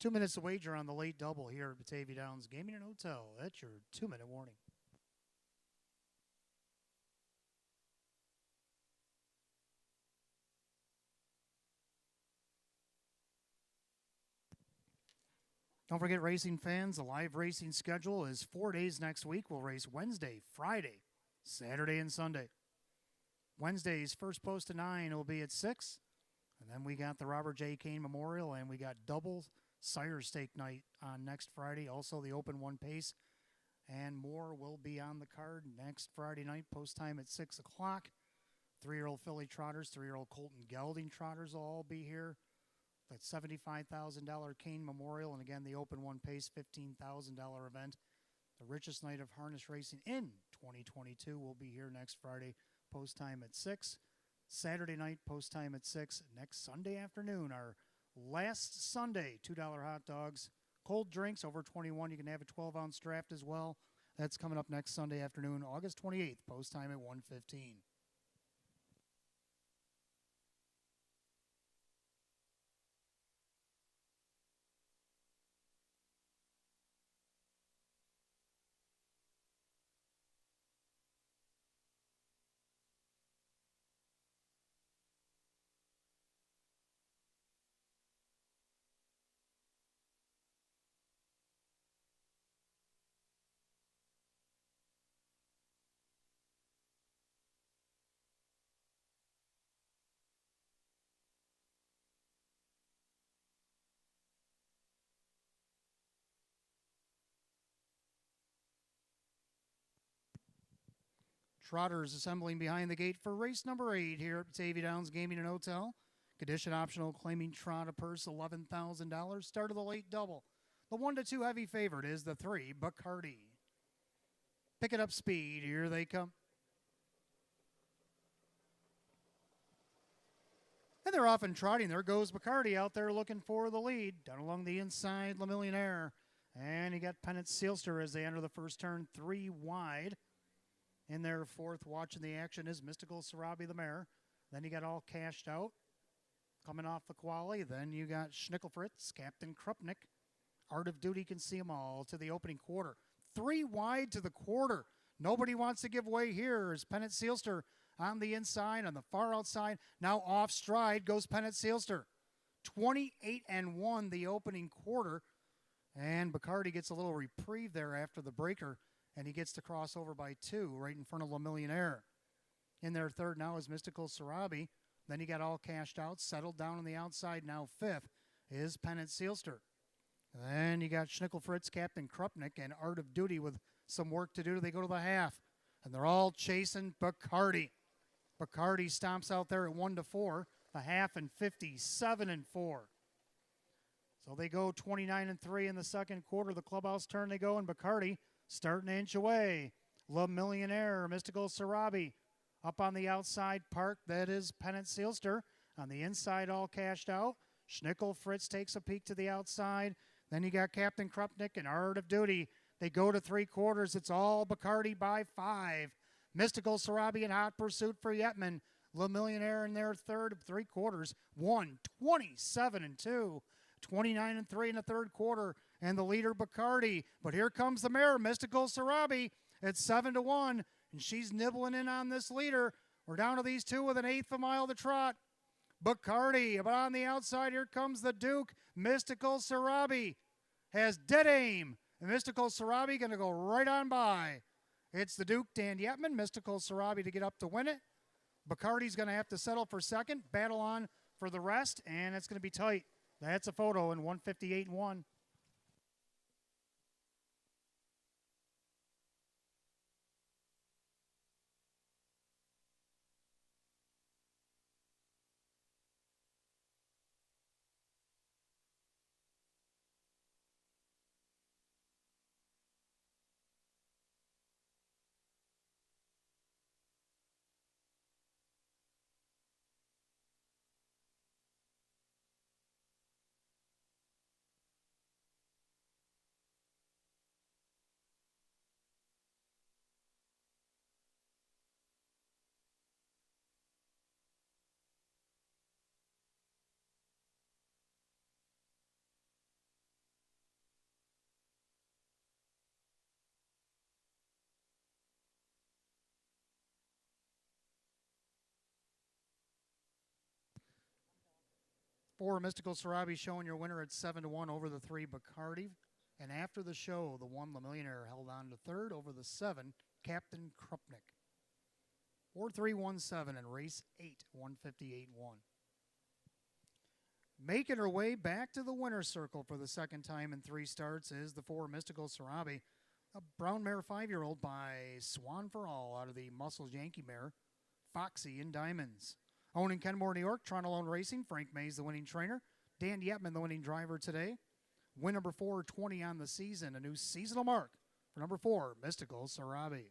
2 minutes to wager on the late double here at Batavia Downs Gaming and Hotel. That's your 2-minute warning. Don't forget, racing fans, the live racing schedule is 4 days next week. We'll race Wednesday, Friday, Saturday, and Sunday. Wednesday's first post to 9 will be at 6. And then we got the Robert J. Kane Memorial, and we got double Sire Stake night on next Friday. Also, the Open One Pace and more will be on the card next Friday night, post time at 6 o'clock. 3-year-old filly trotters, 3-year-old Colton Gelding trotters will all be here. That $75,000 Kane Memorial, and again, the Open One Pace $15,000 event. The richest night of harness racing in 2022 will be here next Friday, post time at 6. Saturday night, post time at 6. Next Sunday afternoon, our last Sunday, $2 hot dogs, cold drinks over 21. You can have a 12-ounce draft as well. That's coming up next Sunday afternoon, August 28th, post time at 1:15. Trotters assembling behind the gate for race number 8 here at Batavia Downs Gaming and Hotel. Condition optional, claiming trot a purse $11,000. Start of the late double. The 1-2 heavy favorite is the 3, Bacardi. Picking up speed. Here they come. And they're off and trotting. There goes Bacardi out there looking for the lead. Down along the inside, Le Millionaire. And you got Pennant Sealster as they enter the first turn, 3 wide. In their fourth, watching the action is Mystical Sarabi, the mare. Then you got All Cashed Out coming off the quali. Then you got Schnickelfritz, Captain Krupnik. Art of Duty can see them all to the opening quarter. 3 wide to the quarter. Nobody wants to give way here as Pennant Sealster on the inside, on the far outside. Now off stride goes Pennant Sealster. 28-1 the opening quarter. And Bacardi gets a little reprieve there after the breaker. And he gets to cross over by 2 right in front of Le Millionaire. In their third now is Mystical Sarabi. Then you got All Cashed Out, settled down on the outside. Now fifth is Pennant Sealster. Then you got Schnickelfritz, Captain Krupnik, and Art of Duty with some work to do. They go to the half, and they're all chasing Bacardi. Bacardi stomps out there at 1-4, the half, and 57-4. So they go 29-3 in the second quarter. The clubhouse turn they go, and Bacardi starting to inch away. Le Millionaire, Mystical Sarabi. Up on the outside park, that is Pennant Sealster. On the inside, All Cashed Out. Schnickelfritz takes a peek to the outside. Then you got Captain Krupnik and Art of Duty. They go to 3 quarters. It's all Bacardi by 5. Mystical Sarabi in hot pursuit for Yetman. Le Millionaire in their third of 3 quarters. 27-2. 29-3 in the third quarter. And the leader, Bacardi. But here comes the mare, Mystical Sarabi. It's 7-1, and she's nibbling in on this leader. We're down to these 2 with an 1/8 a mile to trot. Bacardi, but on the outside, here comes the Duke. Mystical Sarabi has dead aim. And Mystical Sarabi going to go right on by. It's the Duke, Dan Yetman. Mystical Sarabi to get up to win it. Bacardi's going to have to settle for second, battle on for the rest, and it's going to be tight. That's a photo in 158-1. 4 Mystical Sarabi showing your winner at 7-1 over the 3 Bacardi. And after the show, the 1 La Millionaire held on to third over the 7 Captain Krupnik. 4-3-1-7 in race 8, 158-1. Making her way back to the winner's circle for the second time in 3 starts is the 4 Mystical Sarabi, a brown mare 5-year-old by Swan for All out of the Muscles Yankee mare, Foxy in Diamonds. Owned in Kenmore, New York, Toronto Lone Racing, Frank Mays the winning trainer, Dan Yetman the winning driver today. Win number 420 on the season, a new seasonal mark for number 4, Mystical Sarabi.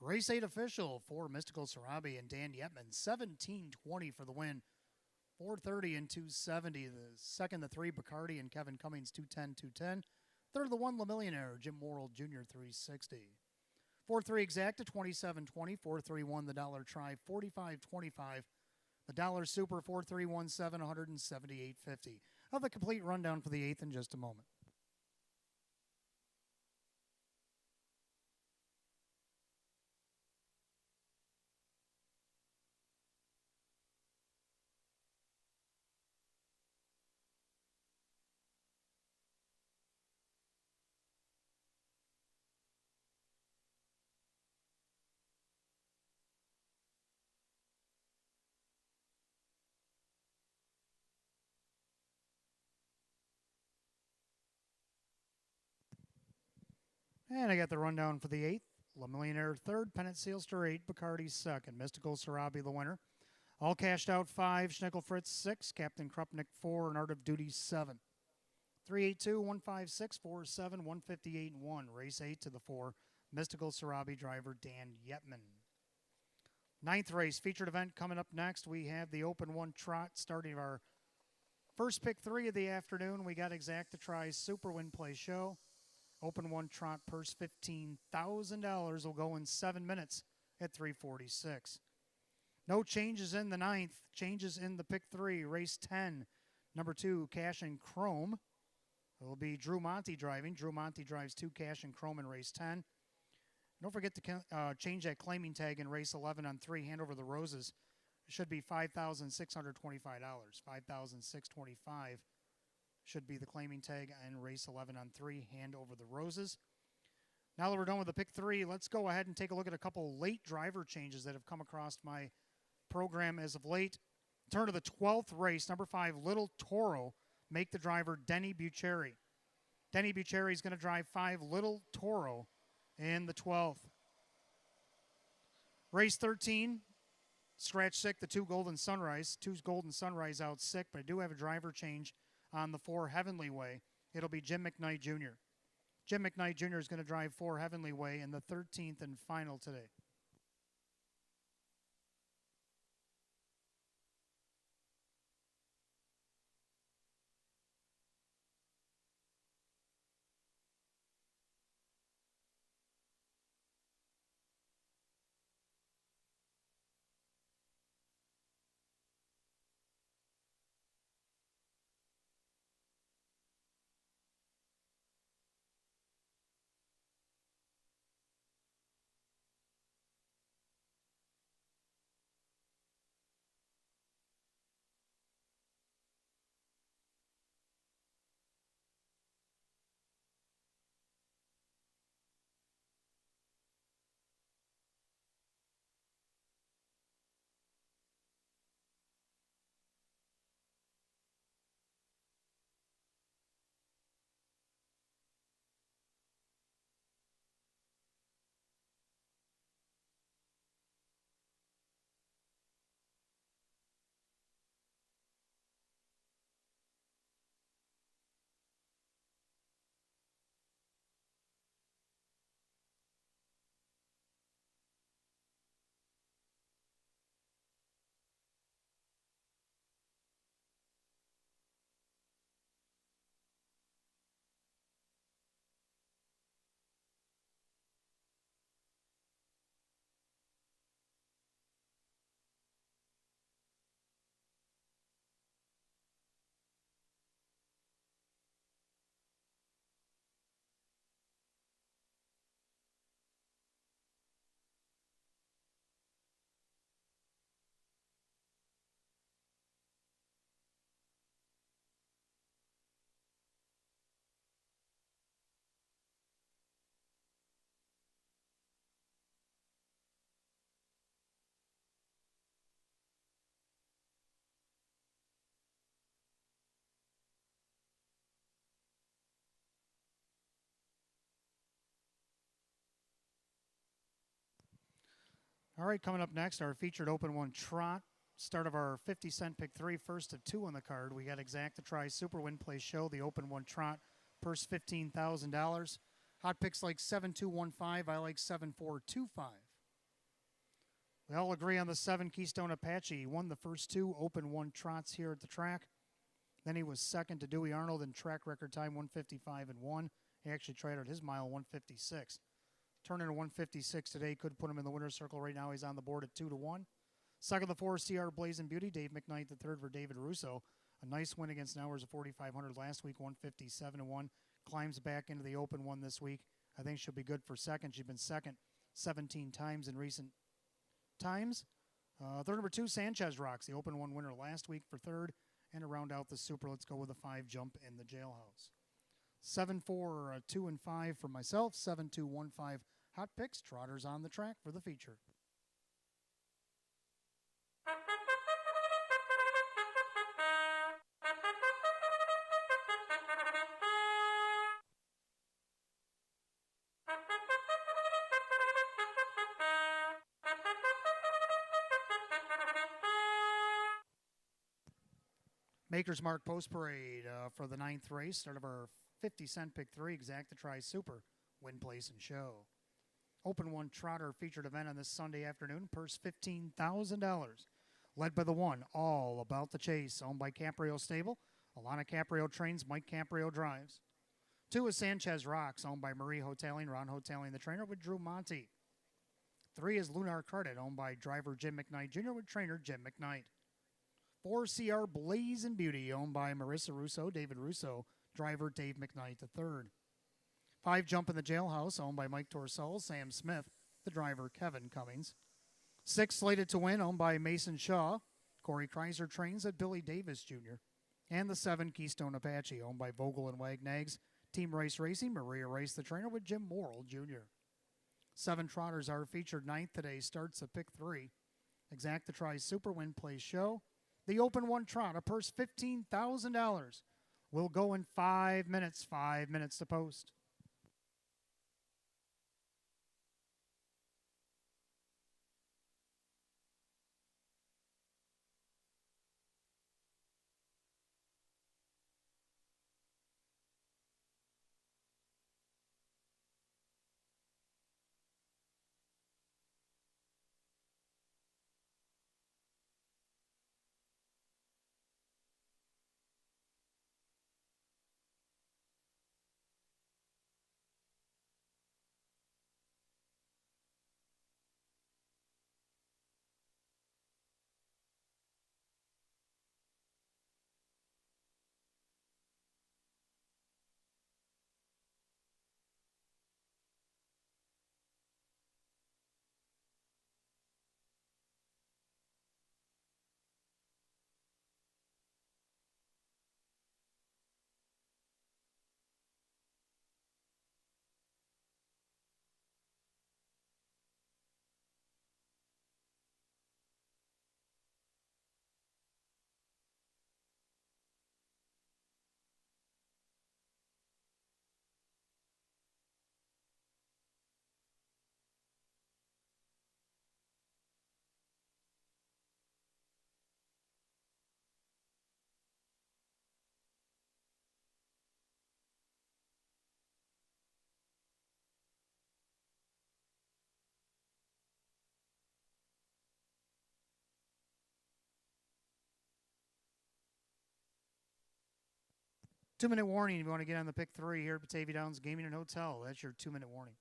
Race 8 official for Mystical Sarabi and Dan Yetman, 17-20 for the win. 430 and 270. The second, the 3 Bacardi and Kevin Cummings, 210. Third, the 1 La Millionaire, Jim Worrell Jr., 360. 4-3 exacta, 27-20. 4-3-1 the dollar try, 45-25. The dollar super, 4-3-1-7, 178.50. I'll have a complete rundown for the 8th in just a moment. And I got the rundown for the 8th. La Millionaire 3rd, Pennant Sealster 8, Bacardi 2nd, Mystical Sarabi the winner. All cashed out 5, Schnickel Fritz 6, Captain Krupnik 4, and Art of Duty 7. 382-156-47, 158 and 1. Race 8 to the 4. Mystical Sarabi driver Dan Yetman. Ninth race, featured event coming up next. We have the Open 1 Trot starting our first pick 3 of the afternoon. We got Exacta Tries Super Win Play Show. Open 1 Trot purse $15,000 will go in 7 minutes at 3:46. No changes in the ninth. Changes in the pick 3. Race 10, number 2, Cash and Chrome. It will be Drew Monty driving. Drew Monty drives 2 Cash and Chrome in race 10. Don't forget to change that claiming tag in race 11 on 3, Hand Over the Roses. It should be $5,625. $5,625 should be the claiming tag in race 11 on 3, Hand Over the Roses. Now that we're done with the pick 3, let's go ahead and take a look at a couple late driver changes that have come across my program as of late. Turn to the 12th race, number 5, Little Toro. Make the driver Denny Bucheri. Denny Bucheri is going to drive 5, Little Toro, in the 12th. Race 13, scratch sick, the 2 Golden Sunrise. 2 Golden Sunrise out sick, but I do have a driver change on the 4 Heavenly Way. It'll be Jim McKnight Jr. Jim McKnight Jr. is going to drive 4 Heavenly Way in the 13th and final today. All right, coming up next, our featured Open 1 Trot. Start of our 50-cent pick 3, first of 2 on the card. We got Exacta Try Super Win Play Show, the Open 1 Trot, purse $15,000. Hot picks like 7215. I like 7425. We all agree on the 7 Keystone Apache. He won the first 2 Open 1 Trots here at the track. Then he was second to Dewey Arnold in track record time, 155 and 1. He actually tried out his mile, 156. Turning to 156 today could put him in the winner's circle right now. He's on the board at 2-1. Second, the 4 CR Blazing Beauty, Dave McKnight. The third for David Russo. A nice win against Nowers of 4,500 last week, 157 and 1. Climbs back into the Open 1 this week. I think she'll be good for second. She's been second 17 times in recent times. Third, number 2, Sanchez Rocks, the Open 1 winner last week for third. And to round out the Super, let's go with a 5 jump in the jailhouse. 7, 4, 2, and 5 for myself. 7, 2, 1, 5 hot picks. Trotters on the track for the feature. Maker's Mark Post Parade for the 9th race. Start of our 50-cent pick 3, Exacta Tri Super, win, place, and show. Open 1 Trotter featured event on this Sunday afternoon. Purse $15,000. Led by the 1, All About the Chase, owned by Caprio Stable. Alana Caprio trains, Mike Caprio drives. 2 is Sanchez Rocks, owned by Marie Hoteling, Ron Hoteling the trainer with Drew Monty. 3 is Lunar Credit, owned by driver Jim McKnight Jr. with trainer Jim McKnight. 4 CR Blaze and Beauty, owned by Marissa Russo, David Russo, driver Dave McKnight III. 5 Jump in the Jailhouse, owned by Mike Torsell, Sam Smith, the driver Kevin Cummings. 6 Slated to Win, owned by Mason Shaw, Corey Kreiser trains at Billy Davis Jr. And the 7 Keystone Apache, owned by Vogel and Wagnags, Team Race Racing, Maria Race the trainer with Jim Morrill Jr. 7 Trotters are featured 9th today, starts at pick 3. Exacta Tri Super, win, place, show. The Open 1 Trot, a purse $15,000, will go in 5 minutes, 5 minutes to post. Two-minute warning if you want to get on the pick 3 here at Batavia Downs Gaming and Hotel. That's your 2-minute warning.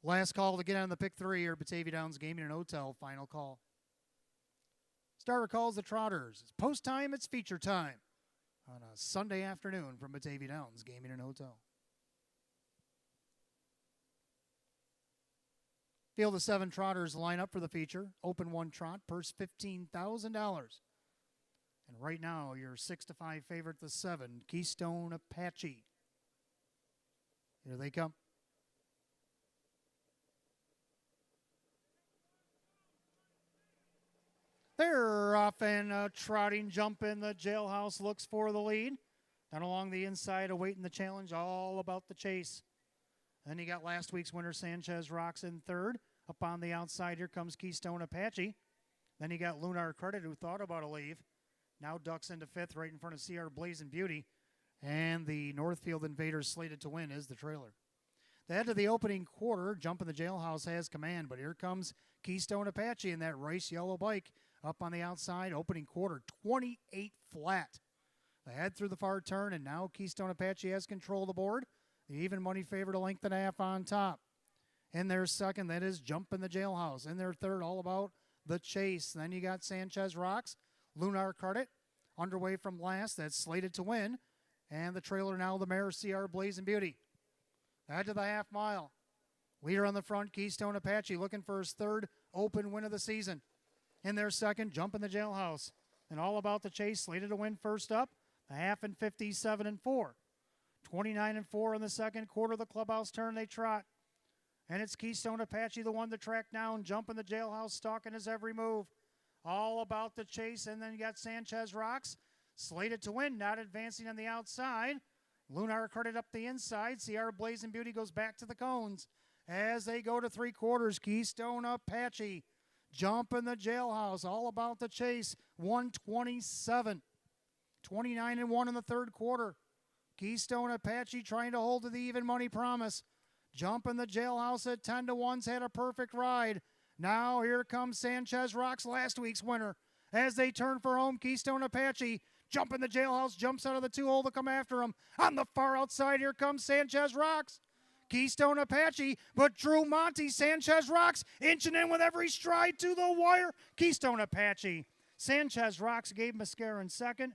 Last call to get on the pick 3 here at Batavia Downs Gaming and Hotel. Final call. Starter calls the Trotters. It's post time, it's feature time on a Sunday afternoon from Batavia Downs Gaming and Hotel. Field of 7 Trotters line up for the feature. Open 1 Trot, purse $15,000. And right now, your 6-5 favorite, the 7, Keystone Apache. Here they come. They're off and trotting jump in the jailhouse, looks for the lead. Down along the inside, awaiting the challenge, all about the chase. Then you got last week's winner, Sanchez Rocks, in third. Up on the outside, here comes Keystone Apache. Then you got Lunar Credit, who thought about a leave. Now ducks into fifth, right in front of CR Blazing Beauty. And the Northfield Invaders slated to win is the trailer. The head of the opening quarter, Jump in the Jailhouse has command, but here comes Keystone Apache in that rice yellow bike. Up on the outside, opening quarter, 28 flat. The head through the far turn, and now Keystone Apache has control of the board. The even money favorite, a length and a half on top. In their second, that is Jump in the Jailhouse. In their third, all about the chase. Then you got Sanchez Rocks, Lunar Credit, underway from last. That's slated to win. And the trailer now, the mare, CR Blazing Beauty. Add to the half mile. Leader on the front, Keystone Apache, looking for his third open win of the season. In their second, Jump in the Jailhouse. And all about the chase, slated to win first up. A half and 57-4. 29-4 in the second quarter of the clubhouse turn, they trot. And it's Keystone Apache, the one to track down. Jump in the Jailhouse, stalking his every move. All about the chase, and then you got Sanchez Rocks, slated to win, not advancing on the outside. Lunar Credit up the inside. CR Blazing Beauty goes back to the cones. As they go to three quarters, Keystone Apache, Jump in the Jailhouse, all about the chase, 127. 29-1 in the third quarter. Keystone Apache trying to hold to the even money promise. Jump in the Jailhouse at 10-1's had a perfect ride. Now here comes Sanchez Rocks, last week's winner. As they turn for home, Keystone Apache, Jump in the Jailhouse, jumps out of the 2-hole to come after him. On the far outside, here comes Sanchez Rocks. Keystone Apache, but Drew Monty, Sanchez Rocks, inching in with every stride to the wire. Keystone Apache. Sanchez Rocks gave Mascara in second.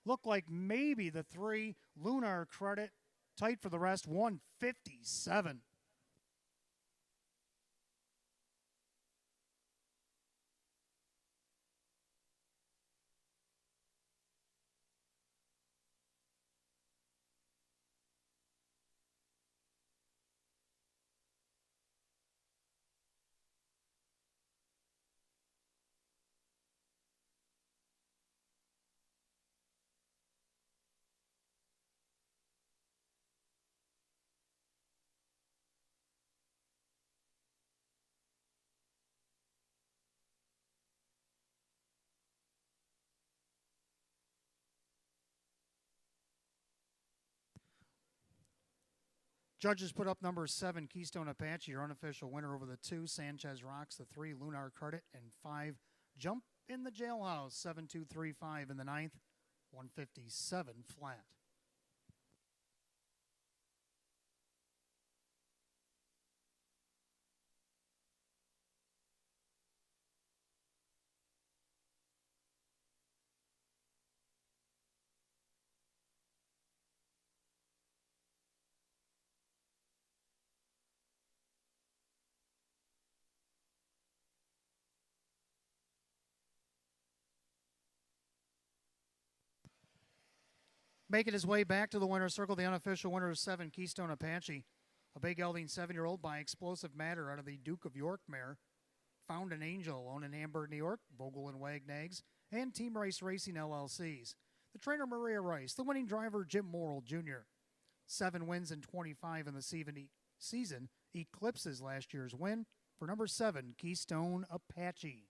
Looked like maybe the 3. Lunar Credit, tight for the rest, 157. Judges put up number 7, Keystone Apache, your unofficial winner over the 2, Sanchez Rocks, the 3, Lunar Credit, and 5, Jump in the Jailhouse, 7-2-3-5 in the 9th, 157 flat. Making his way back to the winner's circle, the unofficial winner is 7, Keystone Apache. A big gelding 7-year-old by Explosive Matter out of the Duke of York mare. Found an Angel, owned in Hamburg, New York, Vogel and Wagnags, and Team Rice Racing LLCs. The trainer, Maria Rice. The winning driver, Jim Morrill Jr. 7 wins and 25 in the season eclipses last year's win for number 7, Keystone Apache.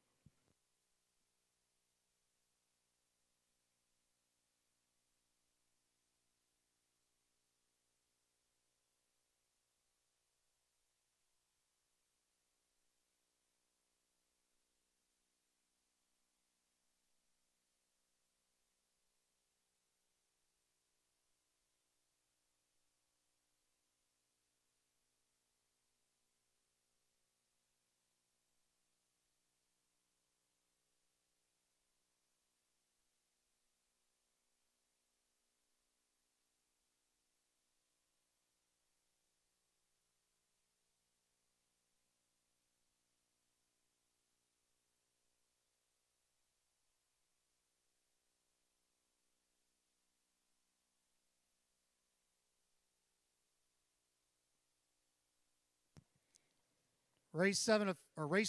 Race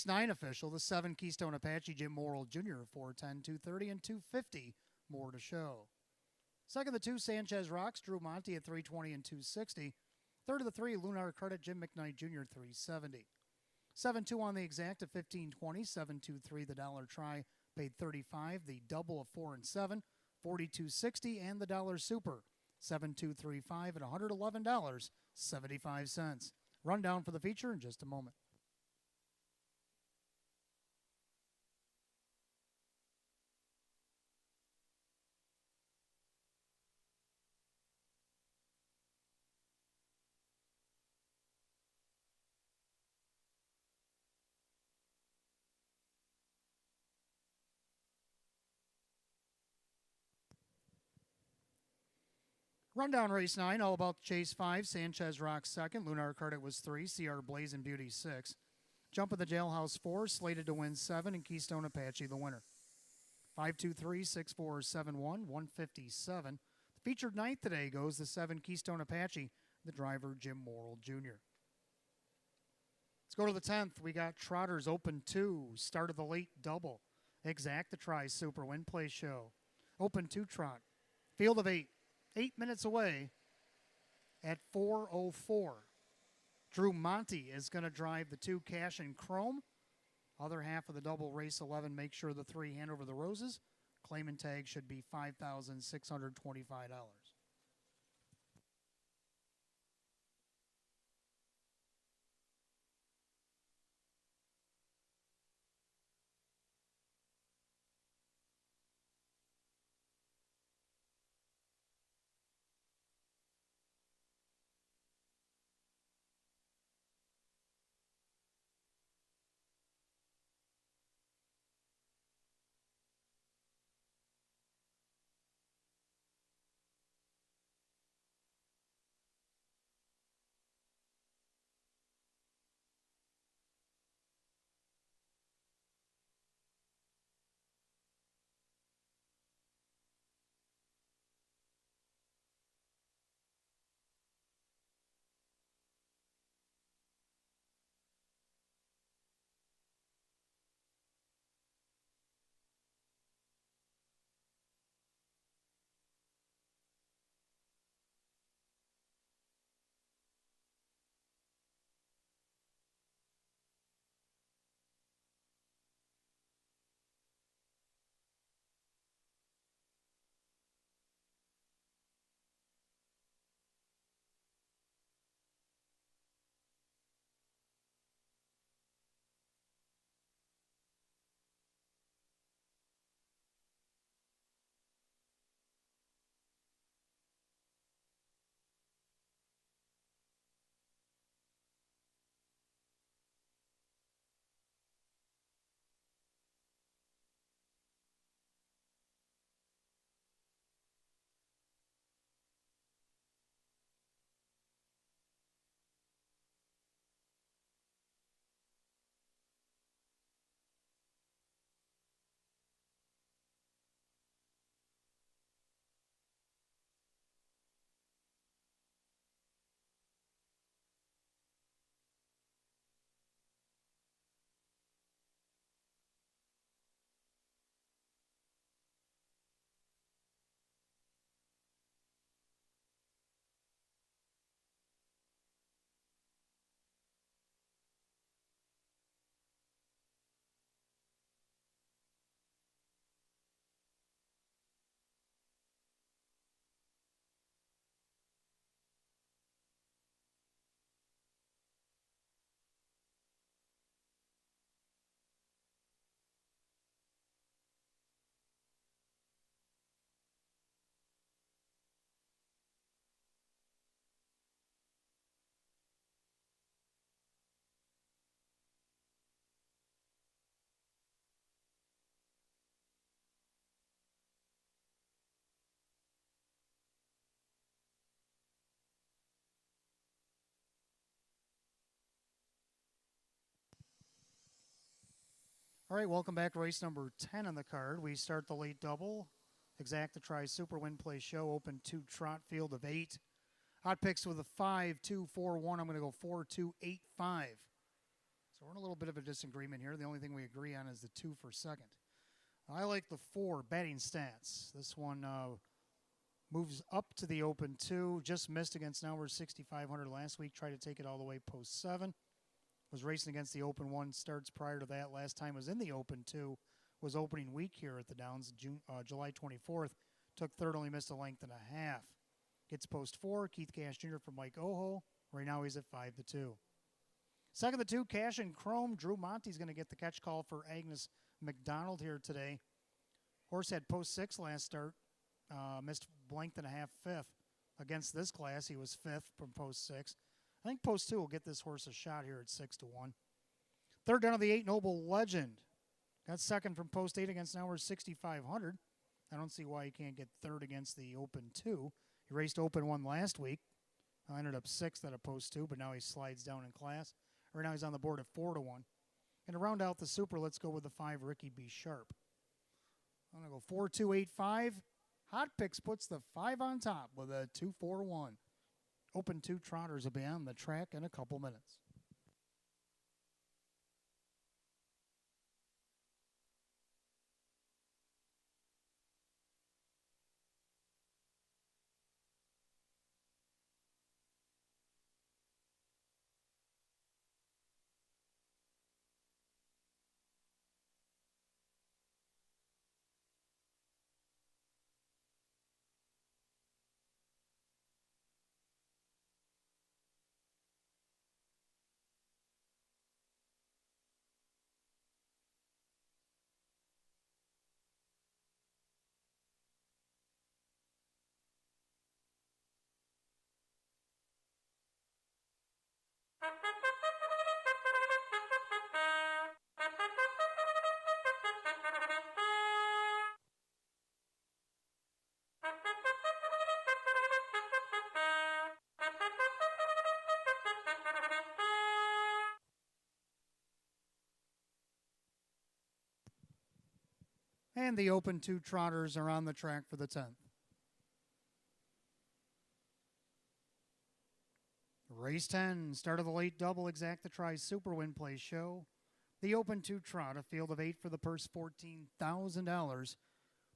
9 official, the 7 Keystone Apache Jim Morrill Jr. 410, 230, and 250. More to show. Second, the 2 Sanchez Rocks Drew Monty at 320 and 260. Third of the 3 Lunar Credit Jim McKnight Jr. 370. 7-2 on the exact at 1520. 7-2-3 the dollar try paid 35. The double of 4 and 7 42.60, and the dollar super 7235 at $111.75. Rundown for the feature in just a moment. Rundown race 9, all about Chase 5, Sanchez Rock 2nd, Lunar Credit was 3, CR Blazing Beauty 6. Jump of the Jailhouse 4, slated to win 7, and Keystone Apache the winner. 523-6471, 157. The featured ninth today goes the 7 Keystone Apache, the driver Jim Morrill Jr. Let's go to the 10th. We got Trotters Open 2, start of the late double. Exact the try super win play show. Open 2 trot. Field of 8. 8 minutes away at 4:04. Drew Monty is going to drive the 2 Cash and Chrome. Other half of the double race 11, make sure the 3 hand over the roses. Claim and tag should be $5,625. All right, welcome back to race number 10 on the card. We start the late double. Exact the try super win play show. Open 2 trot field of 8. Hot picks with a 5, 2, 4, 1. I'm going to go 4, 2, 8, 5. So we're in a little bit of a disagreement here. The only thing we agree on is the 2 for second. I like the 4 batting stats. This one moves up to the open 2. Just missed against Nauer 6,500 last week. Tried to take it all the way post 7. Was racing against the open 1 starts prior to that. Last time was in the open 2. Was opening week here at the Downs, July 24th. Took third, only missed a length and a half. Gets post 4. Keith Cash Jr. from Mike Oho. Right now he's at 5-2. Second, the 2, Cash and Chrome. Drew Monte's going to get the catch call for Agnes McDonald here today. Horse had post 6 last start. Missed length and a half, 5th. Against this class, he was 5th from post 6. I think post 2 will get this horse a shot here at 6-1. Third down of the 8, Noble Legend. Got second from post 8 against Nauer 6,500. I don't see why he can't get third against the open 2. He raced open 1 last week. Ended up 6th at a post 2, but now he slides down in class. Right now he's on the board at 4-1. And to round out the super, let's go with the 5, Ricky B. Sharp. I'm going to go 4-2-8-5. Hot Picks puts the 5 on top with a 2-4-1. Open 2 trotters will be on the track in a couple minutes. And the open 2 trotters are on the track for the 10th. Race 10, start of the late double, Exacta Tries Super Win Play Show. The open 2 trot, a field of 8 for the purse, $14,000.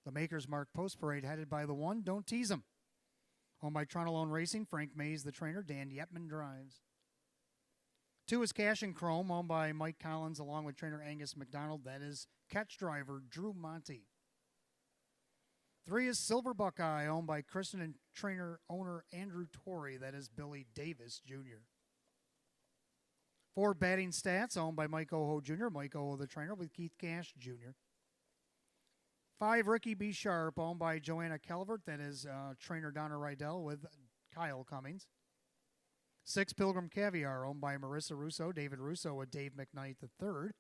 The Maker's Mark Post Parade headed by the 1, Don't Tease 'Em. Owned by Toronto Lone Racing, Frank Mays, the trainer, Dan Yepman drives. 2 is Cash and Chrome, owned by Mike Collins, along with trainer Angus McDonald. That is catch driver Drew Monte. 3 is Silver Buckeye, owned by Kristen and trainer owner Andrew Torrey. That is Billy Davis Jr. 4 batting stats, owned by Mike Oho Jr. Mike Oho, the trainer, with Keith Cash Jr. 5, Ricky B. Sharp, owned by Joanna Calvert. That is trainer Donna Rydell with Kyle Cummings. 6, Pilgrim Caviar, owned by Marissa Russo, David Russo with Dave McKnight III.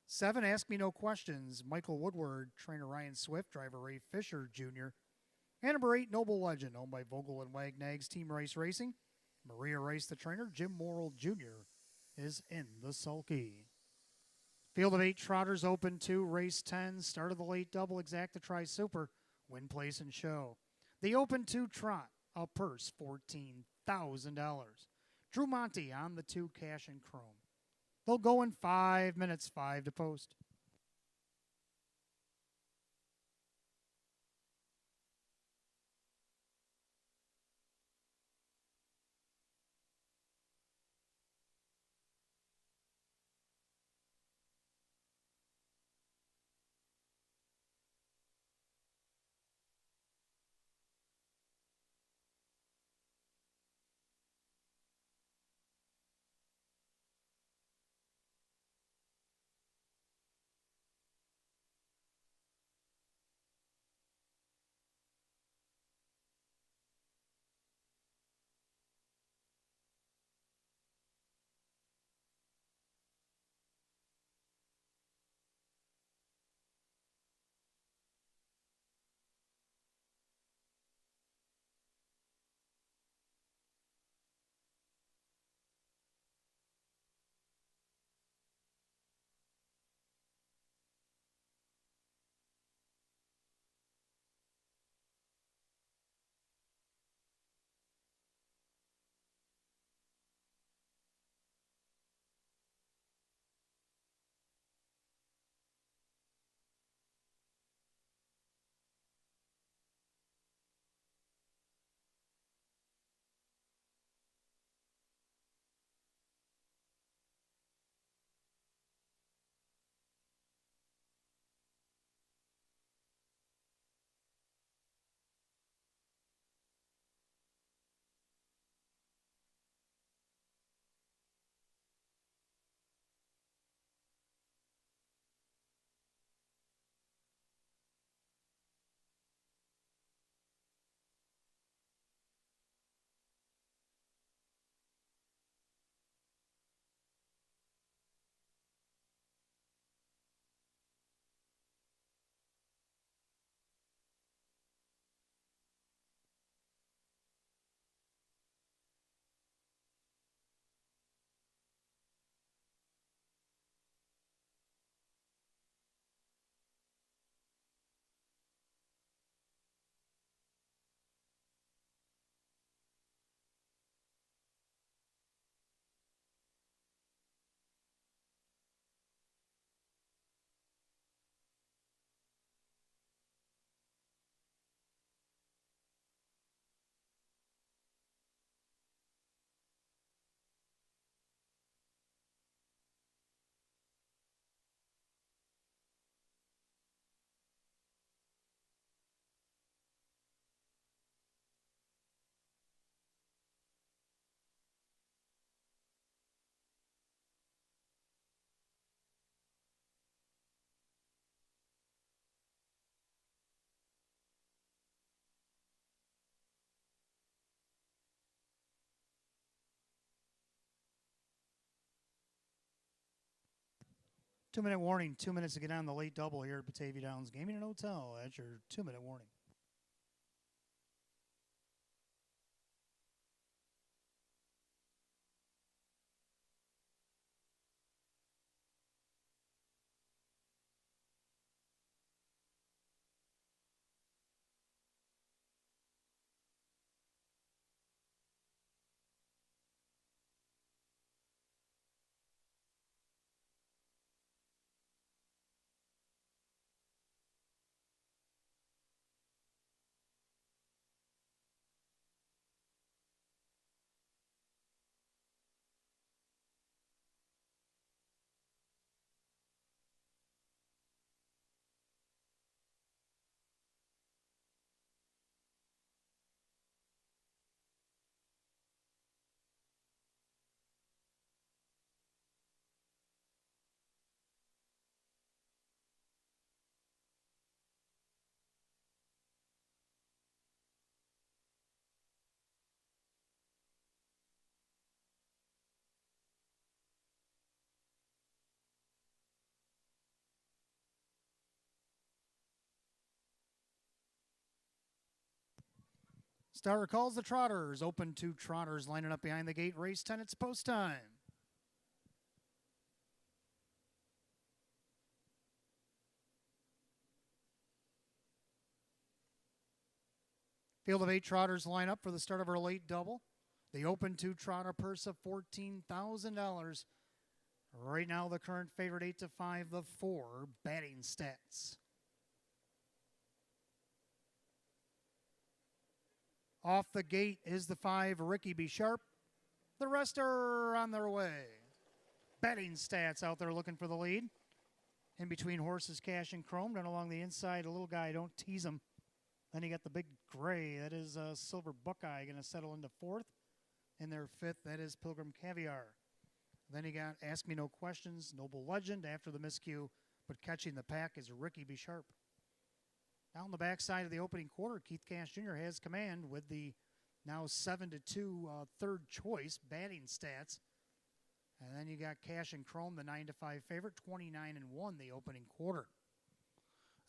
7, Ask Me No Questions, Michael Woodward, trainer Ryan Swift, driver Ray Fisher Jr. And number 8, Noble Legend, owned by Vogel and Wagnags Team Race Racing. Maria Rice, the trainer. Jim Morrill Jr. is in the sulky. Field of 8 trotters, open 2, race 10, start of the late double, Exacta Tries Super, win, place, and show. The open 2 trot, a purse, $14,000. Drew Monte on the 2, Cash and Chrome. They'll go in 5 minutes, 5 to post. 2-minute warning. 2 minutes to get on the late double here at Batavia Downs Gaming and Hotel. That's your 2-minute warning. Starter calls the Trotters. Open 2 Trotters lining up behind the gate. Race 10, it's post time. Field of 8 Trotters line up for the start of our late double. The Open 2 Trotter purse of $14,000. Right now, the current favorite 8-5, the 4 batting stats. Off the gate is the 5 Ricky B. Sharp. The rest are on their way. Batting stats out there looking for the lead. In between horses, Cash and Chrome. Down along the inside, a little guy, don't tease him. Then you got the big gray. That is Silver Buckeye going to settle into 4th. In their 5th, that is Pilgrim Caviar. Then you got Ask Me No Questions, Noble Legend after the miscue, but catching the pack is Ricky B. Sharp. Down the backside of the opening quarter, Keith Cash Jr. has command with the now 7-2 third choice batting stats. And then you got Cash and Chrome, the 9-5 favorite, 29-1 the opening quarter.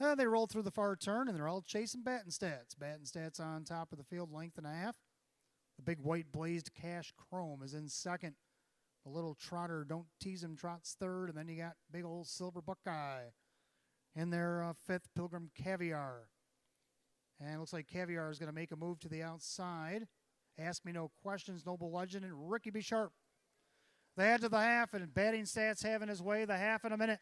They roll through the far turn, and they're all chasing batting stats. Batting stats on top of the field, length and a half. The big white blazed Cash Chrome is in second. The little Trotter, Don't Tease Him, trots third. And then you got big old Silver Buckeye in their 5th, Pilgrim Caviar. And it looks like Caviar is going to make a move to the outside. Ask Me No Questions, Noble Legend, and Ricky B. Sharp. They add to the half, and batting stats having his way, the half in a minute.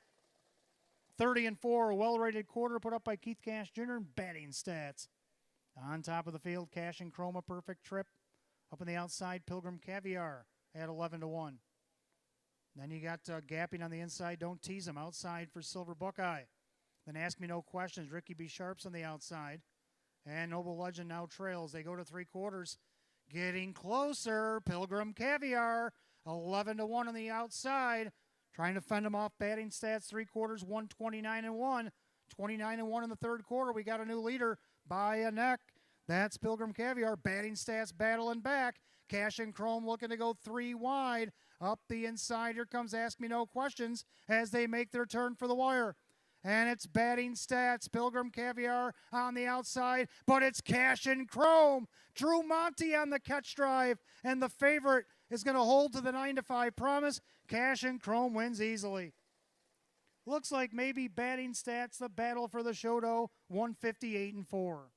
30-4, a well-rated quarter put up by Keith Cash Jr. in batting stats. On top of the field, Cash and Chrome, a perfect trip. Up on the outside, Pilgrim Caviar at 11-1. Then you got gapping on the inside, Don't Tease Him, outside for Silver Buckeye. Then Ask Me No Questions, Ricky B. Sharp's on the outside. And Noble Legend now trails. They go to 3/4. Getting closer, Pilgrim Caviar, 11-1 on the outside. Trying to fend them off batting stats, 3/4, 129-1. 29-1 in the 3rd quarter. We got a new leader by a neck. That's Pilgrim Caviar. Batting stats battling back. Cash and Chrome looking to go 3 wide. Up the inside, here comes Ask Me No Questions as they make their turn for the wire. And it's batting stats. Pilgrim Caviar on the outside, but it's Cash and Chrome. Drew Monty on the catch drive, and the favorite is going to hold to the 9-5 promise. Cash and Chrome wins easily. Looks like maybe batting stats, the battle for the show, though, 158-4.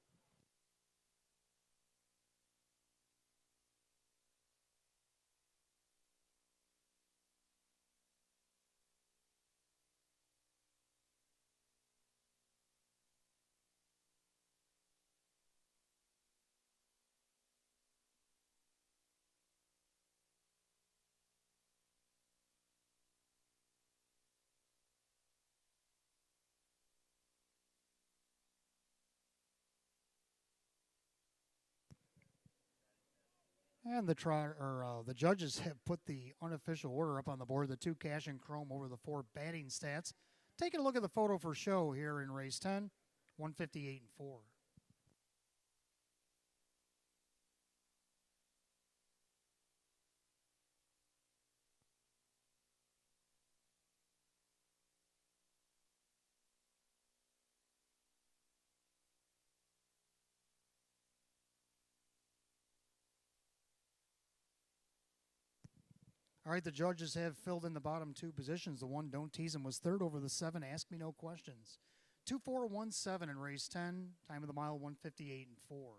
And the judges have put the unofficial order up on the board. The 2 Cash and Chrome over the 4 batting stats. Taking a look at the photo for show here in race 10, 158-4. All right, the judges have filled in the bottom two positions. The one, Don't Tease Him, was third over the 7, Ask Me No Questions. 2-4-1-7 in race 10. Time of the mile, 158 and 4.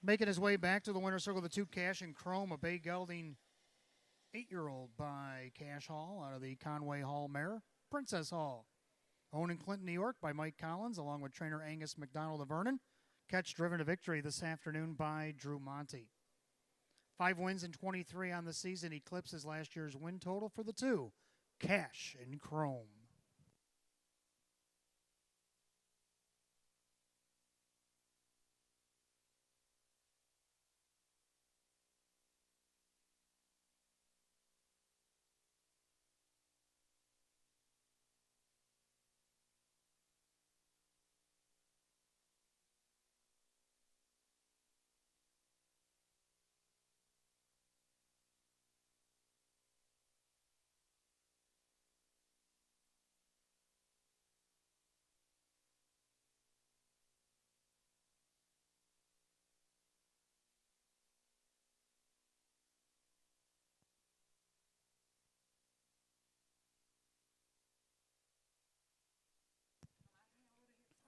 Making his way back to the winner's circle, the 2, Cash and Chrome, a bay gelding 8-year-old by Cash Hall out of the Conway Hall mare, Princess Hall. Owned in Clinton, New York by Mike Collins, along with trainer Angus McDonald of Vernon. Catch driven to victory this afternoon by Drew Monty. 5 wins and 23 on the season, eclipses last year's win total for the 2, Cash and Chrome.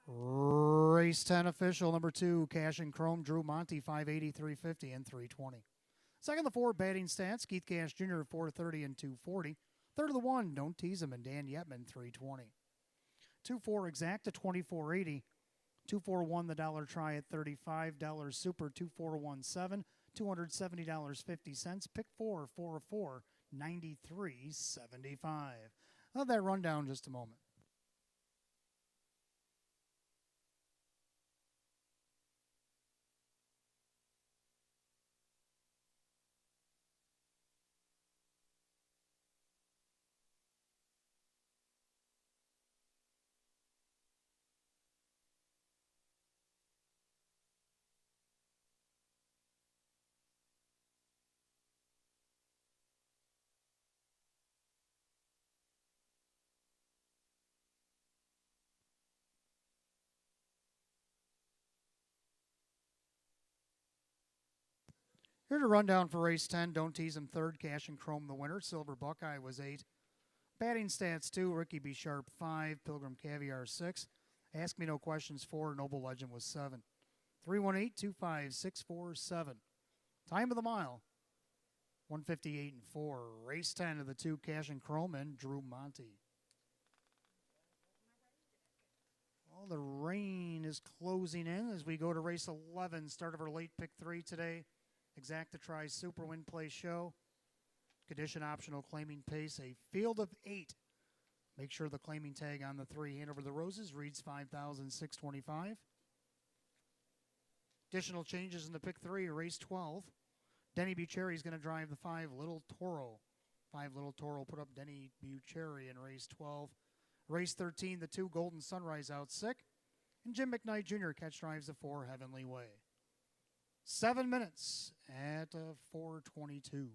Race 10 official, number 2, Cash and Chrome, Drew Monty, 580, 350, and 320. Second, the 4, Batting Stats, Keith Cash Jr., 430 and 240. Third of the 1, Don't Tease Him, and Dan Yetman, 320. 2-4, Exacta, 2480. 2-4-1, the dollar try at $35. Super, 2-4-1-7, $270.50. Pick 4, 4-4, 93.75. I'll have that rundown in just a moment. Here's a rundown for race 10. Don't Tease Him, 3rd. Cash and Chrome, the winner. Silver Buckeye was 8. Batting Stats, 2. Ricky B. Sharp, 5. Pilgrim Caviar, 6. Ask Me No Questions, 4. Noble Legend was 7. 318-25647. Time of the mile, 158 and 4. Race 10 of the 2, Cash and Chrome, and Drew Monty. Well, the rain is closing in as we go to race 11, start of our late pick 3 today. Exacta Tries Super Win Play Show. Condition optional claiming pace, a field of 8. Make sure the claiming tag on the 3, Hand Over the Roses, reads 5,625. Additional changes in the pick 3, race 12. Denny Bucherri is going to drive the 5, Little Toro. 5, Little Toro put up Denny Bucherri in race 12. Race 13, the 2, Golden Sunrise out sick. And Jim McKnight Jr. catch drives the 4, Heavenly Way. 7 minutes at 4:22.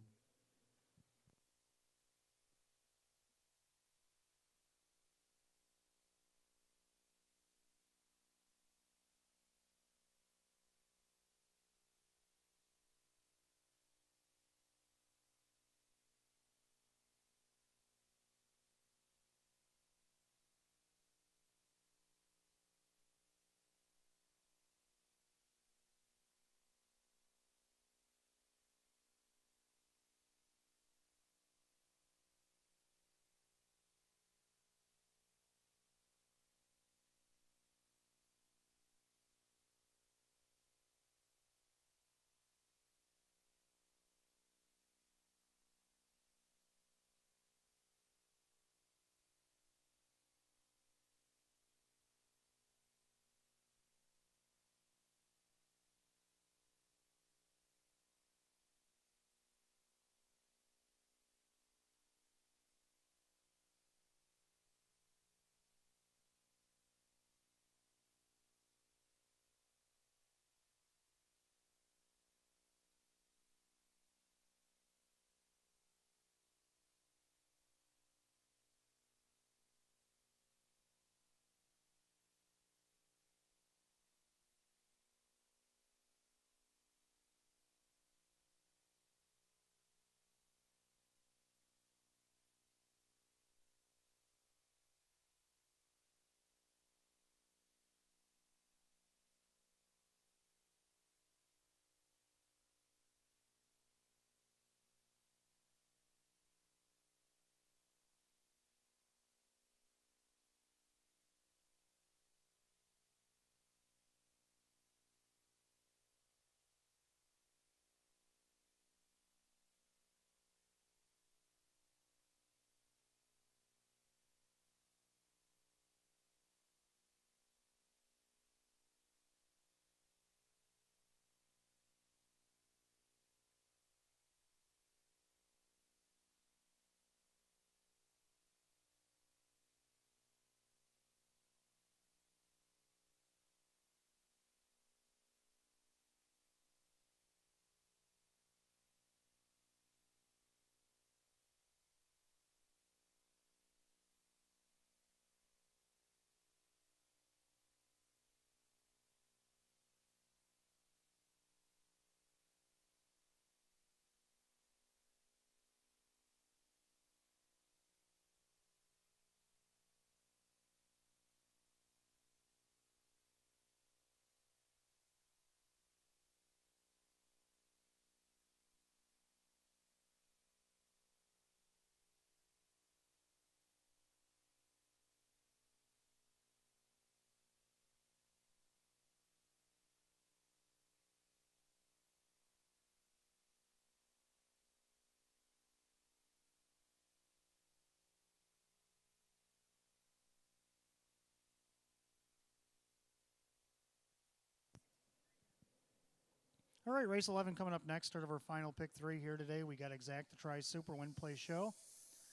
All right, race 11 coming up next. Start of our final pick 3 here today. We got Exact to Try Super Win Play Show.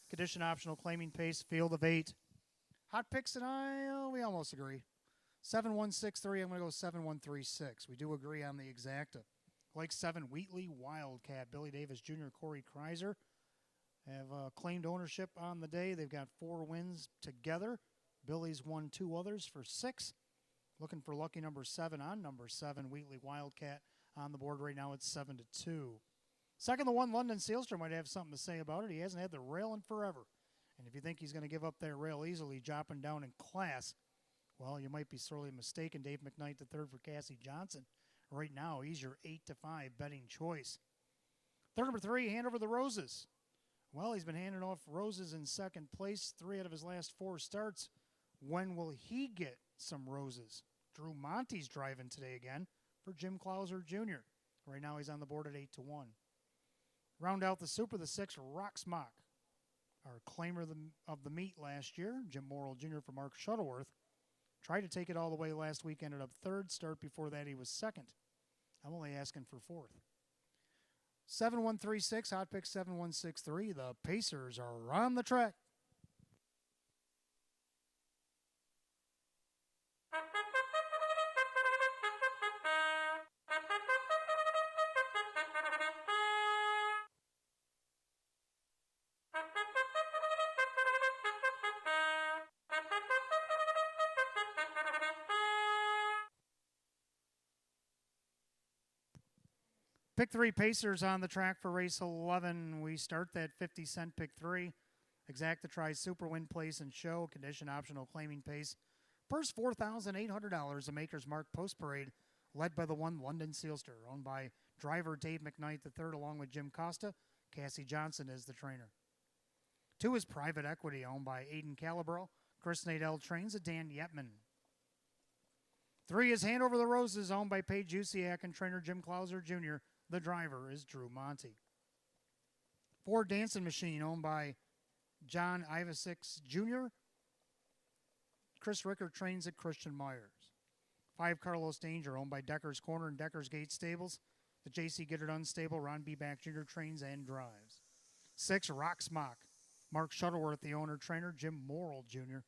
Condition optional claiming pace, field of 8. Hot picks and we almost agree. 7163, I'm going to go 7136. We do agree on the Exacta. Like 7, Wheatley Wildcat, Billy Davis Jr., Corey Kreiser have claimed ownership on the day. They've got 4 wins together. Billy's won 2 others for 6. Looking for lucky number 7 on number 7, Wheatley Wildcat on the board right now. It's 7-2. Second, the 1, London Sealster might have something to say about it. He hasn't had the rail in forever. And if you think he's going to give up that rail easily, dropping down in class, well, you might be sorely mistaken. Dave McKnight, the third for Cassie Johnson. Right now, he's your 8-5 betting choice. Third, number 3, Hand Over the Roses. Well, he's been handing off roses in second place 3 out of his last 4 starts. When will he get some roses? Drew Monty's driving today again for Jim Clauser Jr. Right now, he's on the board at 8-1. Round out the Super, the 6, Rocksmock. Our claimer of the meet last year, Jim Morrill Jr. for Mark Shuttleworth. Tried to take it all the way last week, ended up 3rd. Start before that, he was 2nd. I'm only asking for 4th. 7136, hot pick 7163. The Pacers are on the track. Pick 3 Pacers on the track for race 11. We start that 50-cent pick 3. Exact to Try Super Win Place and Show. Condition optional claiming pace. Purse $4,800. A Maker's Mark Post Parade, led by the 1 London Sealster, owned by driver Dave McKnight III, along with Jim Costa. Cassie Johnson is the trainer. 2 is Private Equity, owned by Aiden Calabro. Chris Nadell trains a Dan Yetman. 3 is Hand Over the Roses, owned by Paige Jusiak and trainer Jim Clauser Jr. The driver is Drew Monty. 4, Dancing Machine, owned by John Ivasix Jr. Chris Ricker trains at Christian Myers. 5, Carlos Danger, owned by Decker's Corner and Decker's Gate Stables. The J.C. Get It Done stable, Ron B. Back Jr. trains and drives. 6, Rocksmock, Mark Shuttleworth, the owner, trainer, Jim Morrill Jr.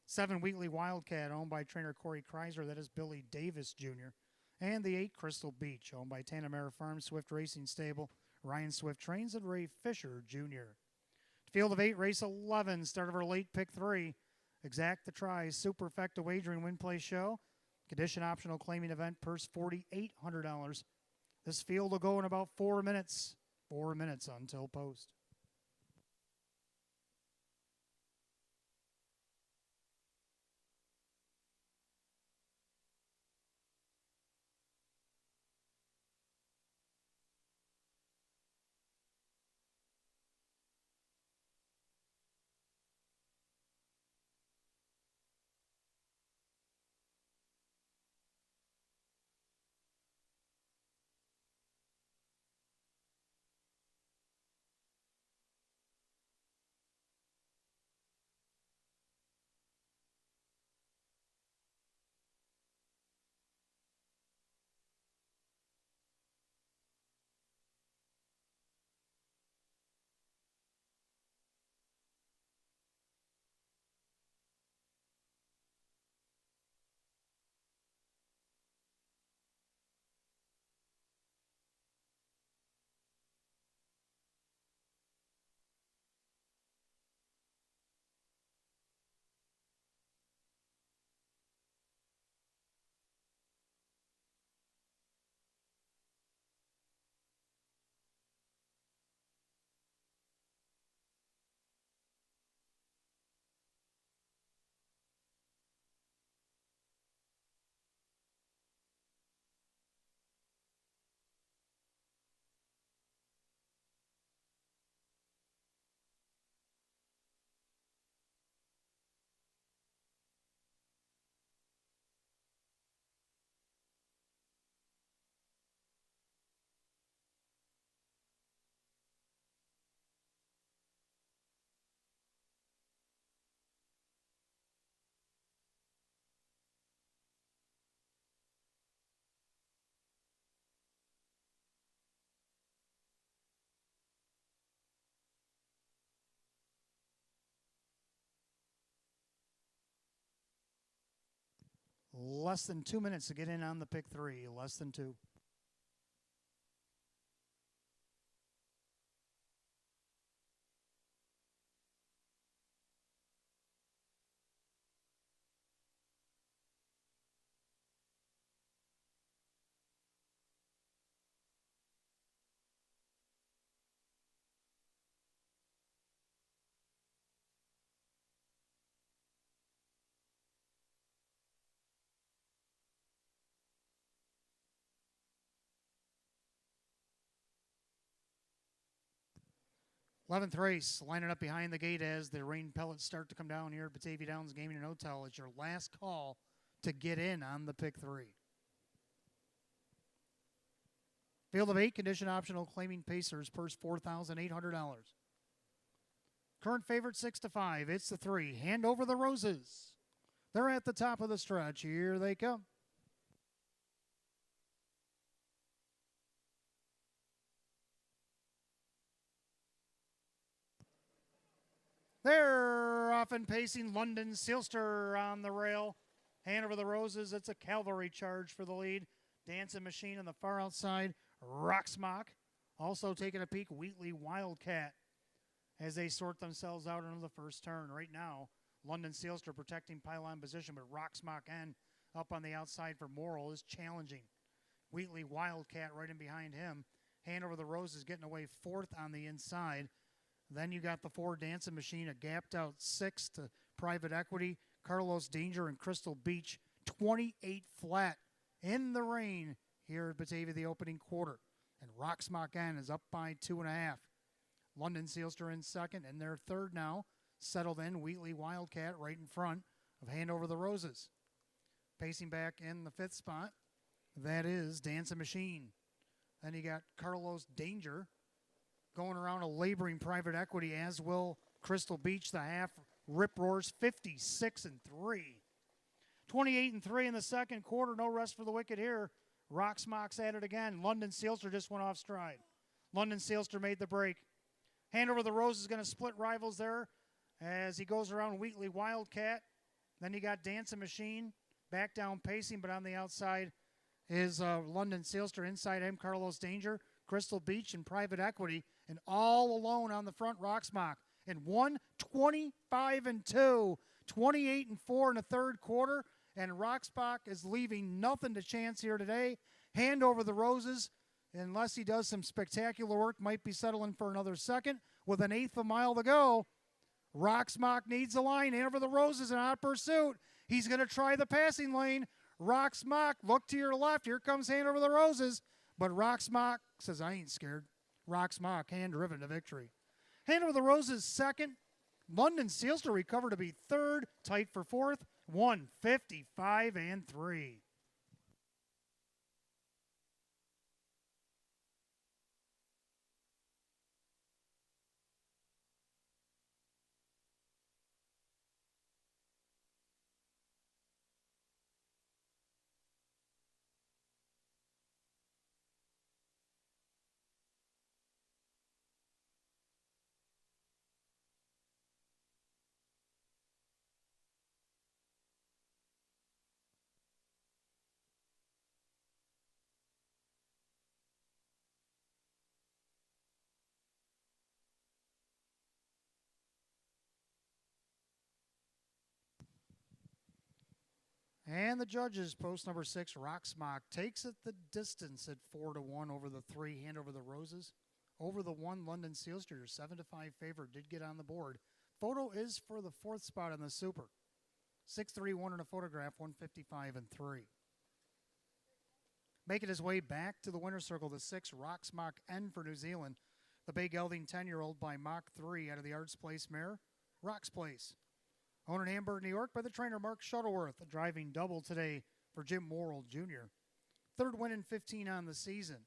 7, Wheatley Wildcat, owned by trainer Corey Kreiser, that is Billy Davis Jr. And the 8, Crystal Beach, owned by Tanamera Farm Swift Racing Stable. Ryan Swift trains at Ray Fisher Jr. Field of 8, race 11, start of our late pick 3. Exact to Try Superfecta Wagering Win Play Show. Condition optional claiming event, purse $4,800. This field will go in about 4 minutes. 4 minutes until post. Less than 2 minutes to get in on the pick three. Less than two. Eleventh race, lining up behind the gate as the rain pellets start to come down here at Batavia Downs Gaming and Hotel. It's your last call to get in on the pick three. Field of 8, condition optional, claiming Pacers, purse $4,800. Current favorite 6-5. It's the 3. Hand over the roses. They're at the top of the stretch. Here they come. They're off and pacing. London Sealster on the rail. Hand over the roses. It's a cavalry charge for the lead. Dancing Machine on the far outside. Rocksmock also taking a peek. Wheatley Wildcat as they sort themselves out into the first turn. Right now, London Sealster protecting pylon position, but Rocksmock N up on the outside for Morrill is challenging. Wheatley Wildcat right in behind him. Hand over the roses getting away fourth on the inside. Then you got the 4 Dancing Machine, a gapped out 6 to Private Equity, Carlos Danger, and Crystal Beach. 28 flat in the rain here at Batavia, the opening quarter. And Rocksmock N is up by 2.5. London Sealster in second, and they're third now. Settled in, Wheatley Wildcat right in front of Hand Over the Roses. Pacing back in the 5th spot, that is Dancing Machine. Then you got Carlos Danger going around a laboring Private Equity, as will Crystal Beach. The half rip roars 56-3. 28-3 in the second quarter. No rest for the wicked here. Rocksmock's at it again. London Sealster just went off stride. London Sealster made the break. Hand Over the Rose is going to split rivals there as he goes around Wheatley Wildcat. Then you got Dancing Machine back down pacing, but on the outside is London Sealster. Inside him, Carlos Danger, Crystal Beach, and Private Equity. And all alone on the front, Rocksmock. And 25-2, 28-4 in the third quarter. And Rocksmock is leaving nothing to chance here today. Hand Over the Roses, unless he does some spectacular work, might be settling for another second. With an eighth of a mile to go, Rocksmock needs a line. Hand Over the Roses in hot pursuit. He's going to try the passing lane. Rocksmock, look to your left. Here comes Hand Over the Roses. But Rocksmock says, I ain't scared. Rocksmock, hand-driven to victory. Hand Over the Roses second. London Sealster recovered to be third. Tight for fourth. 155-3. And the judges, post number 6, Rocksmock, takes it the distance at 4-1 over the 3, Hand Over the Roses. Over the 1, London Sealster, your 7-5 favorite, did get on the board. Photo is for the 4th spot in the Super. 6-3-1 in a photograph, 155-3. Making his way back to the winner's circle, the 6, Rocksmock N for New Zealand. The Bay Gelding 10-year-old by Mach 3 out of the Arts Place mare, Rocks Place. Owned in Hamburg, New York by the trainer Mark Shuttleworth, a driving double today for Jim Morrill Jr. Third win in 15 on the season.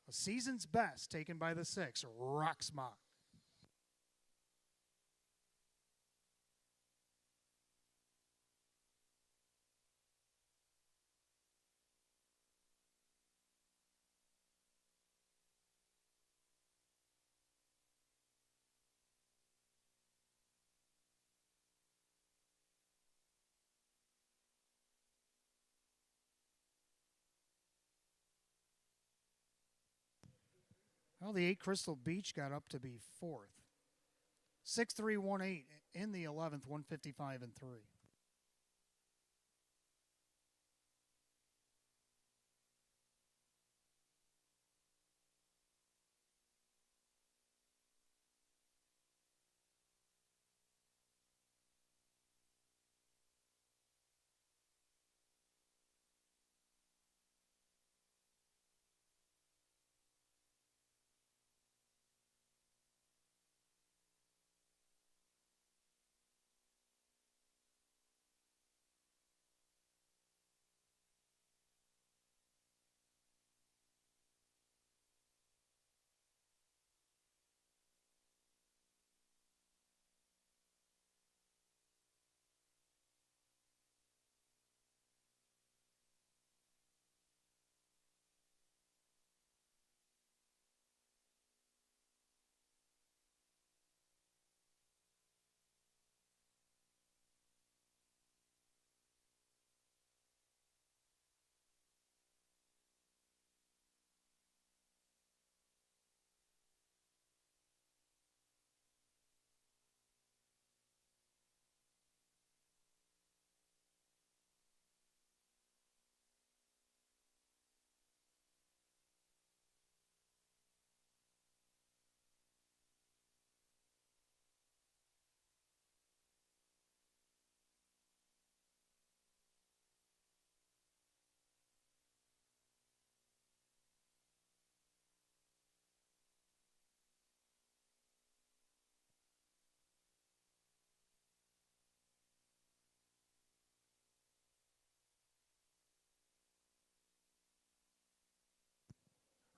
A season's best taken by the 6, Rocksmock. Well, the 8 Crystal Beach got up to be 4th. 6-3-1-8 in the 11th, 155 and 3.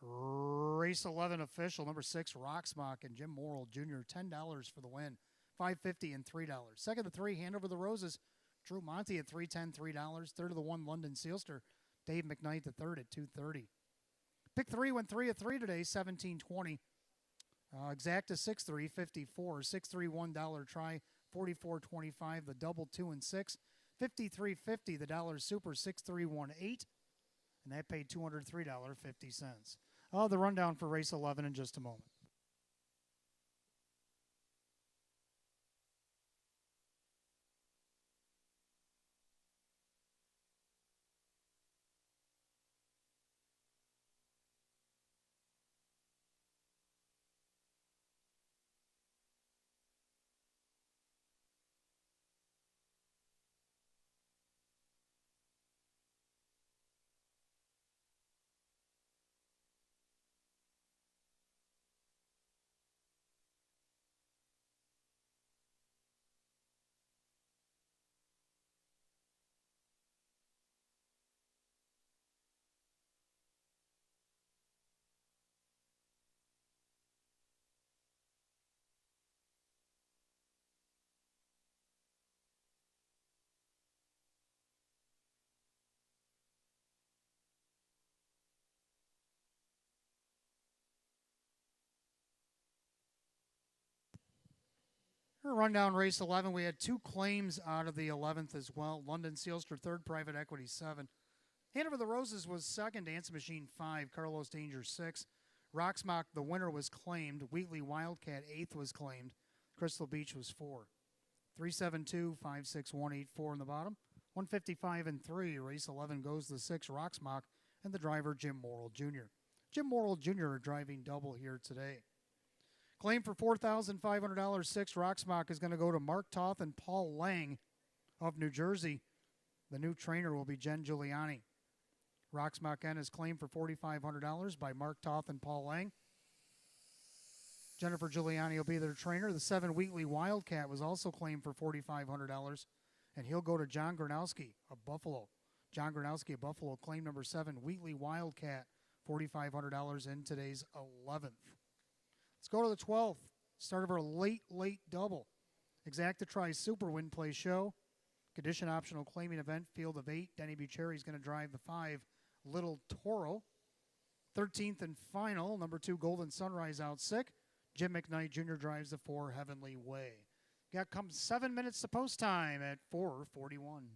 Race 11 official, number 6, Rocksmock and Jim Morrill Jr., $10 for the win, $5.50 and $3. Second to 3, Hand Over the Roses, Drew Monty at $3.10, $3. Third to the 1, London Sealster, Dave McKnight the third at $2.30. Pick 3 went 3 of 3 today, $17.20. Exacta 6-3, $54. 6-3, $1 try, $44.25. The double 2 and 6, $53.50. The dollar super 6-3-1-8, and that paid $203.50. The rundown for race 11 in just a moment. Rundown race 11. We had 2 claims out of the 11th as well. London Sealster 3rd, Private Equity 7. Hand Over the Roses was 2nd, Dance Machine 5, Carlos Danger 6. Rocksmock, the winner, was claimed. Wheatley Wildcat 8th was claimed. Crystal Beach was 4. 3-7-2, 5-6, 1-8-4 in the bottom. 155 and 3. Race 11 goes the 6, Rocksmock, and the driver Jim Morrill Jr. Jim Morrill Jr. driving double here today. Claim for $4,500, 6 Rocksmock is going to go to Mark Toth and Paul Lang of New Jersey. The new trainer will be Jen Giuliani. Rocksmock N is claimed for $4,500 by Mark Toth and Paul Lang. Jennifer Giuliani will be their trainer. The 7 Wheatley Wildcat was also claimed for $4,500, and he'll go to John Gronowski of Buffalo. John Gronowski of Buffalo, claim number 7 Wheatley Wildcat, $4,500 in today's 11th. Let's go to the 12th. Start of our late double. Exacta Tri Super Win Play Show. Condition optional claiming event, field of 8. Denny Bucherri is going to drive the 5 Little Toro. 13th and final, number 2 Golden Sunrise out sick. Jim McKnight Jr. drives the 4 Heavenly Way. Got come 7 minutes to post time at 4:41.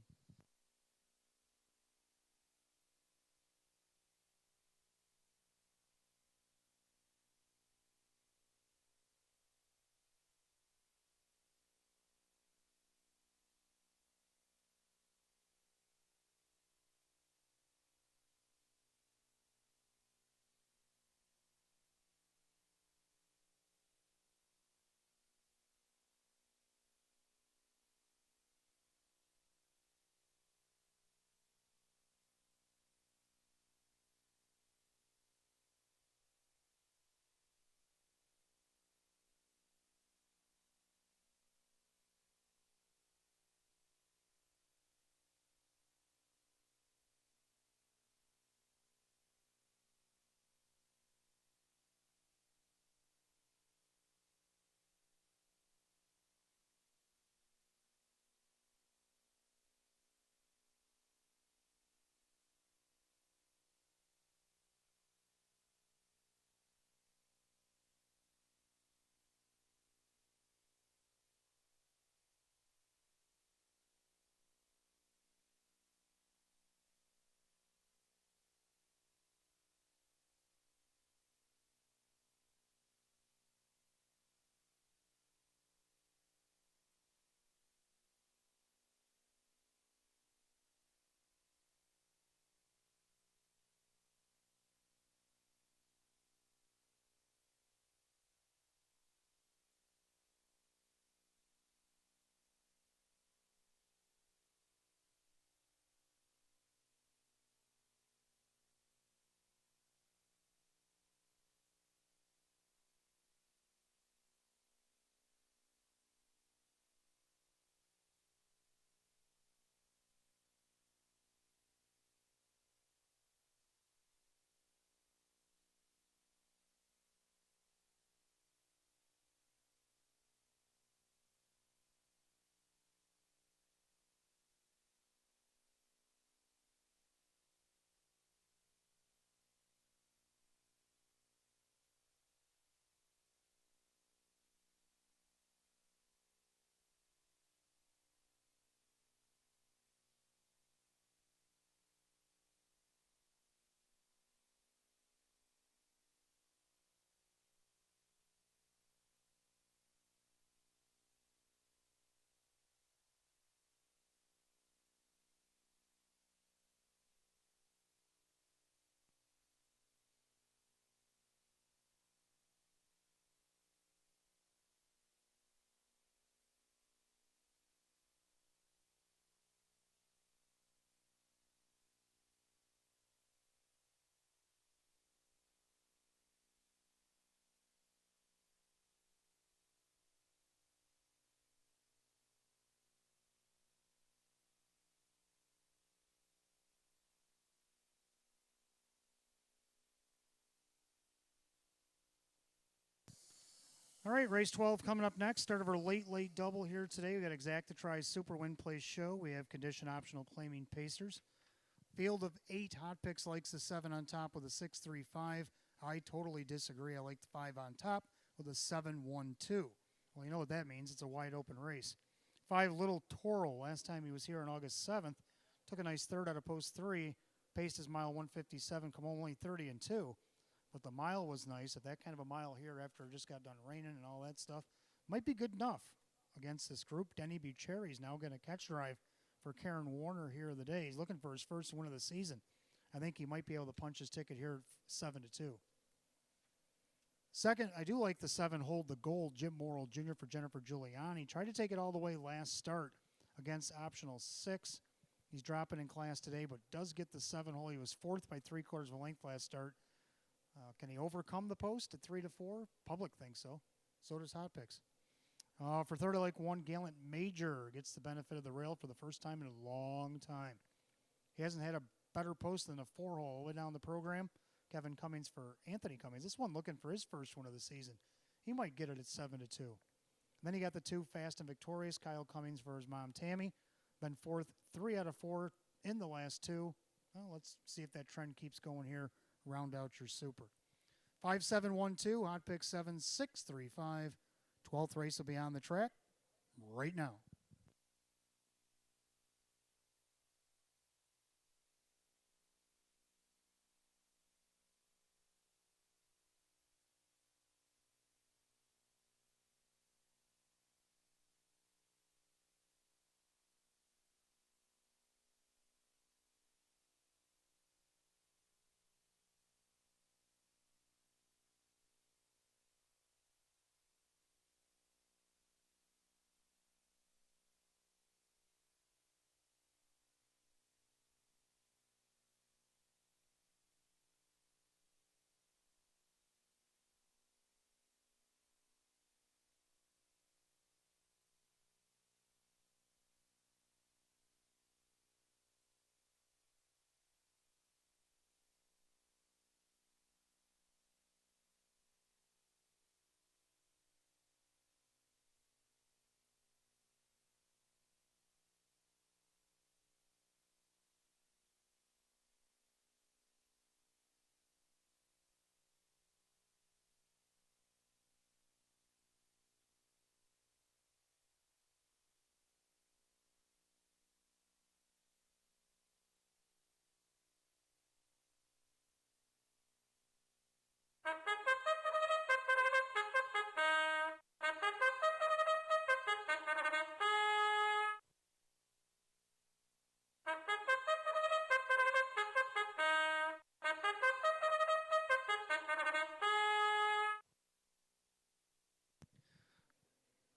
All right, race 12 coming up next. Start of our late double here today. We got Exacta Tries Super Win Place Show. We have condition optional claiming Pacers. Field of 8. Hot Picks likes the 7 on top with a 6-3-5. I totally disagree. I like the 5 on top with a 7-1-2. Well, you know what that means. It's a wide open race. 5 Little Toro. Last time he was here on August 7th. Took a nice third out of post 3. Paced his mile 157. Come only 30-2. But the mile was nice. If that kind of a mile here after it just got done raining and all that stuff might be good enough against this group. Denny Bucherry's now going to catch drive for Karen Warner here of the day. He's looking for his first win of the season. I think he might be able to punch his ticket here at 7-2. Second, I do like the 7 Hold the Gold, Jim Morrill Jr. for Jennifer Giuliani. Tried to take it all the way last start against optional 6. He's dropping in class today, but does get the 7 hole. He was 4th by 3/4 of a length last start. Can he overcome the post at 3-4? Public thinks so. So does Hot Picks. For third, I like 1 Gallant Major. Gets the benefit of the rail for the first time in a long time. He hasn't had a better post than a 4 hole all the way down the program. Kevin Cummings for Anthony Cummings. This one looking for his first one of the season. He might get it at 7-2. Then he got the 2 Fast and Victorious. Kyle Cummings for his mom, Tammy. Then 4th, 3 out of 4 in the last 2. Well, let's see if that trend keeps going here. Round out your super. 5-7-1-2. Hot Pick 7-6-3-5. 12th race will be on the track right now.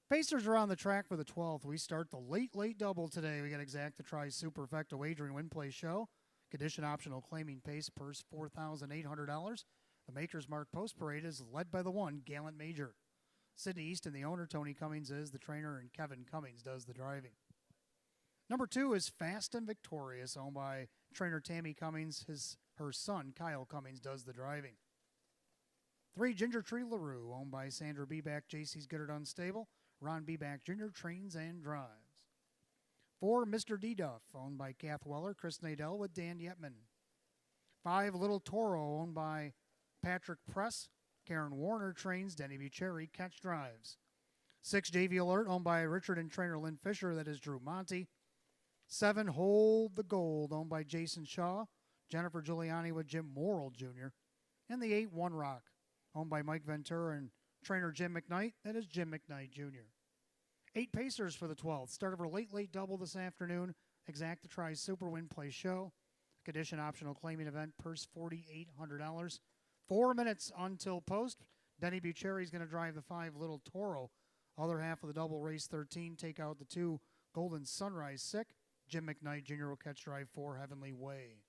Pacers are on the track for the 12th. We start the late double today. We got Exacta Tries Superfecta Wagering Win Play Show. Condition optional claiming pace, purse $4,800. The Maker's Mark Post Parade is led by the 1 Gallant Major. Sydney Easton, the owner. Tony Cummings is the trainer, and Kevin Cummings does the driving. Number 2 is Fast and Victorious, owned by trainer Tammy Cummings. Her son, Kyle Cummings, does the driving. 3 Ginger Tree LaRue, owned by Sandra Beback. JC's Good at Unstable. Ron Beback Jr. trains and drives. 4 Mr. D-Duff, owned by Kath Weller. Chris Nadell with Dan Yetman. 5 Little Toro, owned by Patrick Press. Karen Warner trains. Denny Bucherry catch drives. 6 JV Alert, owned by Richard and trainer Lynn Fisher. That is Drew Monty. 7 Hold the Gold, owned by Jason Shaw. Jennifer Giuliani with Jim Morrill Jr. And the 8 One Rock, owned by Mike Ventura and trainer Jim McKnight. That is Jim McKnight Jr. 8 Pacers for the 12th. Start of our late double this afternoon. Exacta Tries Super Win Play Show. Condition optional claiming event. Purse $4,800. 4 minutes until post. Denny Bucherry is going to drive the 5 Little Toro. Other half of the double race 13. Take out the 2 Golden Sunrise Sick. Jim McKnight Jr. will catch drive 4 Heavenly Way.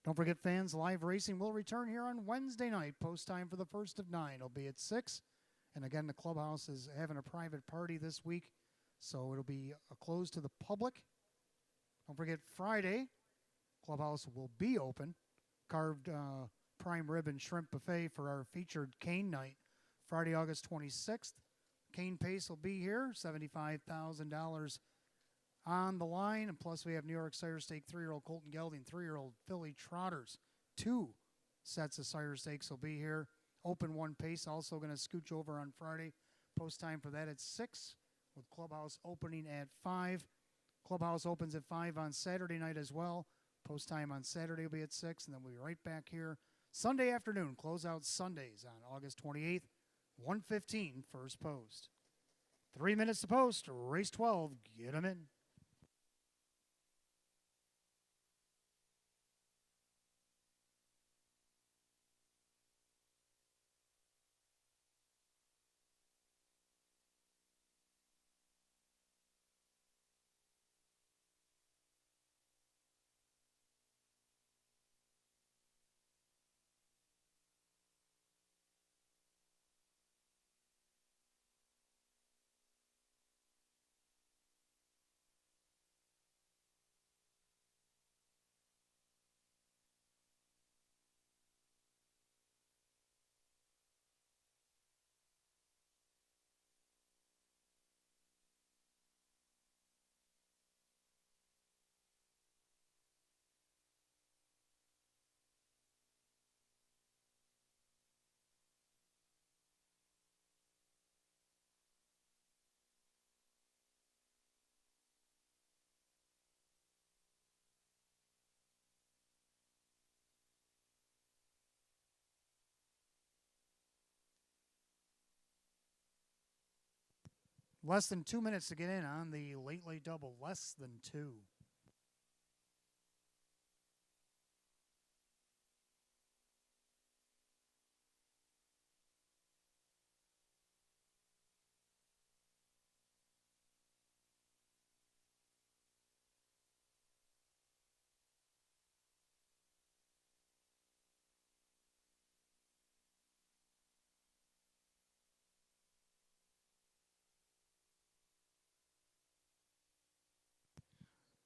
Don't forget, fans, live racing will return here on Wednesday night. Post time for the first of 9 will be at 6. And again, the clubhouse is having a private party this week, so it'll be closed to the public. Don't forget, Friday, clubhouse will be open. Carved prime rib and shrimp buffet for our featured cane night, Friday, August 26th. Cane Pace will be here, $75,000 on the line. And plus, we have New York Sire Steak 3-year-old Colton Gelding, 3-year-old Philly Trotters. 2 sets of Sire Steaks will be here. Open one pace, also going to scooch over on Friday. Post time for that at 6, with Clubhouse opening at 5. Clubhouse opens at 5 on Saturday night as well. Post time on Saturday will be at 6, and then we'll be right back here Sunday afternoon. Close out Sundays on August 28th, 1:15 first post. 3 minutes to post, race 12, get them in. Less than 2 minutes to get in on the late double. Less than 2.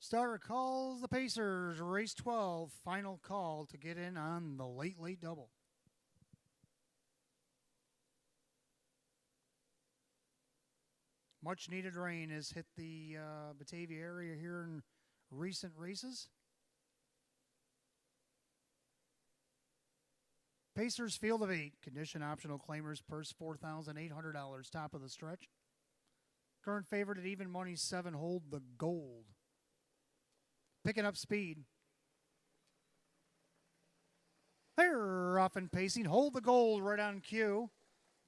Starter calls the Pacers, race 12, final call to get in on the late double. Much needed rain has hit the Batavia area here in recent races. Pacers field of 8, condition optional claimers, purse $4,800, top of the stretch. Current favorite at even money, 7, hold the gold. Picking up speed. They're off and pacing. Hold the gold right on cue.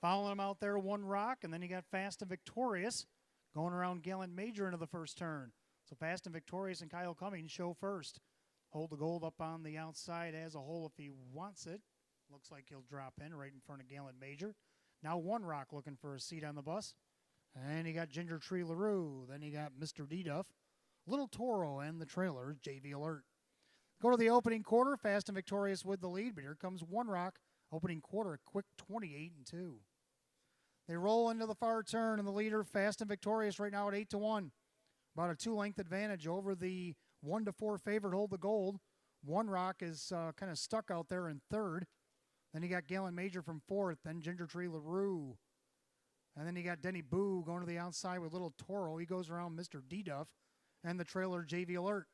Following him out there, One Rock, and then you got Fast and Victorious going around Gallant Major into the first turn. So Fast and Victorious and Kyle Cummings show first. Hold the gold up on the outside as a whole if he wants it. Looks like he'll drop in right in front of Gallant Major. Now One Rock looking for a seat on the bus. And you got Ginger Tree LaRue. Then you got Mr. D-Duff, Little Toro, and the trailer, JV Alert. Go to the opening quarter, Fast and Victorious with the lead, but here comes One Rock. Opening quarter, a quick 28-2. They roll into the far turn, and the leader, Fast and Victorious, right now at 8-1. About a 2-length advantage over the 1-4 favorite, Hold the Gold. One Rock is kind of stuck out there in third. Then you got Gallant Major from fourth, then Ginger Tree LaRue. And then you got Denny Boo going to the outside with Little Toro. He goes around Mr. D-Duff and the trailer, JV Alert.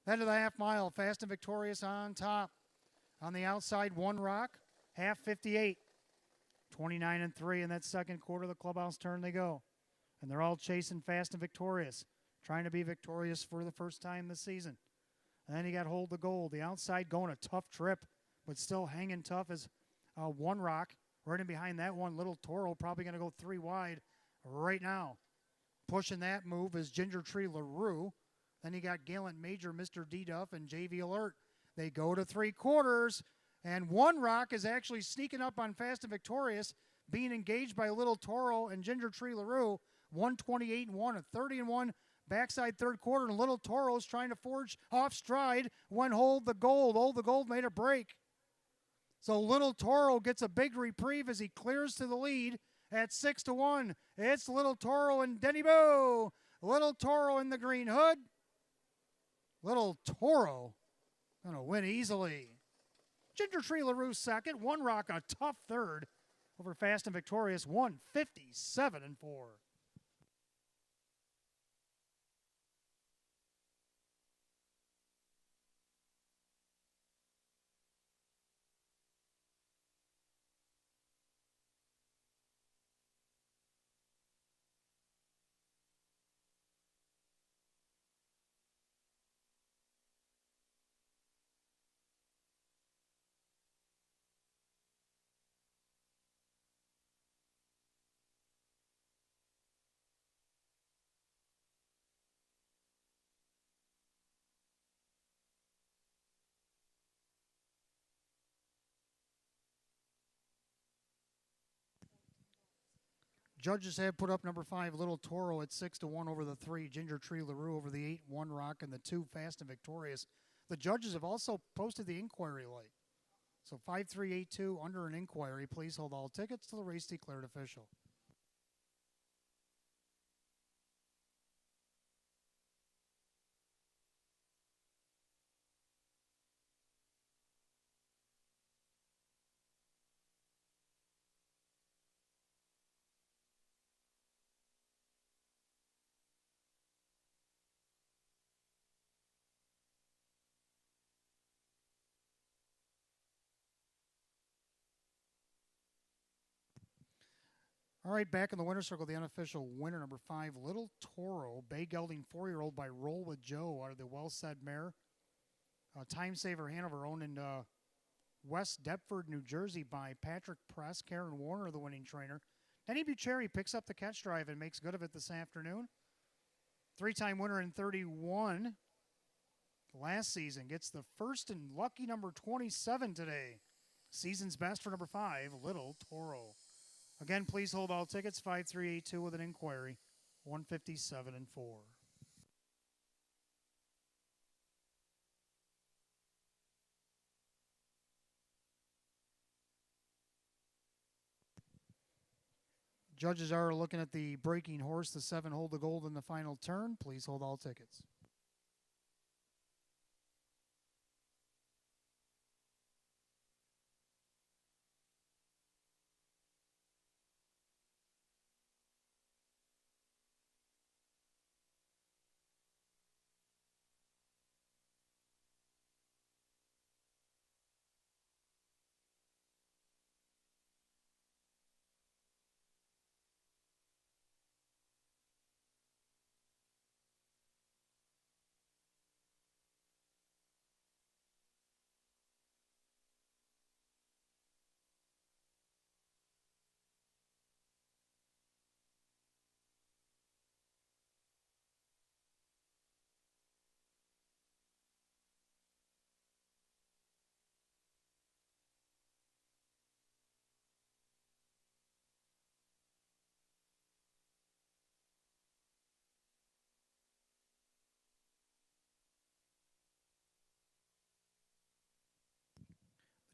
Then to the half mile, Fast and Victorious on top. On the outside, One Rock, half 58. 29-3 in that second quarter. The clubhouse turn they go. And they're all chasing Fast and Victorious, trying to be victorious for the first time this season. And then you got Hold the Gold. The outside going a tough trip, but still hanging tough as One Rock. Right in behind that one, Little Toro, probably going to go 3 wide right now. Pushing that move is Ginger Tree LaRue. Then you got Gallant Major, Mr. D-Duff, and JV Alert. They go to 3 quarters, and One Rock is actually sneaking up on Fast and Victorious, being engaged by Little Toro and Ginger Tree LaRue. 128-1, a 30-1 backside third quarter, and Little Toro's trying to forge off stride when Hold the Gold. Hold the Gold made a break. So Little Toro gets a big reprieve as he clears to the lead at 6-1. It's Little Toro and Denny Boo. Little Toro in the green hood. Little Toro going to win easily. Ginger Tree LaRue second. One Rock a tough third over Fast and Victorious, 157-4. Judges have put up number 5, Little Toro, at 6-1 over the 3. Ginger Tree LaRue over the 8, One Rock, and the 2, Fast and Victorious. The judges have also posted the inquiry light. So 5382 under an inquiry. Please hold all tickets till the race declared official. All right, back in the winner's circle, the unofficial winner, number 5, Little Toro, bay gelding 4-year-old by Roll with Joe out of the Well Said Mare. Time Saver Hanover, owned in West Deptford, New Jersey by Patrick Press. Karen Warner, the winning trainer. Denny Bucherri picks up the catch drive and makes good of it this afternoon. 3-time winner in 31 last season. Gets the first and lucky number 27 today. Season's best for number 5, Little Toro. Again, please hold all tickets, 5382 with an inquiry, 157-4. Judges are looking at the breaking horse, the 7 Hold the Gold in the final turn. Please hold all tickets.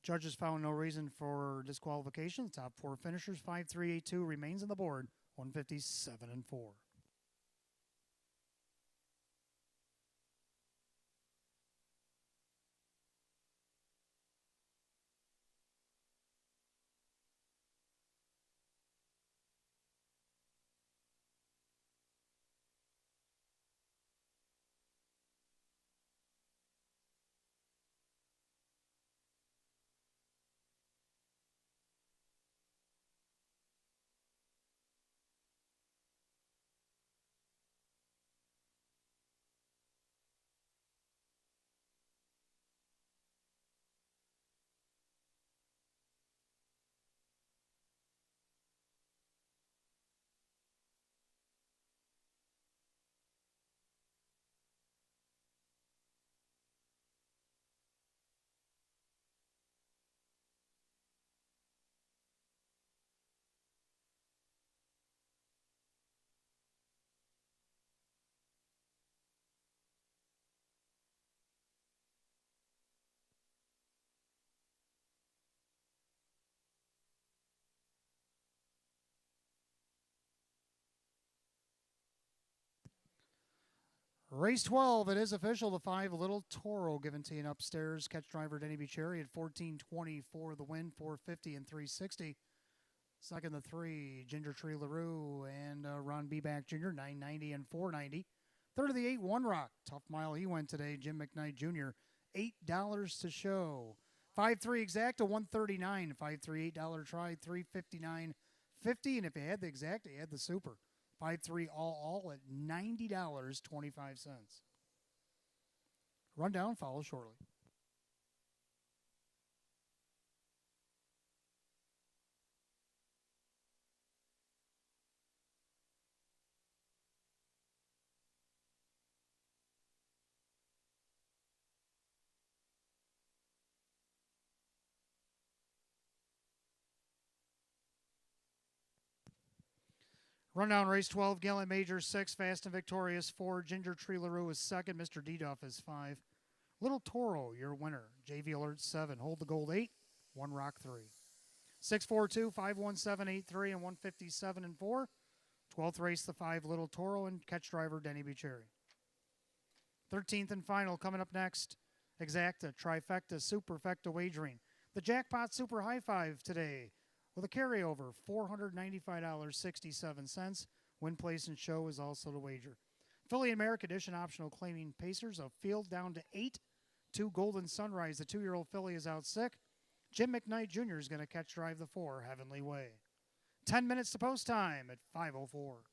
Judges found no reason for disqualification. The top 4 finishers, 5382 remains on the board, 157-4. Race 12, it is official. The 5 Little Toro given to you upstairs. Catch driver Denny Bucherri at 14.20 for the win, 450 and 360. Second, the 3 Ginger Tree LaRue and Ron Beback Jr., 990 and 490. Third of the 8 One Rock. Tough mile he went today. Jim McKnight Jr., $8 to show. 5-3 Exacta, 139. 5-3 $8 try, 359.50. And if you had the Exacta, you had the Super. 5-3 all at $90.25. Rundown follows shortly. Rundown race 12, Gallant Major 6, Fast and Victorious 4, Ginger Tree LaRue is second, Mr. Diduff is 5. Little Toro, your winner. JV Alert 7, Hold the Gold 8, One Rock 3. 642, 51783 and 157 and 4. 12th race, the 5 Little Toro and catch driver Denny Bucherri. 13th and final coming up next, Exacta, Trifecta, Superfecta Wagering. The Jackpot Super High Five today with a carryover, $495.67. Win, place, and show is also the wager. Philly America Edition optional claiming Pacers of field down to 8. 2 Golden Sunrise, the 2-year-old filly is out sick. Jim McKnight Jr. is going to catch drive the 4, Heavenly Way. 10 minutes to post time at 5:04.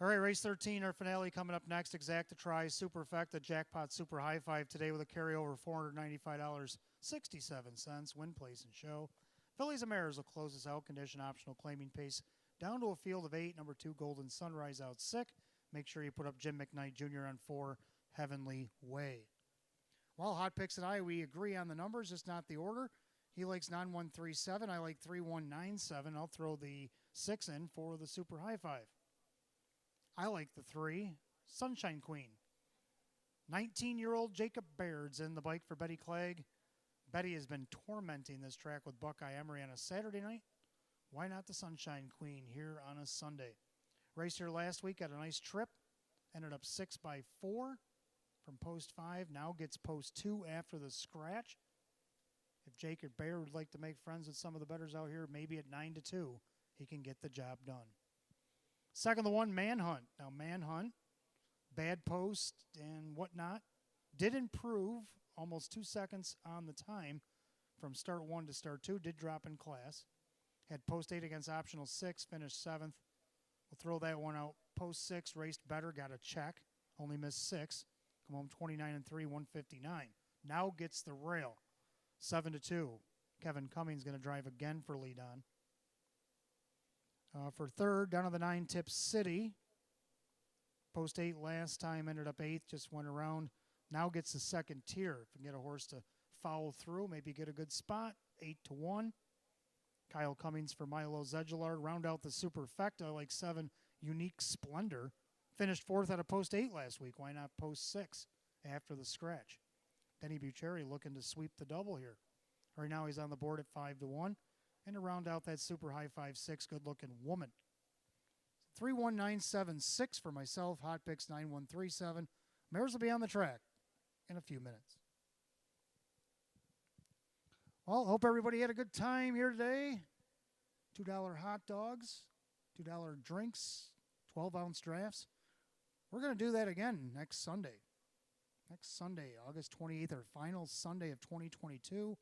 All right, race 13, our finale coming up next. Exacta Try Superfecta Jackpot Super High Five today with a carryover $495.67. Win, place, and show. Fillies and Mares will close us out. Condition optional, claiming pace down to a field of 8. Number 2, Golden Sunrise out sick. Make sure you put up Jim McKnight Jr. on 4, Heavenly Way. Well, Hot Picks and I, we agree on the numbers, just not the order. He likes 9137. I like 3197. I'll throw the 6 in for the Super High Five. I like the 3, Sunshine Queen. 19-year-old Jacob Baird's in the bike for Betty Clegg. Betty has been tormenting this track with Buckeye Emery on a Saturday night. Why not the Sunshine Queen here on a Sunday? Race here last week, got a nice trip. Ended up 6 by 4 from post 5. Now gets post 2 after the scratch. If Jacob Baird would like to make friends with some of the bettors out here, maybe at 9-2, he can get the job done. Second, the 1, Manhunt. Now, Manhunt, bad post and whatnot, did improve almost 2 seconds on the time from start 1 to start 2, did drop in class. Had post 8 against optional 6, finished 7th. We'll throw that one out. Post 6, raced better, got a check, only missed 6. Come home 29-3, 159. Now gets the rail, 7-2. Kevin Cummings going to drive again for lead on. For third, down to the 9, Tip City. Post 8 last time, ended up 8th, just went around. Now gets the second tier. If we can get a horse to foul through, maybe get a good spot, 8-1. Kyle Cummings for Milo Zedgelard. Round out the Superfecta, like 7, Unique Splendor. Finished 4th at a post 8 last week. Why not post 6 after the scratch? Denny Bucheri looking to sweep the double here. Right now he's on the board at 5-1. And to round out that Super High 5-6, good-looking Woman. 31976 for myself. Hot Picks 9137. Mares will be on the track in a few minutes. Well, hope everybody had a good time here today. $2 hot dogs, $2 drinks, 12-ounce drafts. We're going to do that again next Sunday. Next Sunday, August 28th, our final Sunday of 2022.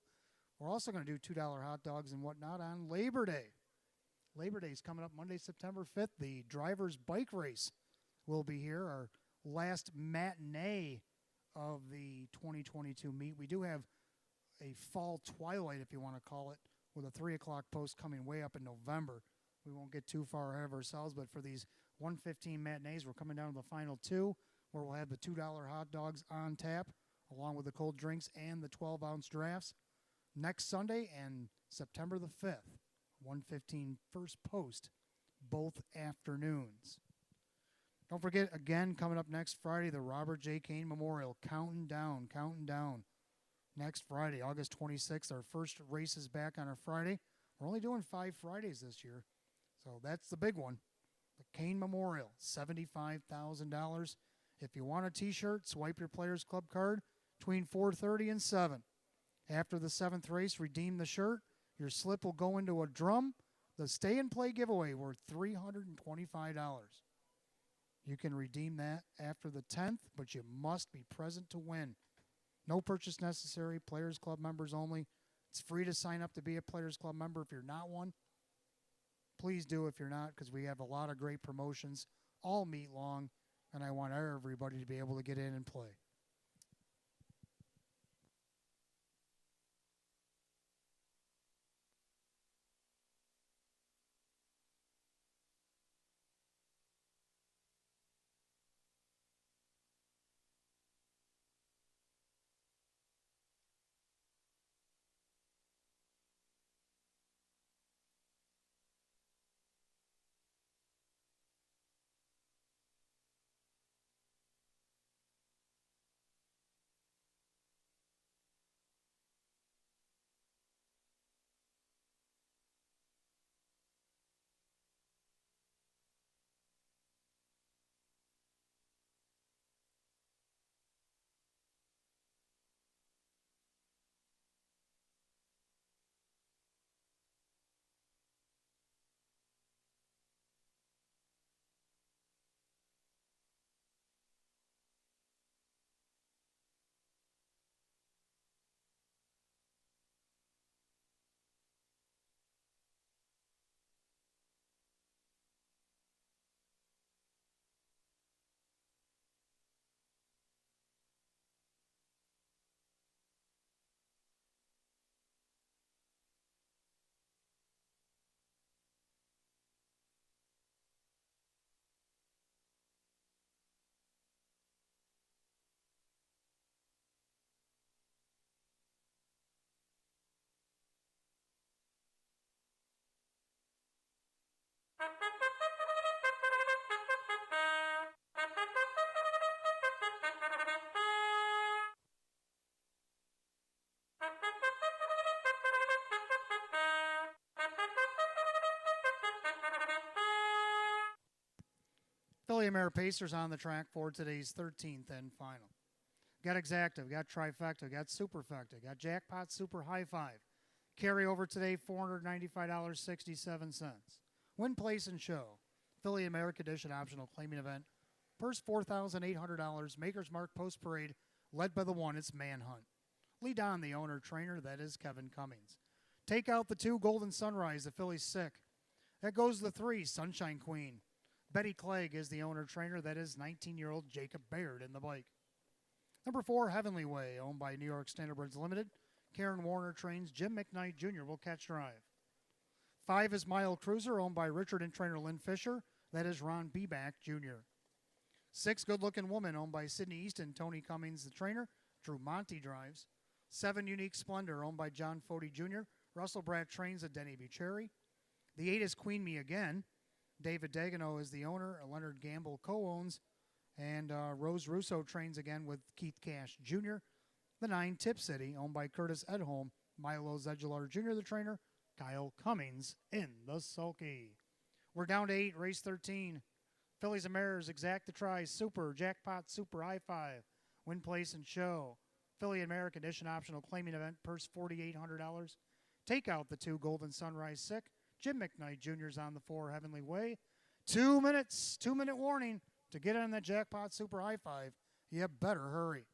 We're also going to do $2 hot dogs and whatnot on Labor Day. Labor Day is coming up Monday, September 5th. The driver's bike race will be here, our last matinee of the 2022 meet. We do have a fall twilight, if you want to call it, with a 3 o'clock post coming way up in November. We won't get too far ahead of ourselves, but for these 1:15 matinees, we're coming down to the final 2, where we'll have the $2 hot dogs on tap, along with the cold drinks and the 12-ounce drafts. Next Sunday and September the 5th, 1:15 first post, both afternoons. Don't forget, again, coming up next Friday, the Robert J. Kane Memorial. Counting down. Next Friday, August 26th, our first race is back on a Friday. We're only doing 5 Fridays this year, so that's the big one. The Kane Memorial, $75,000. If you want a T-shirt, swipe your Players Club card between 4:30 and 7. After the 7th race, redeem the shirt. Your slip will go into a drum. The Stay and Play giveaway worth $325. You can redeem that after the 10th, but you must be present to win. No purchase necessary, Players Club members only. It's free to sign up to be a Players Club member if you're not one. Please do if you're not, because we have a lot of great promotions all meet long, and I want everybody to be able to get in and play. Philly Pacers on the track for today's 13th and final. Got Exacta, got Trifecta, got Superfecta, got Jackpot Super High Five. Carry over today, $495.67. Win, place, and show. Philly America Edition optional claiming event. Purse $4,800. Maker's Mark Post Parade, led by the one, it's Manhunt. Lead on the owner trainer, that is Kevin Cummings. Take out the 2, Golden Sunrise, the Philly's sick. That goes the 3, Sunshine Queen. Betty Clegg is the owner trainer, that is 19-year-old Jacob Baird in the bike. Number 4, Heavenly Way, owned by New York Standardbreds Limited. Karen Warner trains. Jim McKnight Jr. will catch drive. 5 is Mile Cruiser, owned by Richard and trainer Lynn Fisher. That is Ron Beback Jr. 6, Good Looking Woman, owned by Sidney Easton, Tony Cummings, the trainer. Drew Monty drives. 7, Unique Splendor, owned by John Fody Jr. Russell Bratt trains at Denny Bucheri. The 8 is Queen Me Again. David Dagano is the owner. Leonard Gamble co-owns. And Rose Russo trains again with Keith Cash Jr. The 9, Tip City, owned by Curtis Edholm. Milo Zedular Jr., the trainer. Kyle Cummings in the sulky. We're down to 8, race 13. Phillies and Mares, Exacta Tries, Super, Jackpot, Super, High Five. Win, place, and show. Philly American Edition optional claiming event, purse $4,800. Take out the 2, Golden Sunrise Sick. Jim McKnight Jr.'s on the 4, Heavenly Way. 2 minutes, 2-minute warning to get on that Jackpot Super High Five. You better hurry.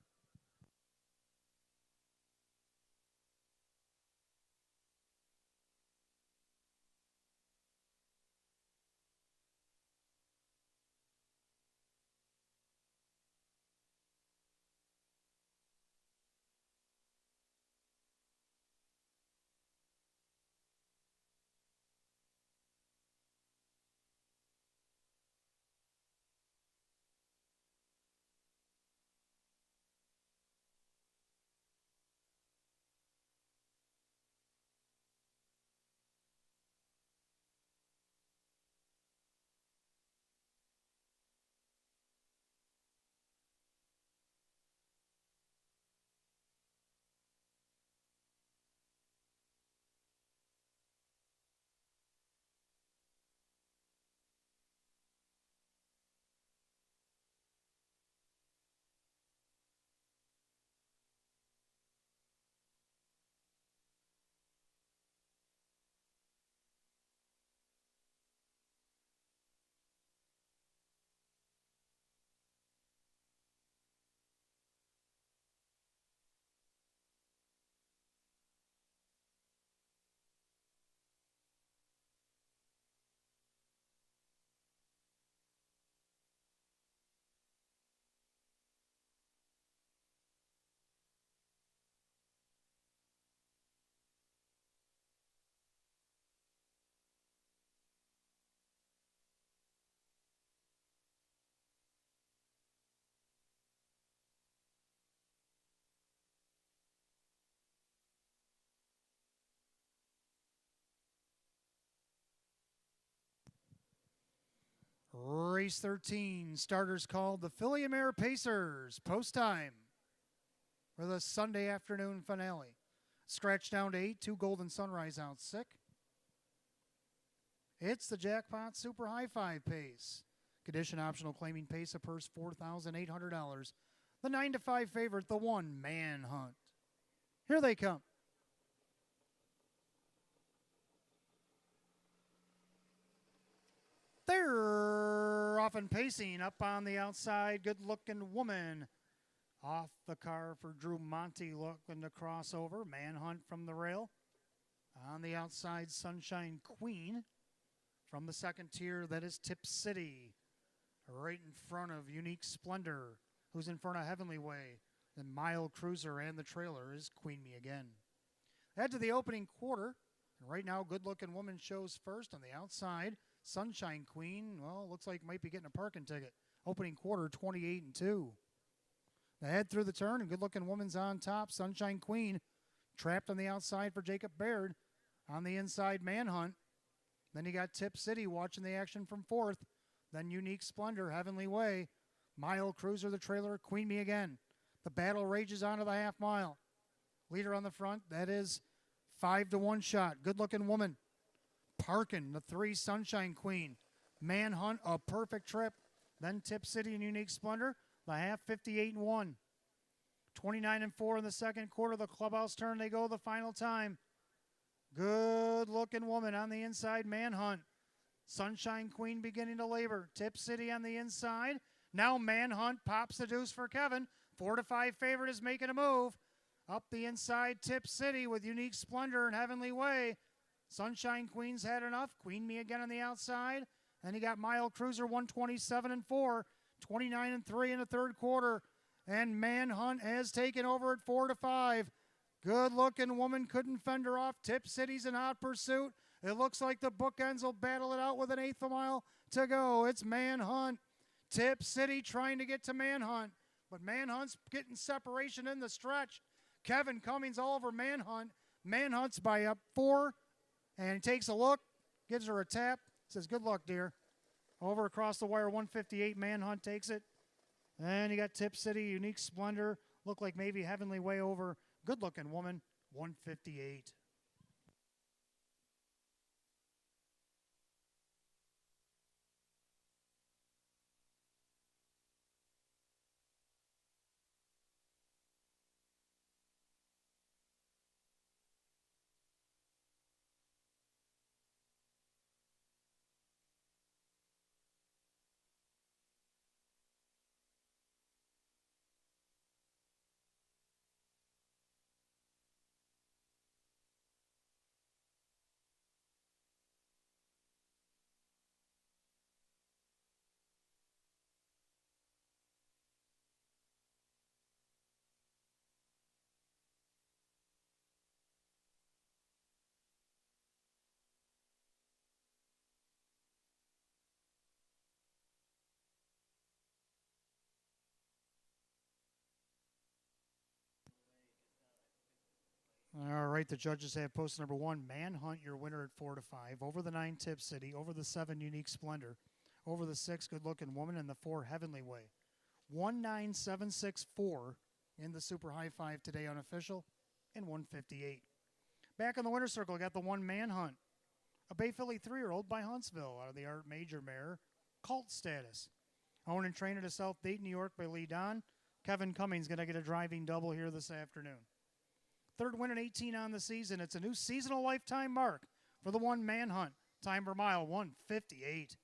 Race 13, starters called the Philly Mare Pacers. Post time for the Sunday afternoon finale. Scratch down to 8, 2 Golden Sunrise out sick. It's the Jackpot Super High Five pace. Condition optional claiming pace, a purse $4,800. The 9-5 favorite, the 1 Manhunt. Here they come. They're off and pacing up on the outside. Good-looking Woman off the car for Drew Monty, looking to cross over. Manhunt from the rail. On the outside, Sunshine Queen from the second tier. That is Tip City. Right in front of Unique Splendor, who's in front of Heavenly Way. Then Mile Cruiser and the trailer is Queen Me Again. Head to the opening quarter. And right now, Good-Looking Woman shows first on the outside. Sunshine Queen, well, looks like might be getting a parking ticket. Opening quarter, 28-2. The head through the turn, and Good-Looking Woman's on top. Sunshine Queen trapped on the outside for Jacob Baird. On the inside, Manhunt. Then you got Tip City watching the action from fourth. Then Unique Splendor, Heavenly Way. Mile Cruiser, the trailer, Queen Me Again. The battle rages on to the half mile. Leader on the front, that is 5-1 shot. Good looking woman. Parkin, the 3 Sunshine Queen. Manhunt, a perfect trip. Then Tip City and Unique Splendor, the half 58-1. 29-4 in the second quarter. The clubhouse turn, they go the final time. Good looking woman on the inside, Manhunt. Sunshine Queen beginning to labor. Tip City on the inside. Now Manhunt pops the deuce for Kevin. 4-5 favorite is making a move. Up the inside, Tip City with Unique Splendor and Heavenly Way. Sunshine Queen's had enough. Queen Me Again on the outside. Then you got Mile Cruiser 127-4, 29-3 in the third quarter. And Manhunt has taken over at 4-5. Good looking woman couldn't fend her off. Tip City's in hot pursuit. It looks like the bookends will battle it out with an eighth of a mile to go. It's Manhunt. Tip City trying to get to Manhunt. But Manhunt's getting separation in the stretch. Kevin Cummings all over Manhunt. Manhunt's by up 4. And he takes a look. Gives her a tap. Says, good luck, dear. Over across the wire, 158. Manhunt takes it. And you got Tip City, Unique Splendor. Look like maybe Heavenly Way over. Good looking woman, 158. All right, the judges have post number 1, Manhunt, your winner at 4-5. Over the 9, Tip City. Over the 7, Unique Splendor. Over the 6, Good Looking Woman. And the 4, Heavenly Way. 19764 in the Super High 5 today unofficial, and 158. Back in the winner's circle, got the 1, Manhunt. A Bay Philly 3-year-old by Huntsville out of the Art Major mare, Cult Status. Owned and trained at South Dayton, New York by Lee Don. Kevin Cummings going to get a driving double here this afternoon. Third win at 18 on the season. It's a new seasonal lifetime mark for the 1, Manhunt. Time per mile, 158.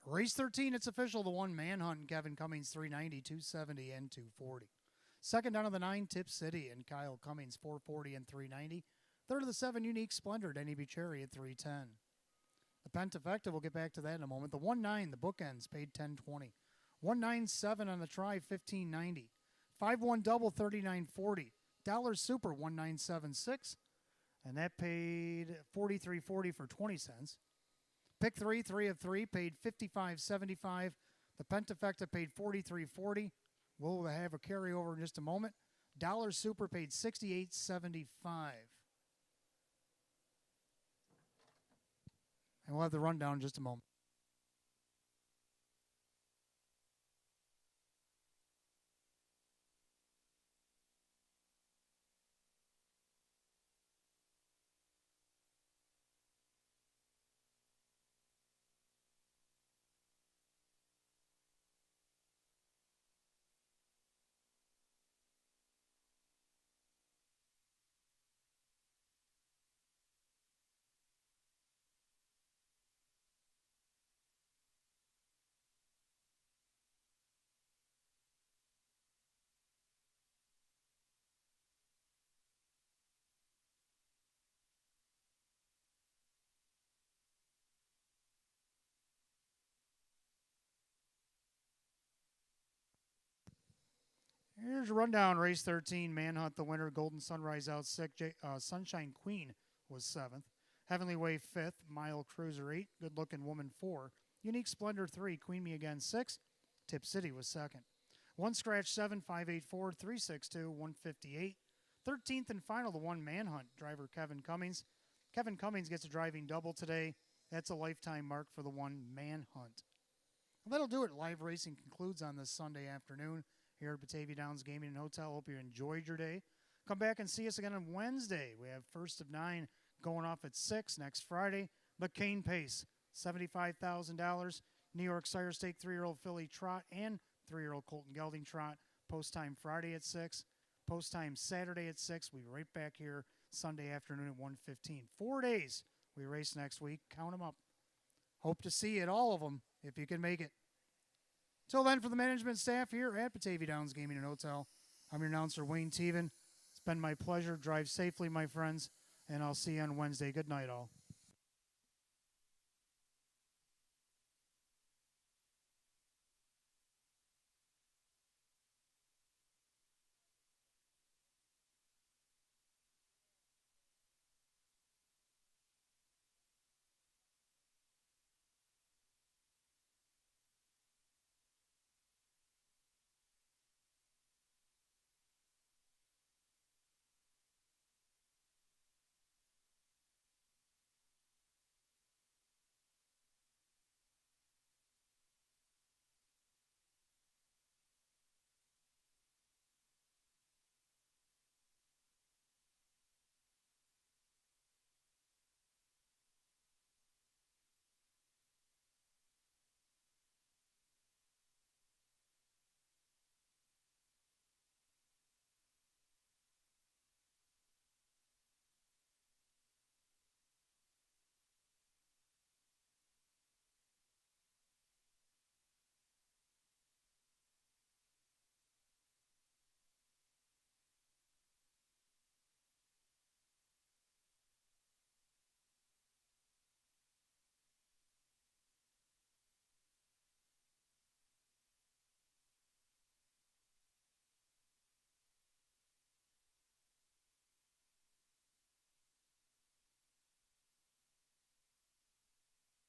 Race 13, it's official. The 1, Manhunt, Kevin Cummings, 390, 270, and 240. Second down of the 9, Tip City, and Kyle Cummings, 440 and 390. Third of the 7, Unique Splendor, Denny Bucherri at 310. The Pentafecta, we'll get back to that in a moment. The 1-9, the bookends, paid 1020. 197 on the try, 1590. 5-1 double, 3940. Dollar Super, 1976. And that paid 43.40 for 20 cents. Pick 3, 3 of 3, paid 55.75. The Pentafecta paid 43.40. We'll have a carryover in just a moment. Dollar Super paid 68.75. And we'll have the rundown in just a moment. Here's a rundown. Race 13, Manhunt the winner. Golden Sunrise out 6. Sunshine Queen was 7th. Heavenly Wave 5th. Mile Cruiser 8. Good Looking Woman 4. Unique Splendor 3. Queen Me Again 6. Tip City was 2nd. 1 Scratch 7, 584, 362, 158. 13th and final, the 1 Manhunt. Driver Kevin Cummings. Kevin Cummings gets a driving double today. That's a lifetime mark for the 1 Manhunt. Well, that'll do it. Live racing concludes on this Sunday afternoon here at Batavia Downs Gaming and Hotel. Hope you enjoyed your day. Come back and see us again on Wednesday. We have First of 9 going off at 6 next Friday. McCain Pace, $75,000. New York Sire Stake 3-year-old filly trot and 3-year-old Colton Gelding trot. Post time Friday at 6. Post time Saturday at 6. We'll be right back here Sunday afternoon at 1:15. 4 days we race next week. Count them up. Hope to see you at all of them if you can make it. Till then, for the management staff here at Batavia Downs Gaming and Hotel, I'm your announcer, Wayne Teven. It's been my pleasure. Drive safely, my friends, and I'll see you on Wednesday. Good night, all.